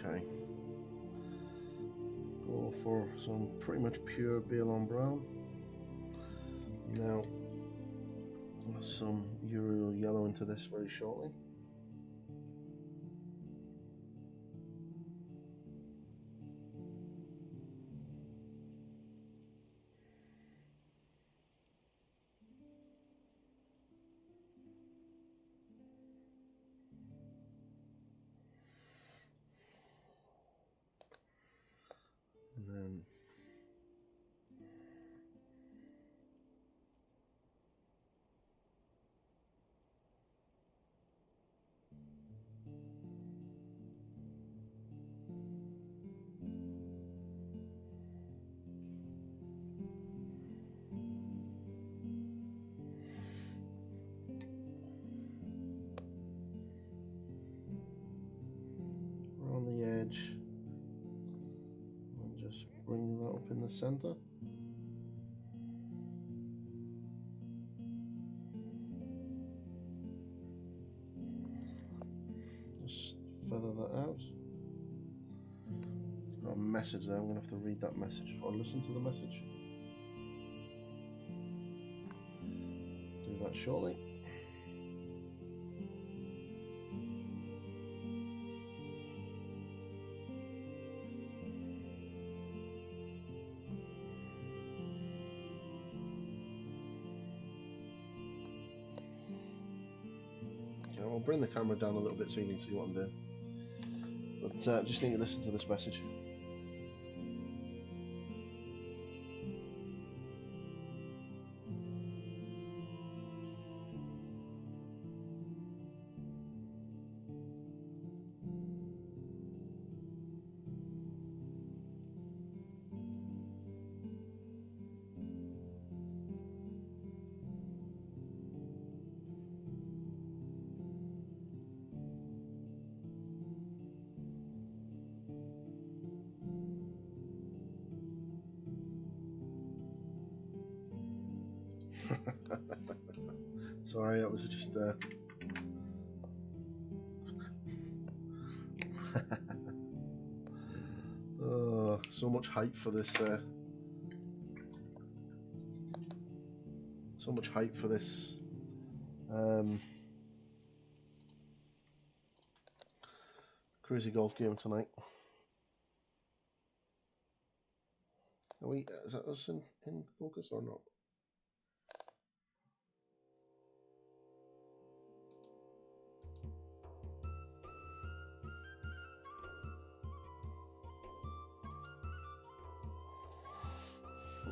Okay. Go for some pretty much pure Balo brown. Now, some Euro yellow into this very shortly. And then around the edge, and just bring that up in the center. Just feather that out. Got a message there, I'm going to have to read that message or listen to the message. Do that shortly. I'll bring the camera down a little bit so you can see what I'm doing. But just need to listen to this message. Sorry, that was just oh, so much hype for this so much hype for this crazy golf game tonight. Are we, is that us in focus or not?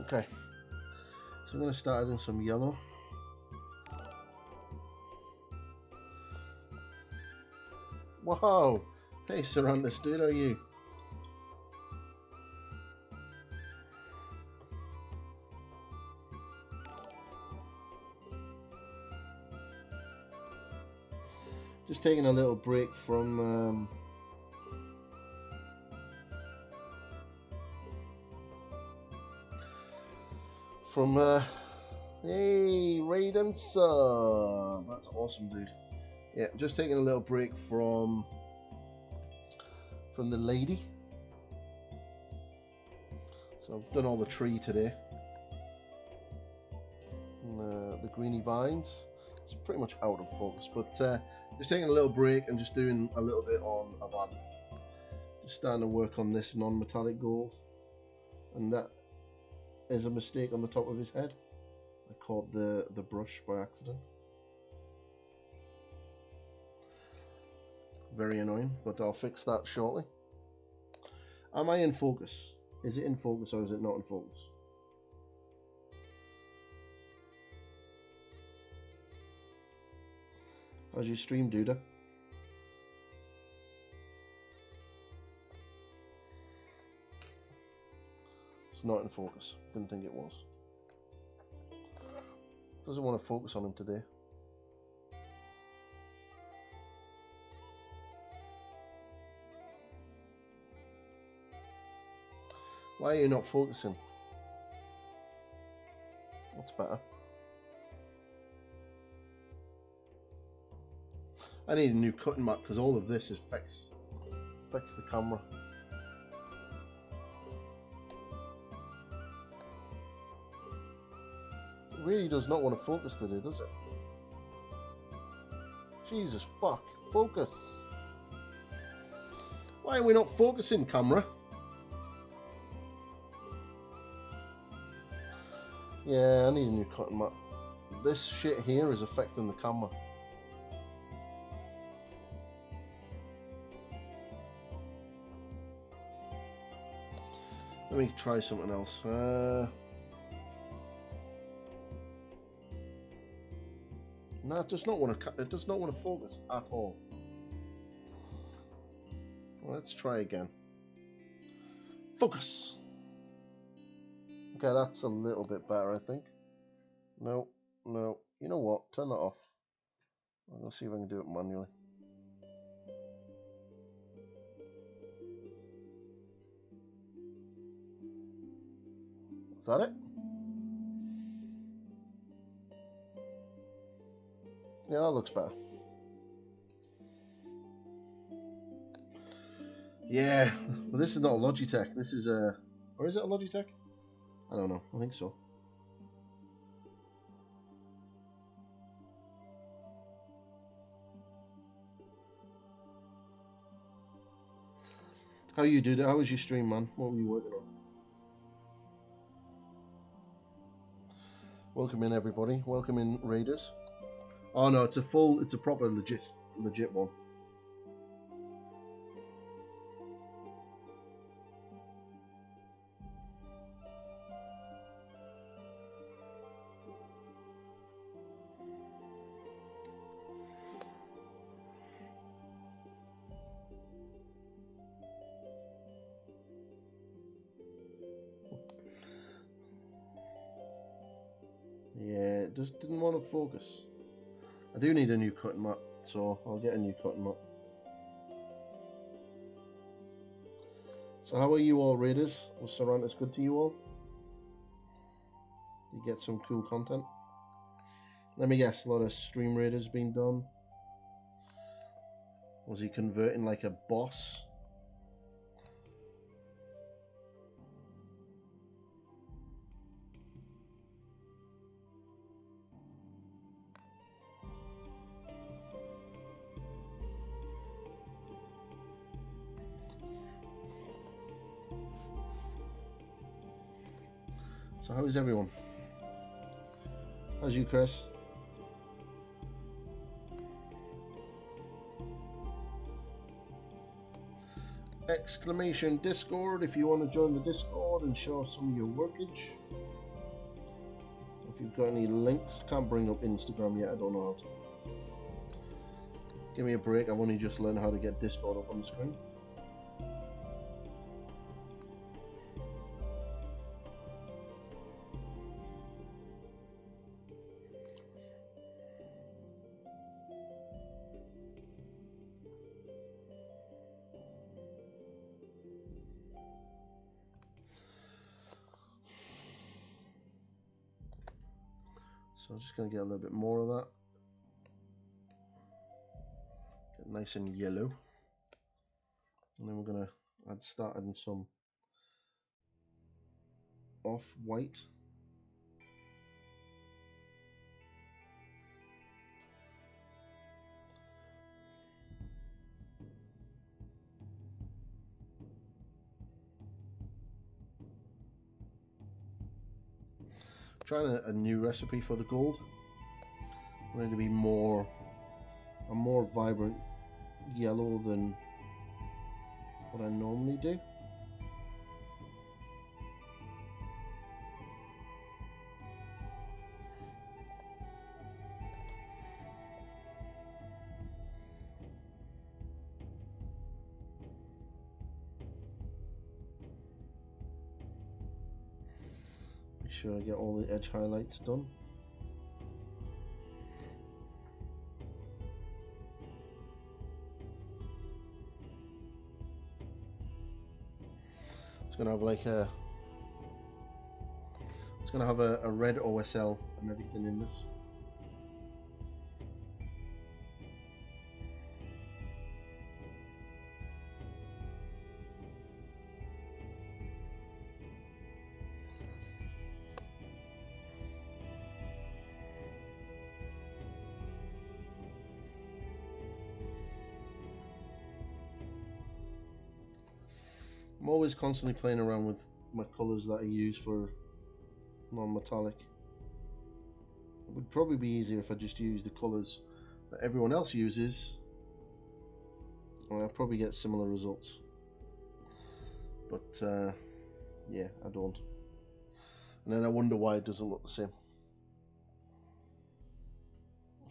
Okay, so I'm going to start adding some yellow. Wow! Hey, Sarantis, dude, how are you? Just taking a little break from hey, Raiden sub. That's awesome, dude. Yeah, just taking a little break from the lady. So I've done all the tree today. And, the greeny vines. It's pretty much out of focus, but just taking a little break and just doing a little bit on Aban. Just starting to work on this non-metallic gold, and that is a mistake on the top of his head. I caught the brush by accident. Very annoying, but I'll fix that shortly. Am I in focus? Is it in focus or is it not in focus? How's your stream, Duda? It's not in focus. Didn't think it was. Doesn't want to focus on him today. Why are you not focusing? That's better. I need a new cutting mat because all of this affects the camera. It really does not want to focus today, does it? Jesus fuck, focus. Why are we not focusing, camera? Yeah, I need a new cutting mat. This shit here is affecting the camera. Let me try something else. No, it does not want to. It does not want to focus at all. Let's try again. Focus. Okay, that's a little bit better, I think. No, no. You know what? Turn that off. I'm gonna see if I can do it manually. Is that it? Yeah, that looks better. Yeah, but this is not a Logitech. This is a... Or is it a Logitech? I don't know. I think so. How you do that? How was your stream, man? What were you working on? Welcome in, everybody. Welcome in, Raiders. Oh no, it's a proper legit one. Yeah, it just didn't want to focus. I do need a new cutting mat, so I'll get a new cutting mat. So how are you all, Raiders? Was Sarantis good to you all? Did you get some cool content? Let me guess, a lot of stream raiders being done. Was he converting like a boss? So how is everyone? How's you, Chris? Exclamation Discord if you want to join the Discord and show off some of your workage. If you've got any links, I can't bring up Instagram yet, I don't know how to. Give me a break, I've only just learned how to get Discord up on the screen. So I'm just going to get a little bit more of that. Get nice and yellow. And then we're going to start adding some off-white. Trying a new recipe for the gold. I want it to be a more vibrant yellow than what I normally do. Make sure I get all the edge highlights done. It's gonna have like a red OSL and everything in this. I'm always constantly playing around with my colours that I use for non-metallic. It would probably be easier if I just used the colours that everyone else uses, and I'll probably get similar results. But yeah, I don't. And then I wonder why it doesn't look the same.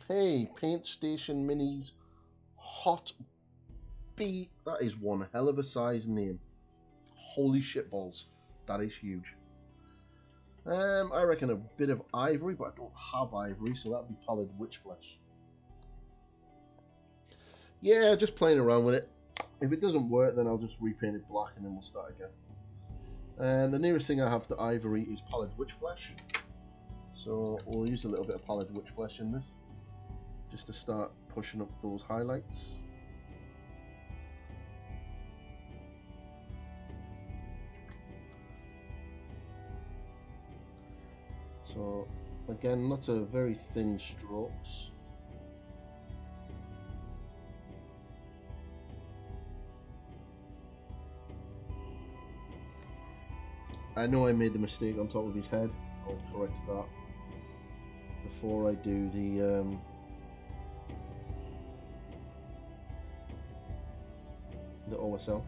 Hey, Paint Station Minis Hot Beat. That is one hell of a size name. Holy shit balls. That is huge. I reckon a bit of ivory, but I don't have ivory, so that'd be pallid witch flesh. Yeah, just playing around with it. If it doesn't work, then I'll just repaint it black and then we'll start again. And the nearest thing I have to ivory is pallid witch flesh. So we'll use a little bit of pallid witch flesh in this, just to start pushing up those highlights. So again, lots of very thin strokes. I know I made the mistake on top of his head. I'll correct that before I do the OSL.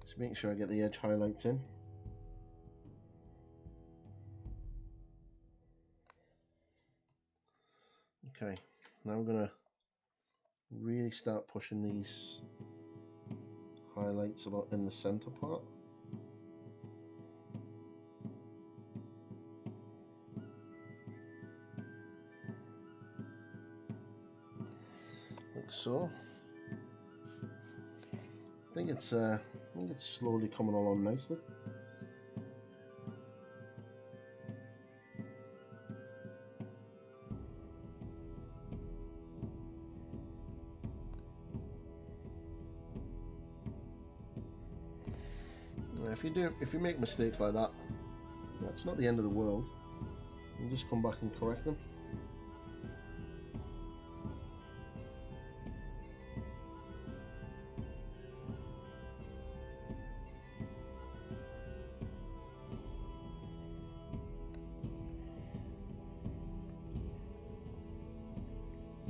Just make sure I get the edge highlights in. Okay, now I'm gonna really start pushing these highlights a lot in the center part. Like so. I think it's slowly coming along nicely. If you make mistakes like that, it's not the end of the world. You just come back and correct them.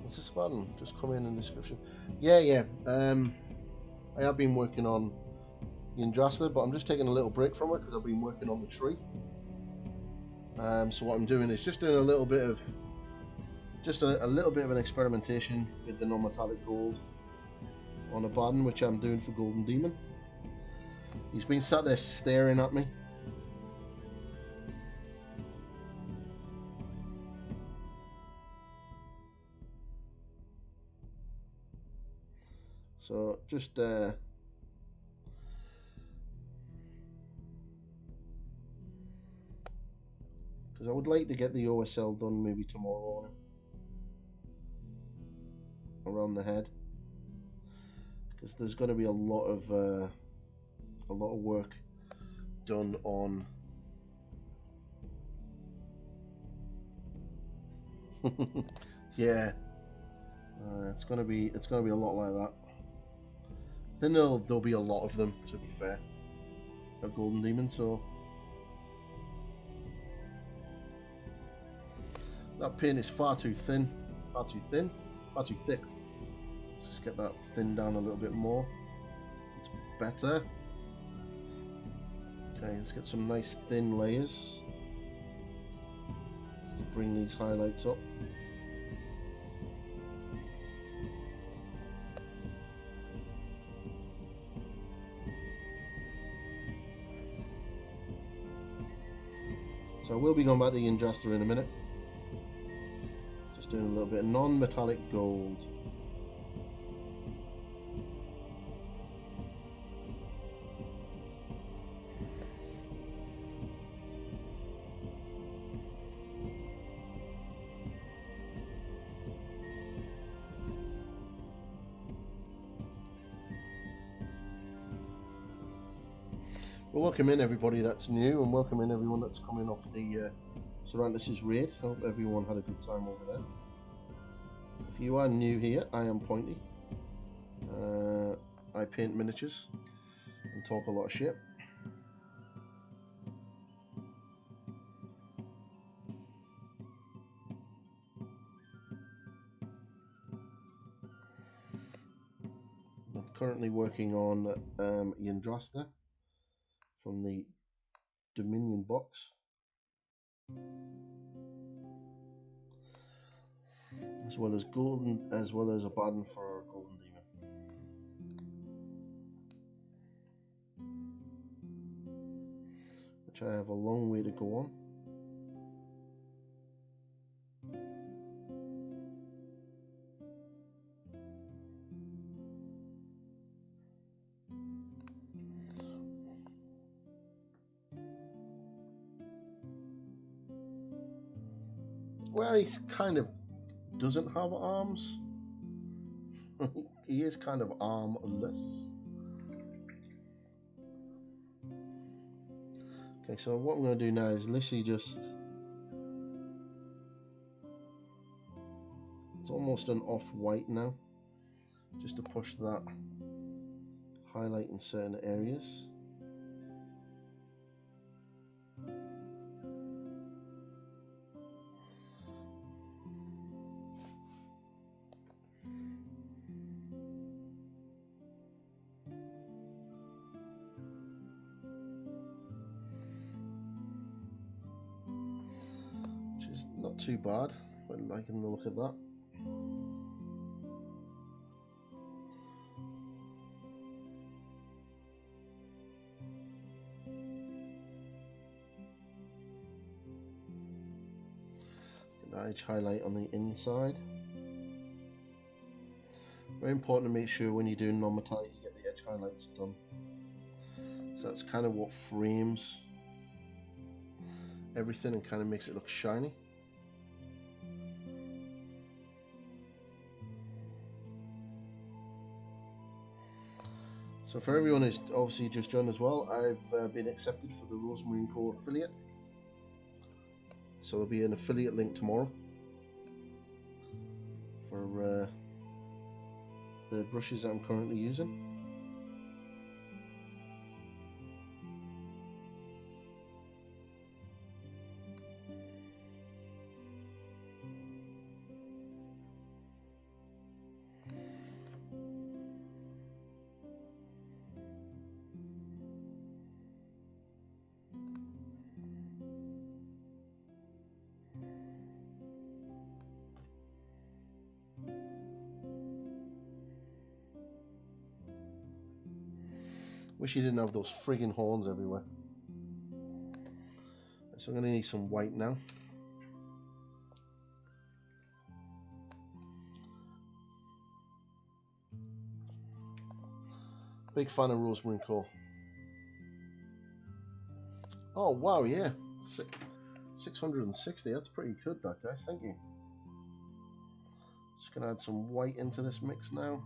Is this button? Just come in the description. Yeah. I have been working on Yndrasta, but I'm just taking a little break from it because I've been working on the tree. So what I'm doing is just doing a little bit of an experimentation with the non-metallic gold on a button, which I'm doing for Golden Demon. He's been sat there staring at me. So just because I would like to get the OSL done maybe tomorrow on him, around the head, because there's going to be a lot of work done on yeah, it's gonna be a lot like that. Then there'll be a lot of them, to be fair, a Golden Demon. So that paint is far too thin, far too thick. Let's just get that thin down a little bit more. It's better. Okay, let's get some nice thin layers to bring these highlights up. So I will be going back to Yndrasta in a minute. Just doing a little bit of non-metallic gold. Well, welcome in everybody that's new, and welcome in everyone that's coming off the Yndrasta's raid. Hope everyone had a good time over there. If you are new here, I am Pointy. I paint miniatures and talk a lot of shit. I'm currently working on Yndrasta from the Dominion box, as well as a button for Golden Demon. Which I have a long way to go on. Well, he kind of doesn't have arms. He is kind of armless. Okay, so what I'm going to do now is literally just... It's almost an off-white now. Just to push that highlight in certain areas. Which is not too bad, but liking the look of that. Get that edge highlight on the inside. Very important to make sure when you're doing non-metallic you get the edge highlights done. So that's kind of what frames everything and kind of makes it look shiny. So for everyone who's obviously just joined as well, I've been accepted for the Rosemary & Co affiliate. So there'll be an affiliate link tomorrow for the brushes that I'm currently using. Wish you didn't have those friggin' horns everywhere. So I'm going to need some white now. Big fan of Rosemary & Co. Oh wow, yeah. 660, that's pretty good that, guys, thank you. Just going to add some white into this mix now.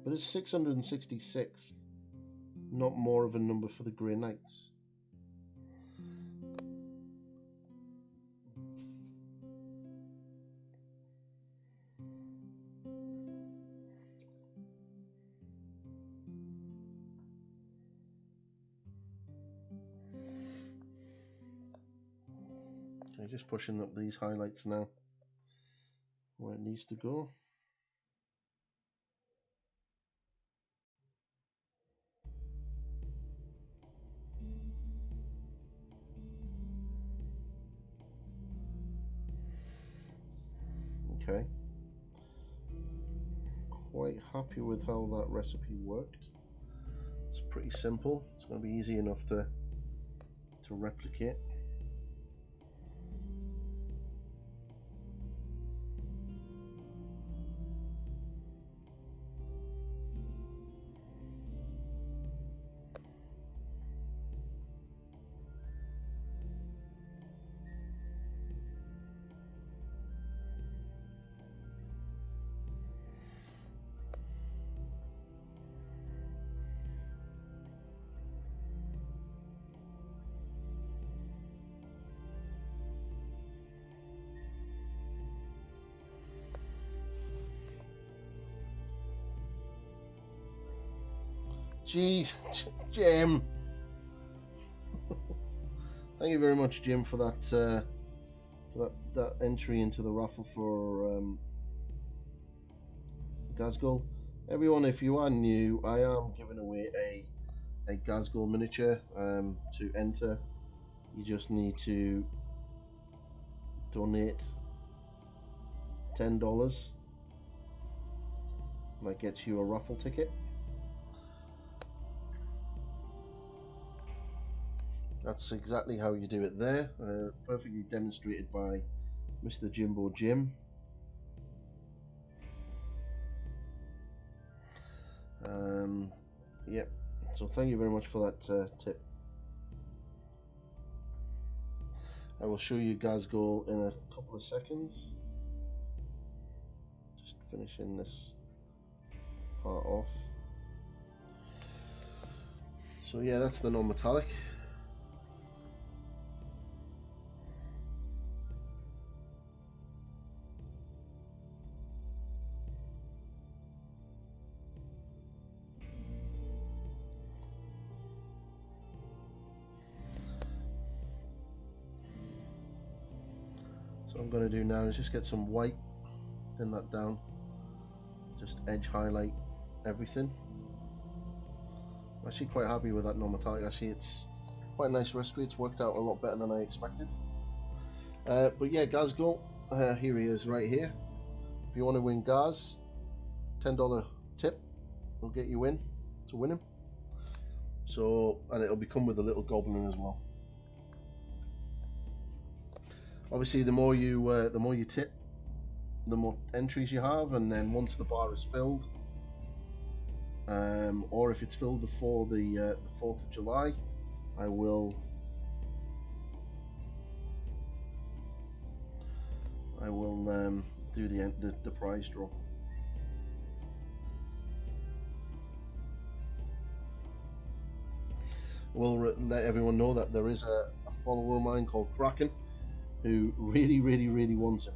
But it's 666, not more of a number for the Grey Knights. Okay, just pushing up these highlights now, where it needs to go. Okay, quite happy with how that recipe worked. It's pretty simple. It's going to be easy enough to replicate. Jeez, Jim. Thank you very much, Jim, for that that entry into the raffle for Gazgul. Everyone, if you are new, I am giving away a Gazgul miniature. To enter, you just need to donate $10. That gets you a raffle ticket. That's exactly how you do it there. Perfectly demonstrated by Mr. Jimbo Jim. Yep. So thank you very much for that tip. I will show you Gazgul in a couple of seconds. Just finishing this part off. So yeah, that's the non-metallic. So what I'm going to do now is just get some white, pin that down, just edge highlight everything. I'm actually quite happy with that non-metallic. Actually, it's quite a nice recipe. It's worked out a lot better than I expected. But yeah, Gazgul, here he is right here. If you want to win Gaz, $10 tip will get you in to win him. So, and it'll become with a little goblin as well. Obviously, the more you tip, the more entries you have, and then once the bar is filled, or if it's filled before the 4th of July, I will do the prize draw. We'll let everyone know that there is a follower of mine called Kraken who really wants it.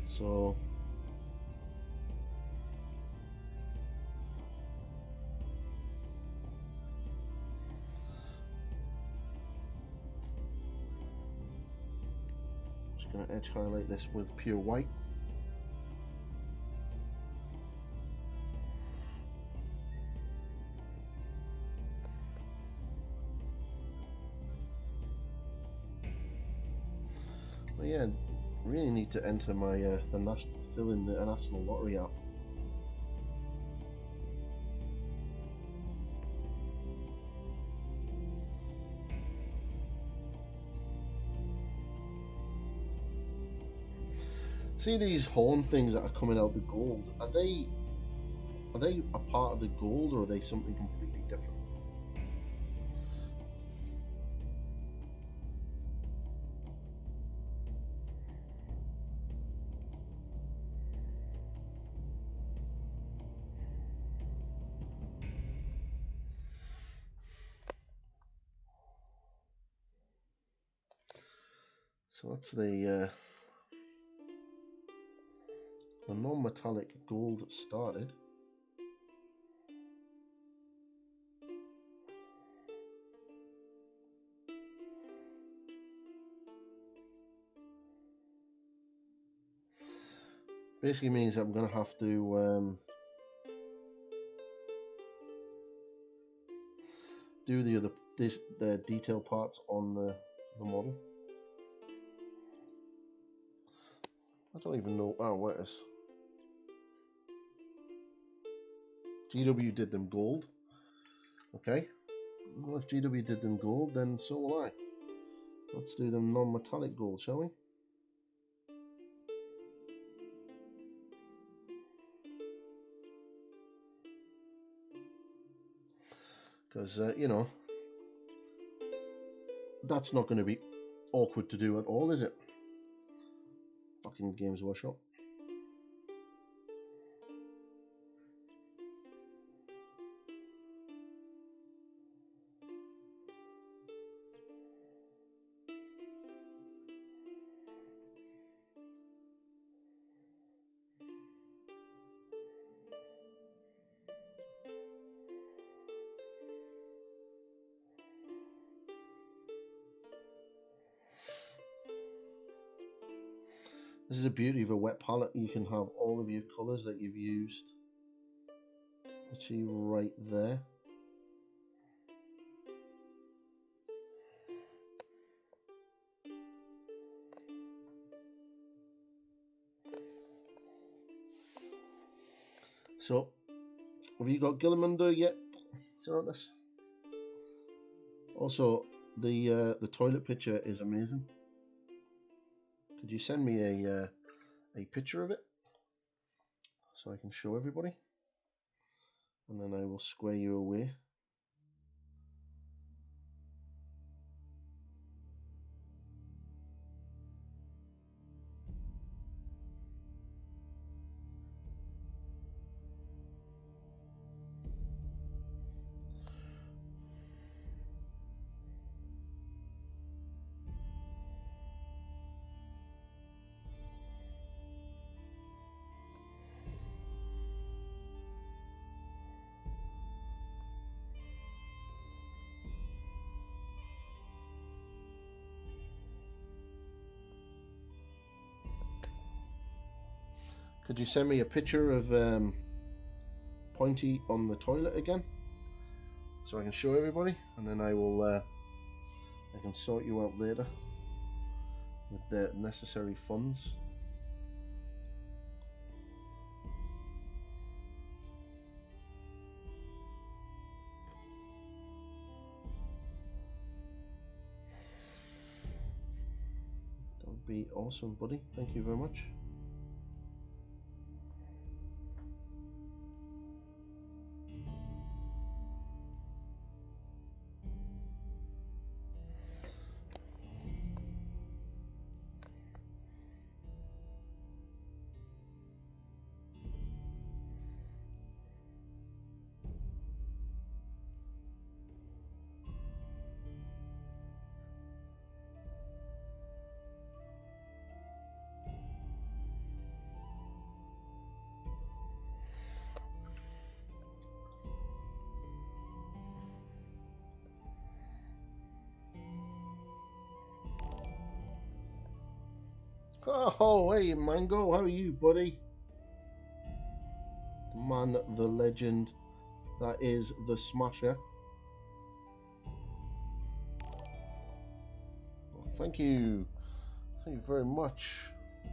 So just going to edge highlight this with pure white. But yeah, really need to enter my fill in the national lottery app. See these horn things that are coming out the gold, are they a part of the gold, or are they something completely different? So that's the non-metallic gold started. Basically means that I'm going to have to do the detail parts on the model. I don't even know. Oh, where it is. GW did them gold. Okay. Well, if GW did them gold, then so will I. Let's do them non-metallic gold, shall we? Because, you know, that's not going to be awkward to do at all, is it? Fucking Games Workshop. This is the beauty of a wet palette. You can have all of your colours that you've used actually right there. So, have you got Gillimander yet, Cervantes? Also, the toilet picture is amazing. Could you send me a picture of it so I can show everybody? And then I will square you away. Could you send me a picture of Pointy on the toilet again, so I can show everybody, and then I will I can sort you out later with the necessary funds. be awesome, buddy. Thank you very much. Oh, hey, Mango, how are you, buddy? The man, the legend, that is the Smasher. Well, thank you very much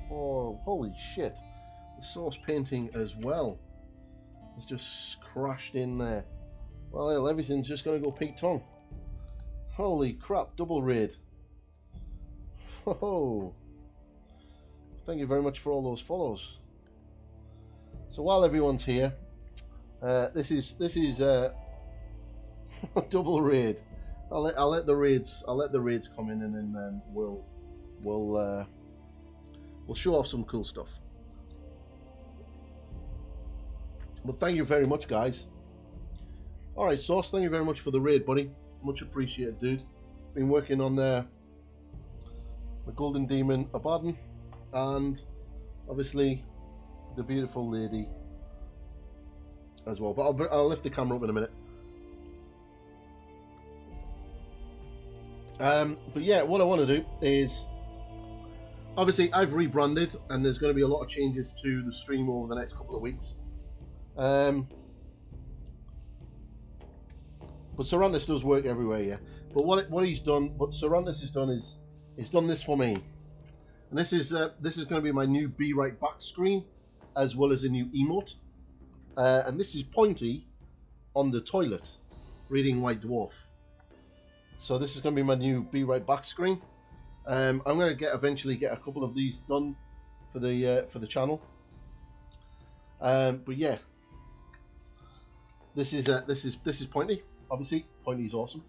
for, holy shit, the source painting as well. It's just crashed in there. Well, hell, everything's just gonna go Pete Tong. Holy crap, double raid. Oh. Thank you very much for all those follows. So while everyone's here, this is double raid. I'll let the raids come in, and then we'll show off some cool stuff. But thank you very much, guys. All right, Sauce, thank you very much for the raid, buddy. Much appreciated, dude. Been working on the Golden Demon Abaddon. And obviously the beautiful lady as well. But I'll lift the camera up in a minute. But yeah, what I want to do is, obviously I've rebranded, and there's going to be a lot of changes to the stream over the next couple of weeks. But Cervantes does work everywhere, yeah. But what he's done, what Cervantes has done is, he's done this for me. And this is going to be my new Be Right Back screen, as well as a new emote. And this is Pointy on the toilet, reading White Dwarf. So this is going to be my new Be Right Back screen. I'm going to eventually get a couple of these done for the channel. But yeah, this is Pointy. Obviously, Pointy is awesome.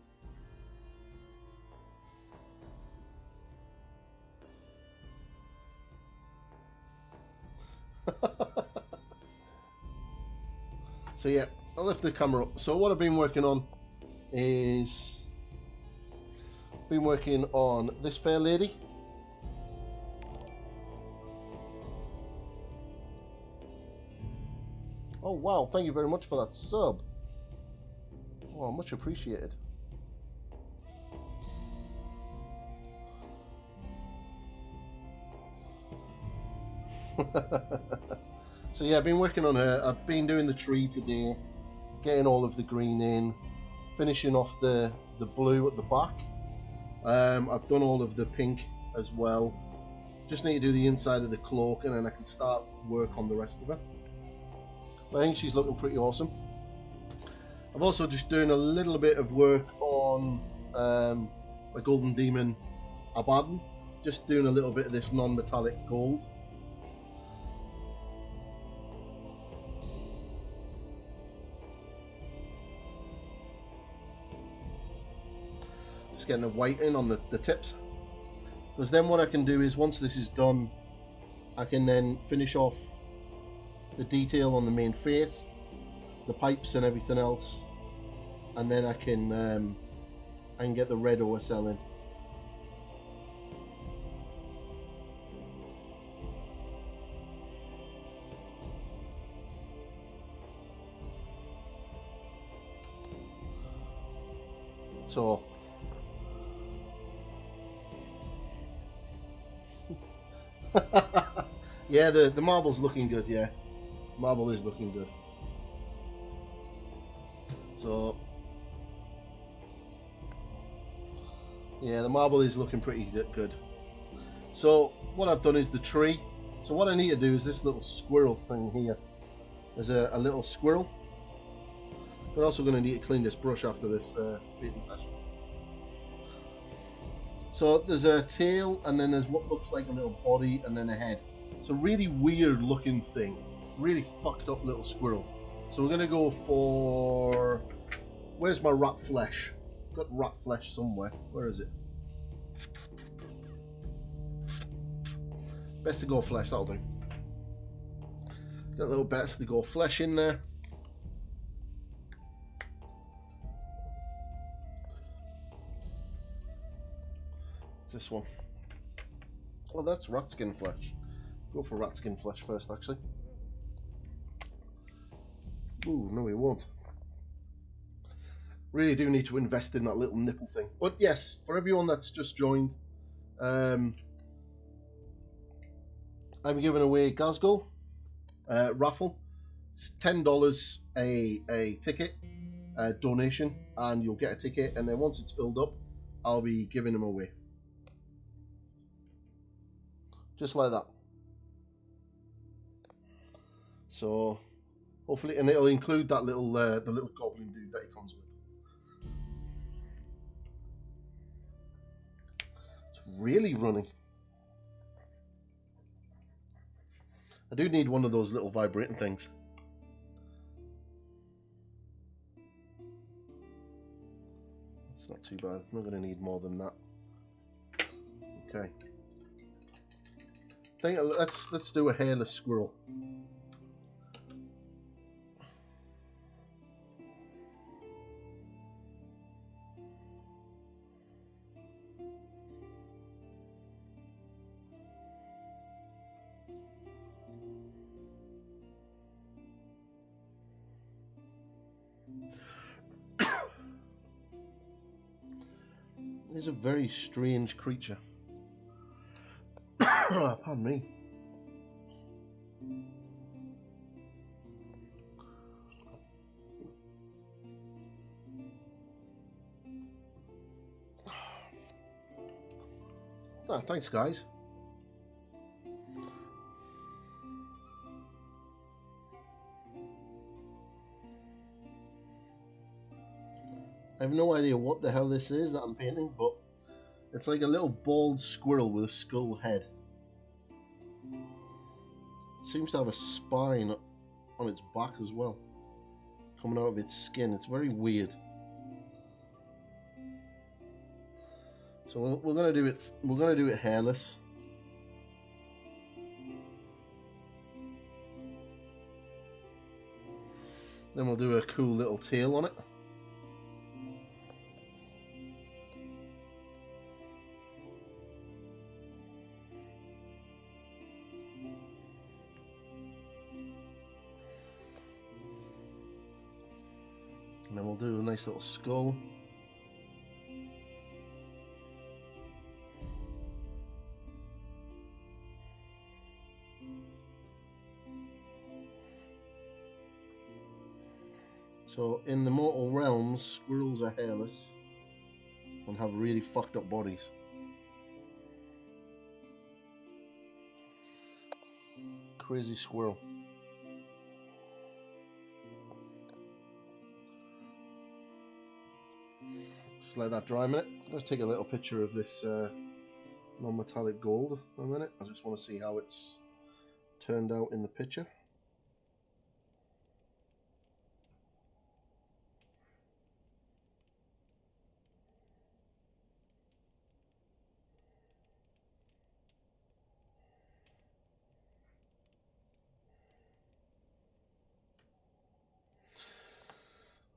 So yeah, I'll lift the camera up. So what I've been working on is this fair lady. Oh wow, thank you very much for that sub. Oh, much appreciated. So yeah, I've been working on her. I've been doing the tree today, getting all of the green in, finishing off the blue at the back. I've done all of the pink as well. Just need to do the inside of the cloak, and then I can start work on the rest of her. But I think she's looking pretty awesome. I'm also just doing a little bit of work on my Golden Demon Abaddon. Just doing a little bit of this non-metallic gold. Getting the white in on the tips, because then what I can do is, once this is done, I can then finish off the detail on the main face, the pipes and everything else, and then I can get the red OSL in. So yeah, the marble's looking good, yeah. Marble is looking good. So yeah, the marble is looking pretty good. So what I've done is the tree. So what I need to do is this little squirrel thing here. There's a little squirrel. I'm also going to need to clean this brush after this beating session. So there's a tail, and then there's what looks like a little body, and then a head. It's a really weird looking thing. Really fucked up little squirrel. So we're gonna go for... Where's my rat flesh? Got rat flesh somewhere. Where is it? Best to go flesh, that'll do. Got a little best to go flesh in there. It's this one. Oh, that's rat skin flesh. Go for rat skin flesh first, actually. Ooh, no, we won't. Really do need to invest in that little nipple thing. But yes, for everyone that's just joined, I'm giving away Gazgul raffle. It's $10 a ticket donation, and you'll get a ticket. And then once it's filled up, I'll be giving them away, just like that. So hopefully, and it'll include that little the little goblin dude that he comes with. It's really running. I do need one of those little vibrating things. It's not too bad. I'm not going to need more than that. Okay. I think let's do a hairless squirrel. He's a very strange creature. Pardon me. Oh, thanks, guys. I have no idea what the hell this is that I'm painting, but it's like a little bald squirrel with a skull head. It seems to have a spine on its back as well, coming out of its skin. It's very weird. So we're gonna do it. We're gonna do it hairless. Then we'll do a cool little tail on it. And then we'll do a nice little skull. So in the mortal realms, squirrels are hairless and have really fucked up bodies. Crazy squirrel. Just let that dry a minute. Let's take a little picture of this non-metallic gold for a minute. I just want to see how it's turned out in the picture.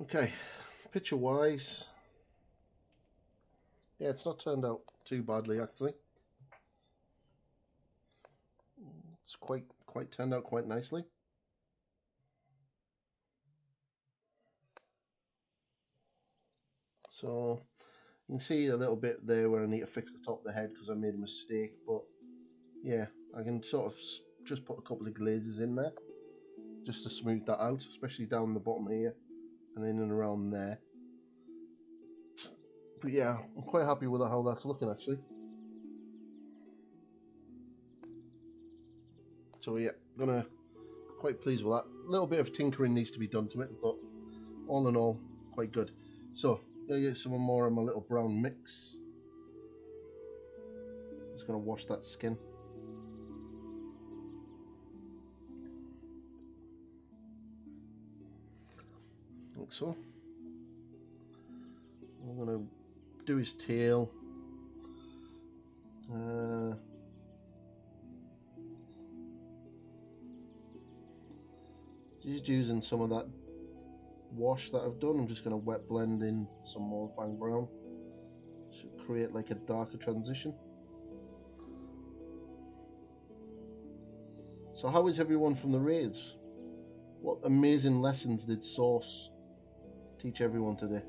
Okay, picture wise, yeah, it's not turned out too badly actually. It's quite turned out quite nicely. So you can see a little bit there where I need to fix the top of the head because I made a mistake, but yeah, I can sort of just put a couple of glazes in there just to smooth that out, especially down the bottom here and in and around there. But yeah, I'm quite happy with how that's looking actually. So yeah, quite pleased with that. A little bit of tinkering needs to be done to it, but all in all, quite good. So, gonna get some more of my little brown mix. Just going to wash that skin. Like so. I'm going to do his tail. Just using some of that wash that I've done, I'm just going to wet blend in some more Fang Brown. Should create like a darker transition. So how is everyone from the raids? What amazing lessons did Source teach everyone today?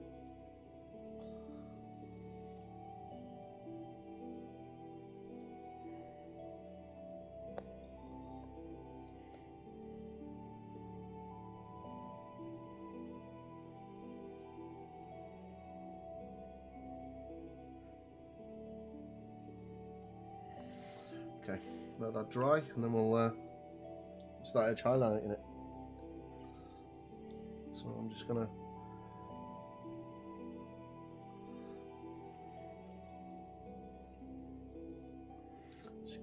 Okay, let that dry and then we'll start edge highlighting it. So I'm just gonna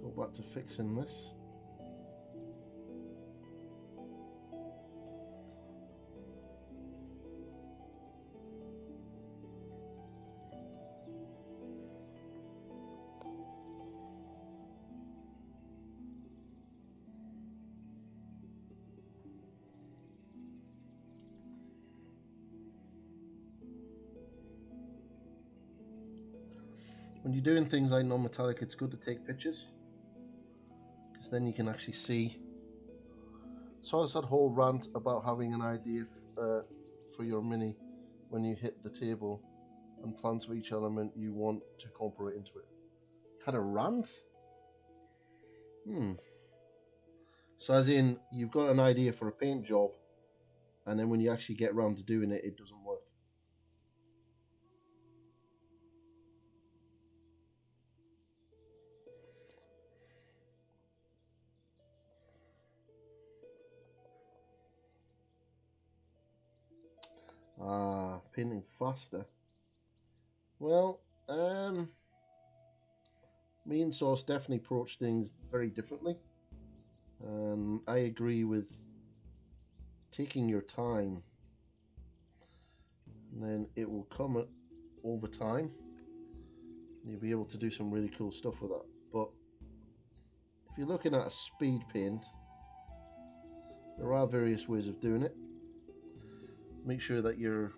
go back to fixing this. When you're doing things like non-metallic, it's good to take pictures, because then you can actually see. So it's that whole rant about having an idea for your mini when you hit the table and plans for each element you want to incorporate into it. Had a rant? So as in, you've got an idea for a paint job, and then when you actually get around to doing it, it doesn't work. Painting faster. Well, me and Source definitely approach things very differently. I agree with taking your time, and then it will come over time. You'll be able to do some really cool stuff with that. But if you're looking at a speed paint, there are various ways of doing it. Make sure that your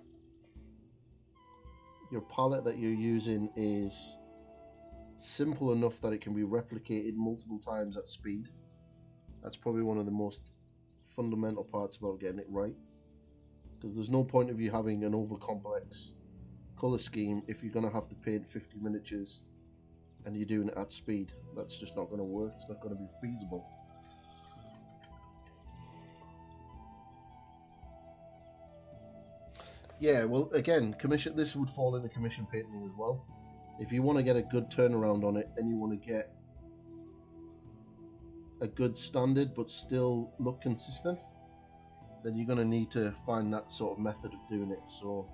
palette that you're using is simple enough that it can be replicated multiple times at speed. That's probably one of the most fundamental parts about getting it right, because there's no point of you having an over complex color scheme if you're going to have to paint 50 miniatures and you're doing it at speed. That's just not going to work. It's not going to be feasible. Yeah, well, again, commission. This would fall into commission painting as well. If you want to get a good turnaround on it and you want to get a good standard but still look consistent, then you're going to need to find that sort of method of doing it. So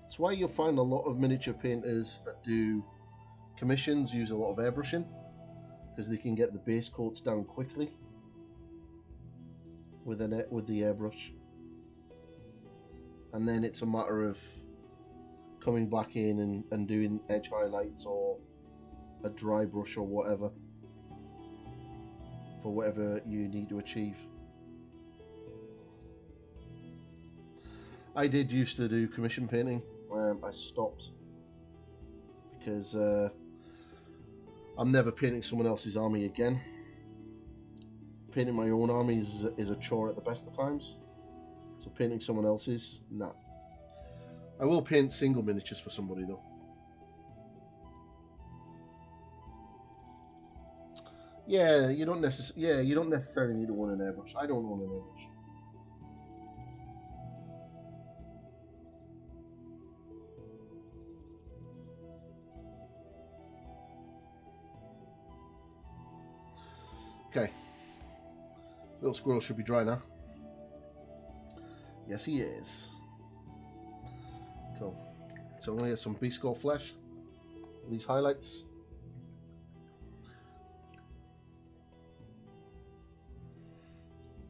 that's why you'll find a lot of miniature painters that do commissions use a lot of airbrushing, because they can get the base coats down quickly with the airbrush. And then it's a matter of coming back in and doing edge highlights or a dry brush or whatever for whatever you need to achieve. I did used to do commission painting. I stopped because I'm never painting someone else's army again. Painting my own army is a chore at the best of times. So painting someone else's, nah. I will paint single miniatures for somebody though. Yeah, you don't necessarily need to own an airbrush. I don't own an airbrush. Okay. Little squirrel should be dry now. Yes, he is. Cool. So I'm going to get some beast skull flesh. These highlights.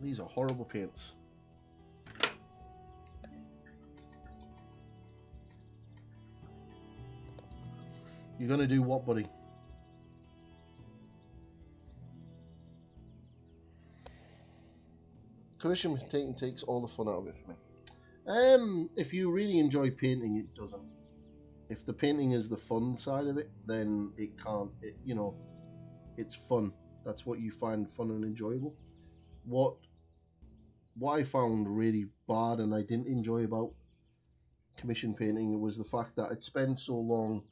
These are horrible paints. You're going to do what, buddy? Commission painting takes all the fun out of it for me. If you really enjoy painting, it doesn't. If the painting is the fun side of it, then it can't. You know, it's fun. That's what you find fun and enjoyable. What I found really bad and I didn't enjoy about commission painting was the fact that I'd spend so long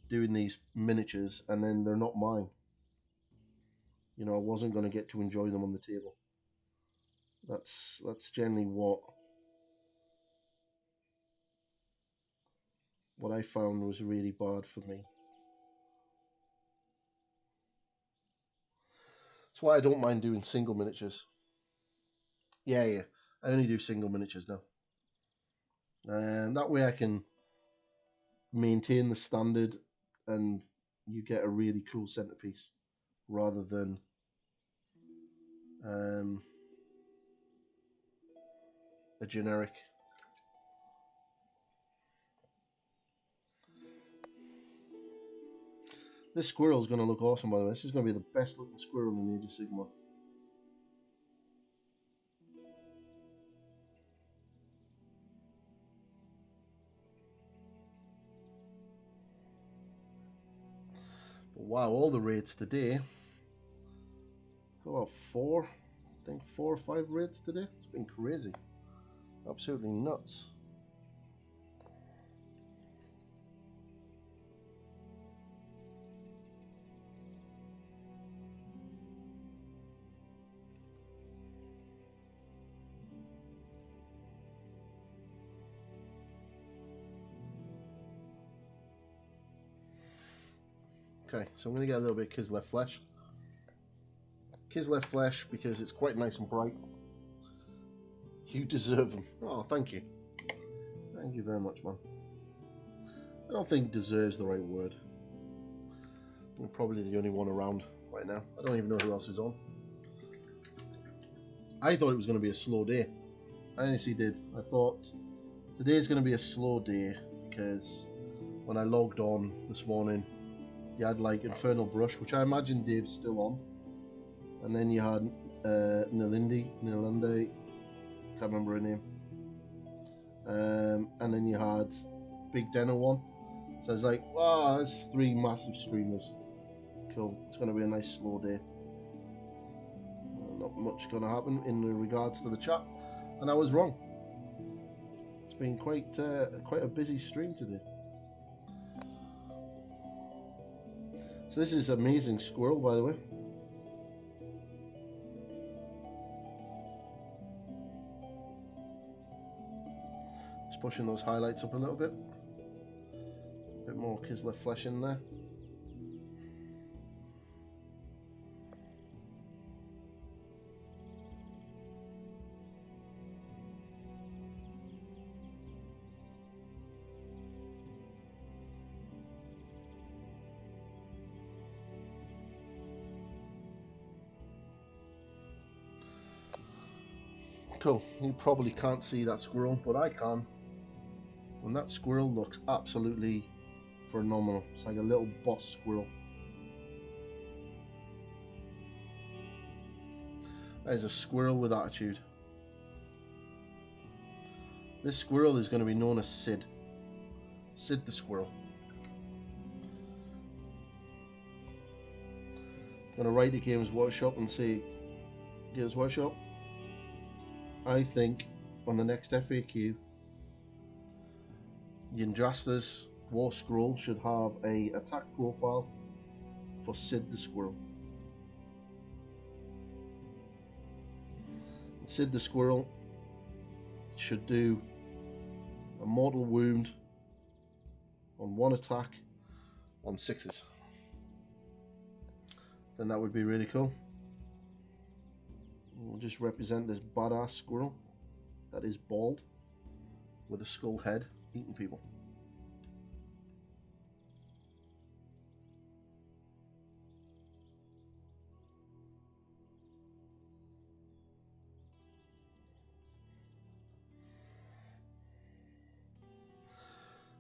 doing these miniatures and then they're not mine. You know, I wasn't going to get to enjoy them on the table. That's generally what I found was really bad for me. That's why I don't mind doing single miniatures. Yeah. I only do single miniatures now. And that way I can maintain the standard and you get a really cool centerpiece rather than a generic. This squirrel is going to look awesome, by the way. This is going to be the best looking squirrel in Age of Sigmar. But wow, all the raids today. About 4 or 5 raids today. It's been crazy. Absolutely nuts. Okay, so I'm going to get a little bit of Kislev flesh. Kislev flesh because it's quite nice and bright. You deserve them. Oh, thank you. Thank you very much, man. I don't think deserves the right word. I'm probably the only one around right now. I don't even know who else is on. I thought it was going to be a slow day. I honestly did. I thought today's going to be a slow day because when I logged on this morning, you had like Infernal Brush, which I imagine Dave's still on. And then you had Nilinde, can't remember her name. And then you had Big Denno one. So I was like, wow, that's 3 massive streamers. Cool. It's going to be a nice slow day. Not much going to happen in regards to the chat. And I was wrong. It's been quite a busy stream today. So this is amazing squirrel, by the way. Just pushing those highlights up a little bit. A bit more Kislev flesh in there. Cool. You probably can't see that squirrel, but I can. And that squirrel looks absolutely phenomenal. It's like a little boss squirrel. That is a squirrel with attitude. This squirrel is going to be known as Sid. Sid the squirrel. I'm going to write to Games Workshop and say, Games Workshop, I think on the next FAQ, Yndrasta's War Scroll should have a attack profile for Sid the Squirrel. Sid the Squirrel should do a mortal wound on 1 attack on 6s. Then that would be really cool. We'll just represent this badass squirrel that is bald with a skull head eating people.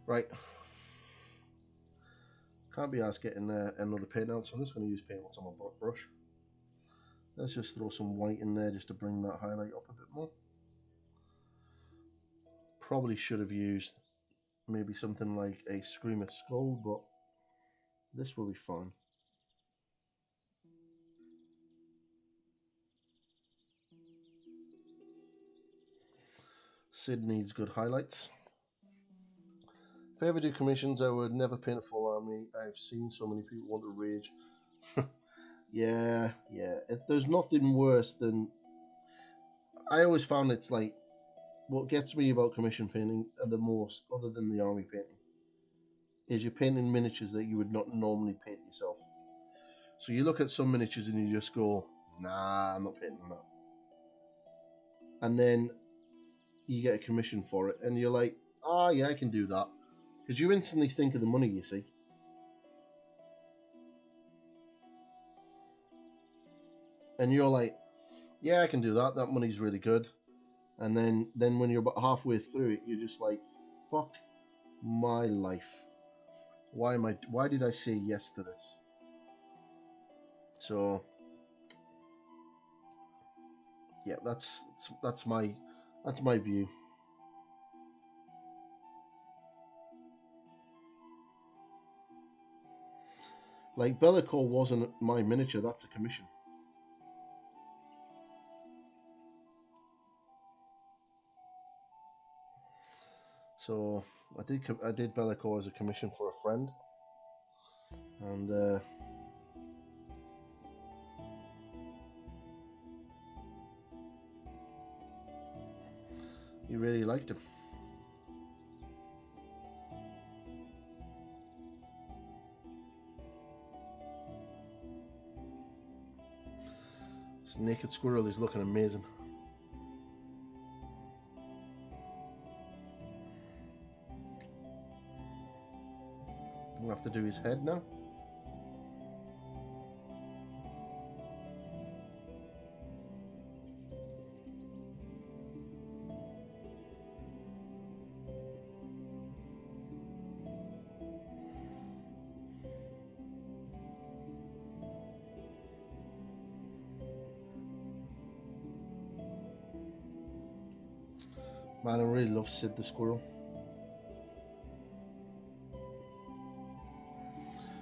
Right. Can't be asked getting another paint out, so I'm just going to use paint what's on my brush. Let's just throw some white in there just to bring that highlight up a bit more. Probably should have used maybe something like a Screamer Skull, but this will be fine. Sid needs good highlights. If I ever do commissions, I would never paint a full army. I've seen so many people want to rage. Yeah. There's nothing worse than... I always found it's like, what gets me about commission painting the most, other than the army painting, is you're painting miniatures that you would not normally paint yourself. So you look at some miniatures and you just go, nah, I'm not painting that. And then you get a commission for it and you're like, oh yeah, I can do that. Because you instantly think of the money, you see. And you're like, yeah, I can do that. That money's really good. And then when you're about halfway through it, you're just like, fuck my life. Why did I say yes to this? So yeah, that's my view. Like Bellicor wasn't my miniature, that's a commission. So I did Bellicor as a commission for a friend, and he really liked him. This naked squirrel is looking amazing. We'll have to do his head now. Man, I really love Sid the squirrel.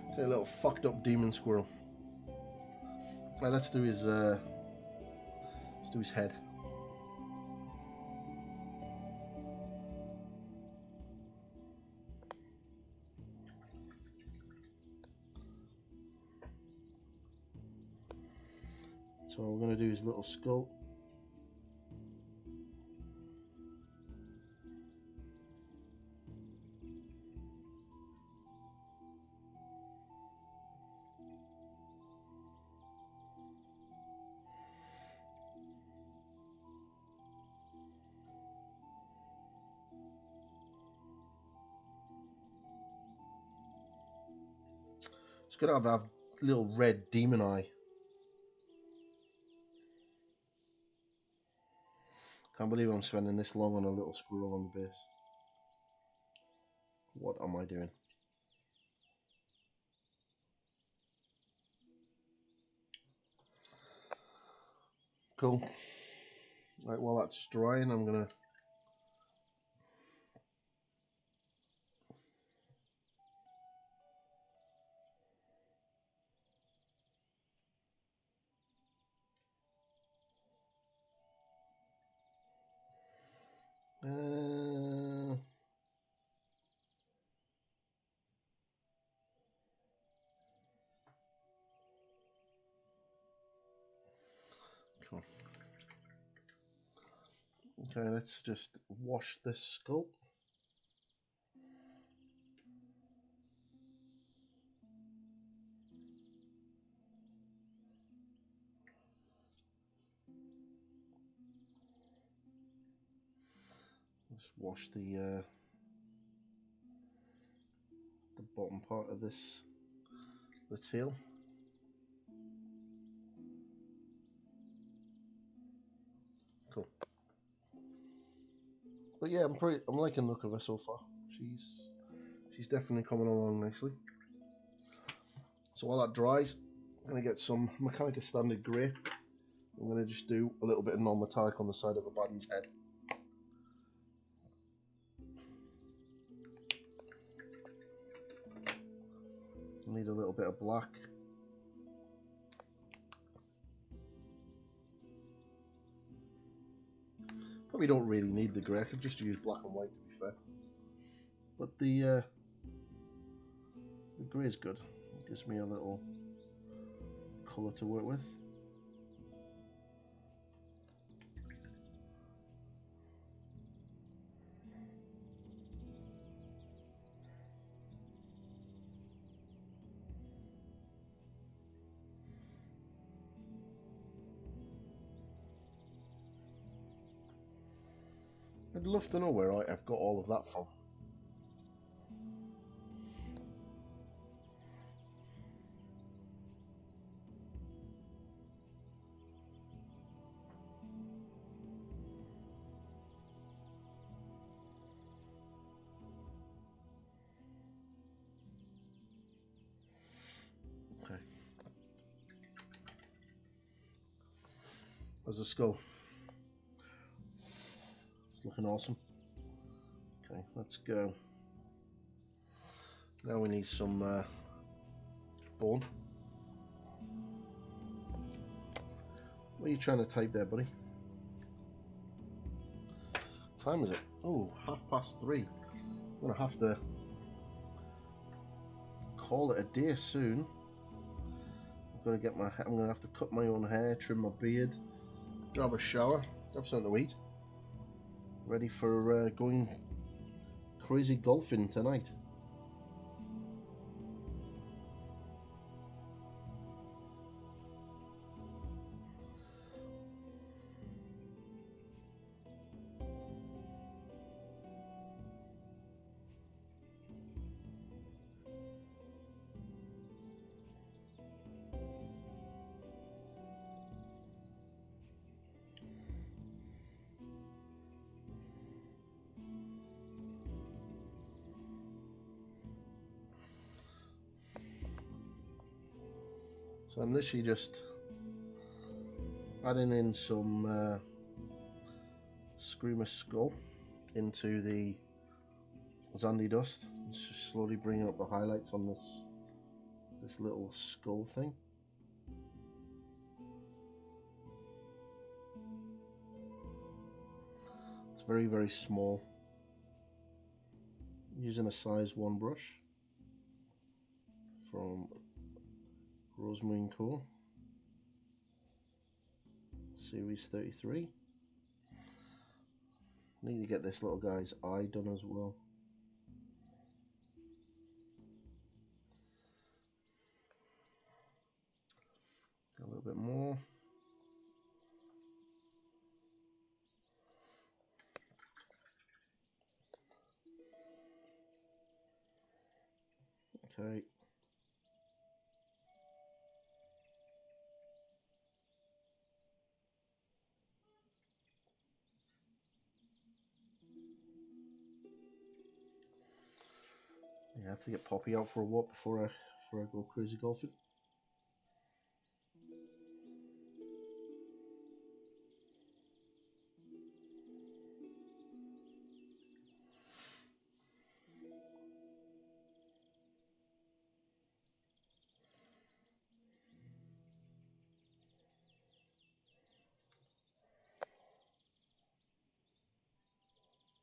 It's a little fucked up demon squirrel. Right, let's do his head. So we're going to do his little skull. It's going to have a little red demon eye. Can't believe I'm spending this long on a little squirrel on the base. What am I doing? Cool. Right, while that's drying, I'm gonna cool. Okay, let's just wash this skull. Let's wash the bottom part of this, the tail. Cool. But yeah, I'm liking the look of her so far. She's She's definitely coming along nicely. So while that dries, I'm going to get some Mechanica Standard Grey. I'm going to just do a little bit of non-metallic on the side of the baddie's head. I need a little bit of black. Probably don't really need the grey. I could just use black and white to be fair. But the grey is good. It gives me a little colour to work with. I'd love to know where I've got all of that from. Okay. There's the skull. It's looking awesome. Okay, let's go. Now we need some bone. What are you trying to type there, buddy? What time is it? Oh, 3:30. I'm gonna have to call it a day soon. I'm gonna have to cut my own hair, trim my beard, grab a shower, grab something to eat. Ready for going crazy golfing tonight. So I'm literally just adding in some Screamer Skull into the Zandy Dust. It's just slowly bringing up the highlights on this little skull thing. It's very, very small. Using a size 1 brush from Rosemary & Co. Series 33. Need to get this little guy's eye done as well. A little bit more. Okay. Yeah, I have to get Poppy out for a walk before I go crazy golfing.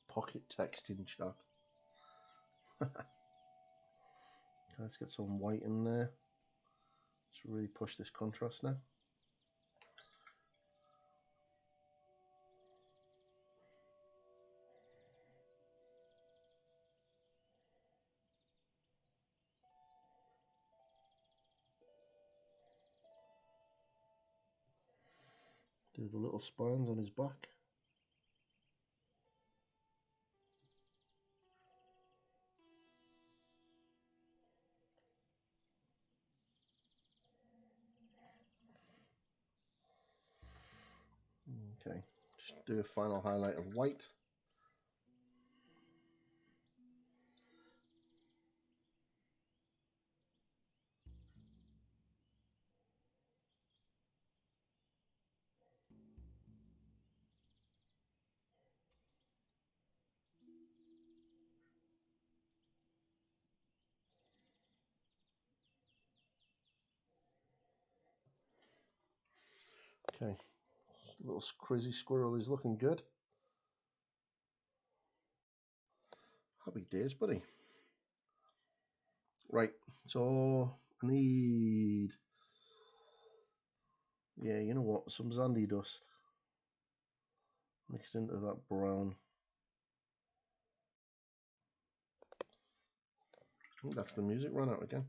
Pocket text in chat. Okay, let's get some white in there. Let's really push this contrast now. Do the little spines on his back. Okay, just do a final highlight of white. Okay, little crazy squirrel is looking good. Happy days, buddy. Right, so I need, yeah, you know what, some Zandy dust mixed into that brown. I think that's the music run out again.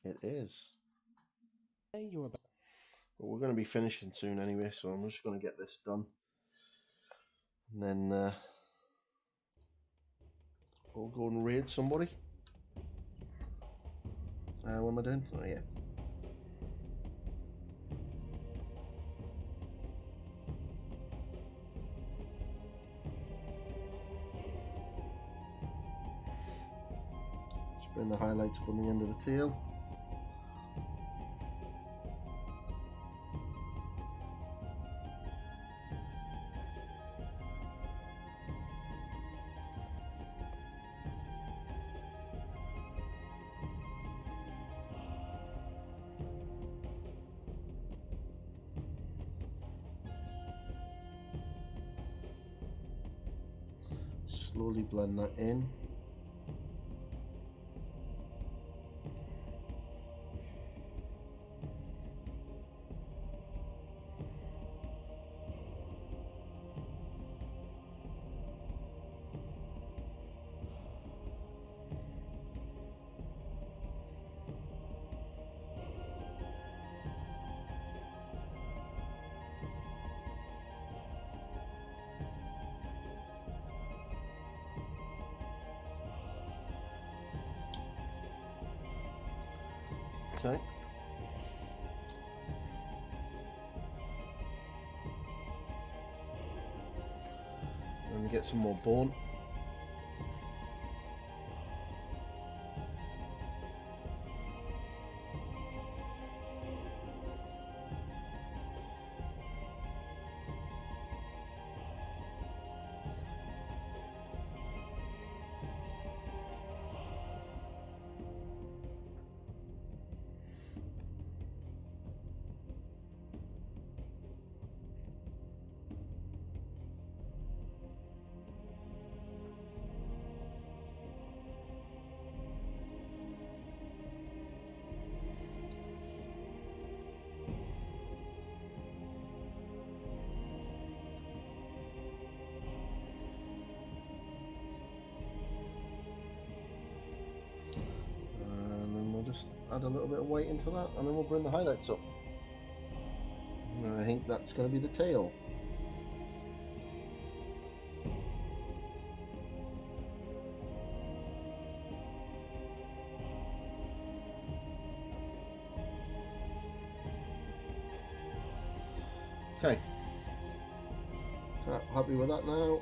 It is. Hey, you're about. But we're going to be finishing soon anyway, so I'm just going to get this done. And then we'll go and raid somebody. What am I doing? Oh, yeah. Just bring the highlights up on the end of the tail. Slowly blend that in. Okay. And get some more bone. Just add a little bit of white into that, and then we'll bring the highlights up. And I think that's going to be the tail. Okay, happy with that now.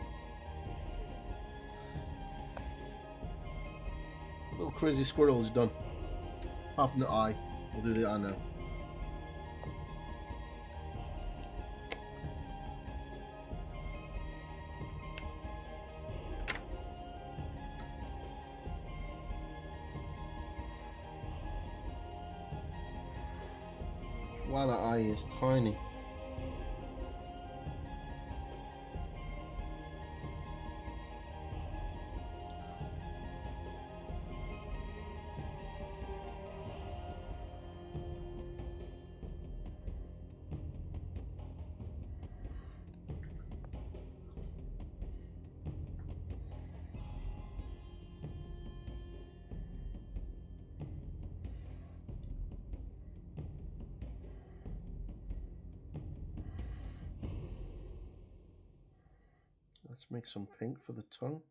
Little crazy squirrel is done. Apart from the eye, we'll do the eye now. Wow, that eye is tiny. Let's make some pink for the tongue.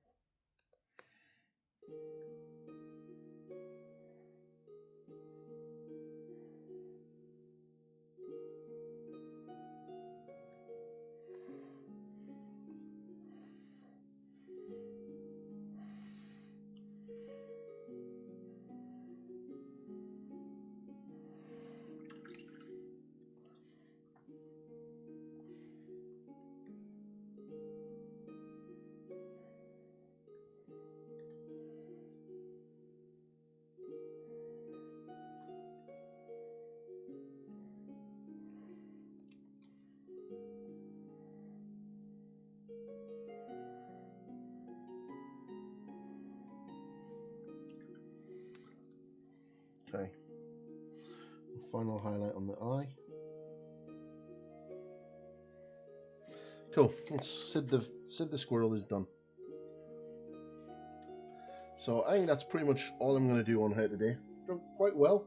Okay. Final highlight on the eye. Cool. Sid the squirrel is done. So I think that's pretty much all I'm going to do on here today. Done quite well.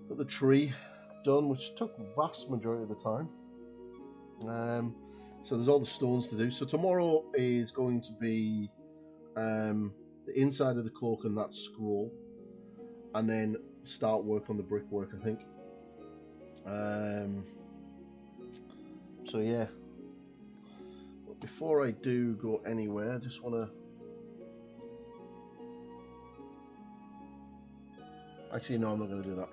Got the tree done, which took vast majority of the time. So there's all the stones to do. So tomorrow is going to be the inside of the cloak and that scroll, and then start work on the brickwork, I think. So yeah. But before I do go anywhere, I just want to. Actually, no, I'm not going to do that.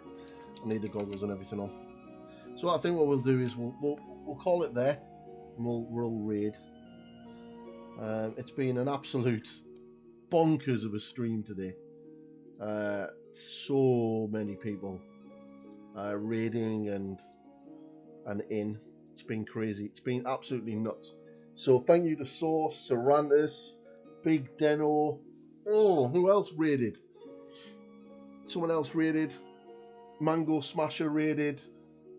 I need the goggles and everything on. So I think what we'll do is we'll call it there, and we'll raid. It's been an absolute bonkers of a stream today. So many people raiding and in. It's been crazy. It's been absolutely nuts. So thank you to Source, Sarantis, Big Deno. Oh, who else raided? Someone else raided. Mango Smasher raided.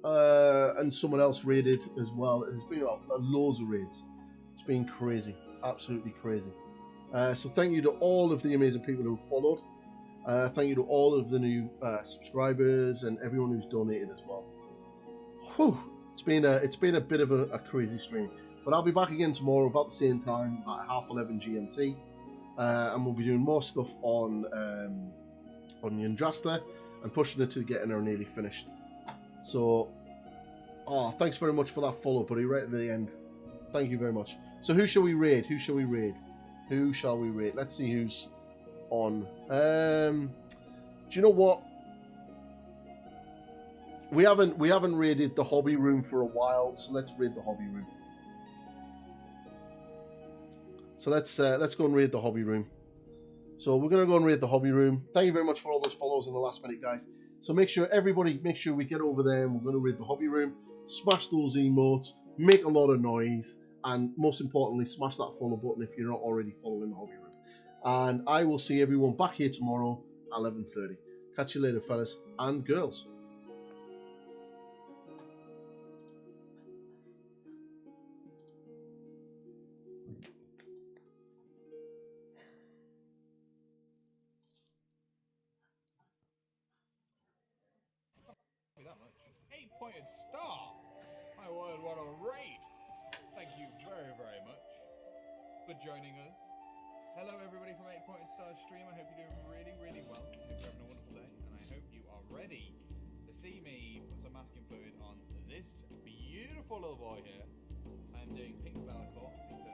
And someone else raided as well. There's been loads of raids. It's been crazy. Absolutely crazy. So thank you to all of the amazing people who followed. Thank you to all of the new subscribers and everyone who's donated as well. Whew. It's been a bit of a crazy stream. But I'll be back again tomorrow about the same time at 11:30 GMT. And we'll be doing more stuff on Yndrasta and pushing it to getting her nearly finished. So, thanks very much for that follow, buddy, right at the end. Thank you very much. So who shall we raid? Who shall we raid? Who shall we raid? Let's see who's on. Do you know what? We haven't raided the hobby room for a while, so let's raid the hobby room. So let's go and raid the hobby room. So we're gonna go and raid the hobby room. Thank you very much for all those follows in the last minute, guys. So make sure we get over there and we're gonna raid the hobby room. Smash those emotes, make a lot of noise, and most importantly, smash that follow button if you're not already following the hobby room. And I will see everyone back here tomorrow at 11:30. Catch you later, fellas and girls. That much. 8-pointed star! My word, what a raid! Thank you very, very much for joining us. Hello everybody from 8-pointed star stream. I hope you're doing really, really well. I hope you're having a wonderful day, and I hope you are ready to see me put some masking fluid on this beautiful little boy here. I am doing pink Bellacore because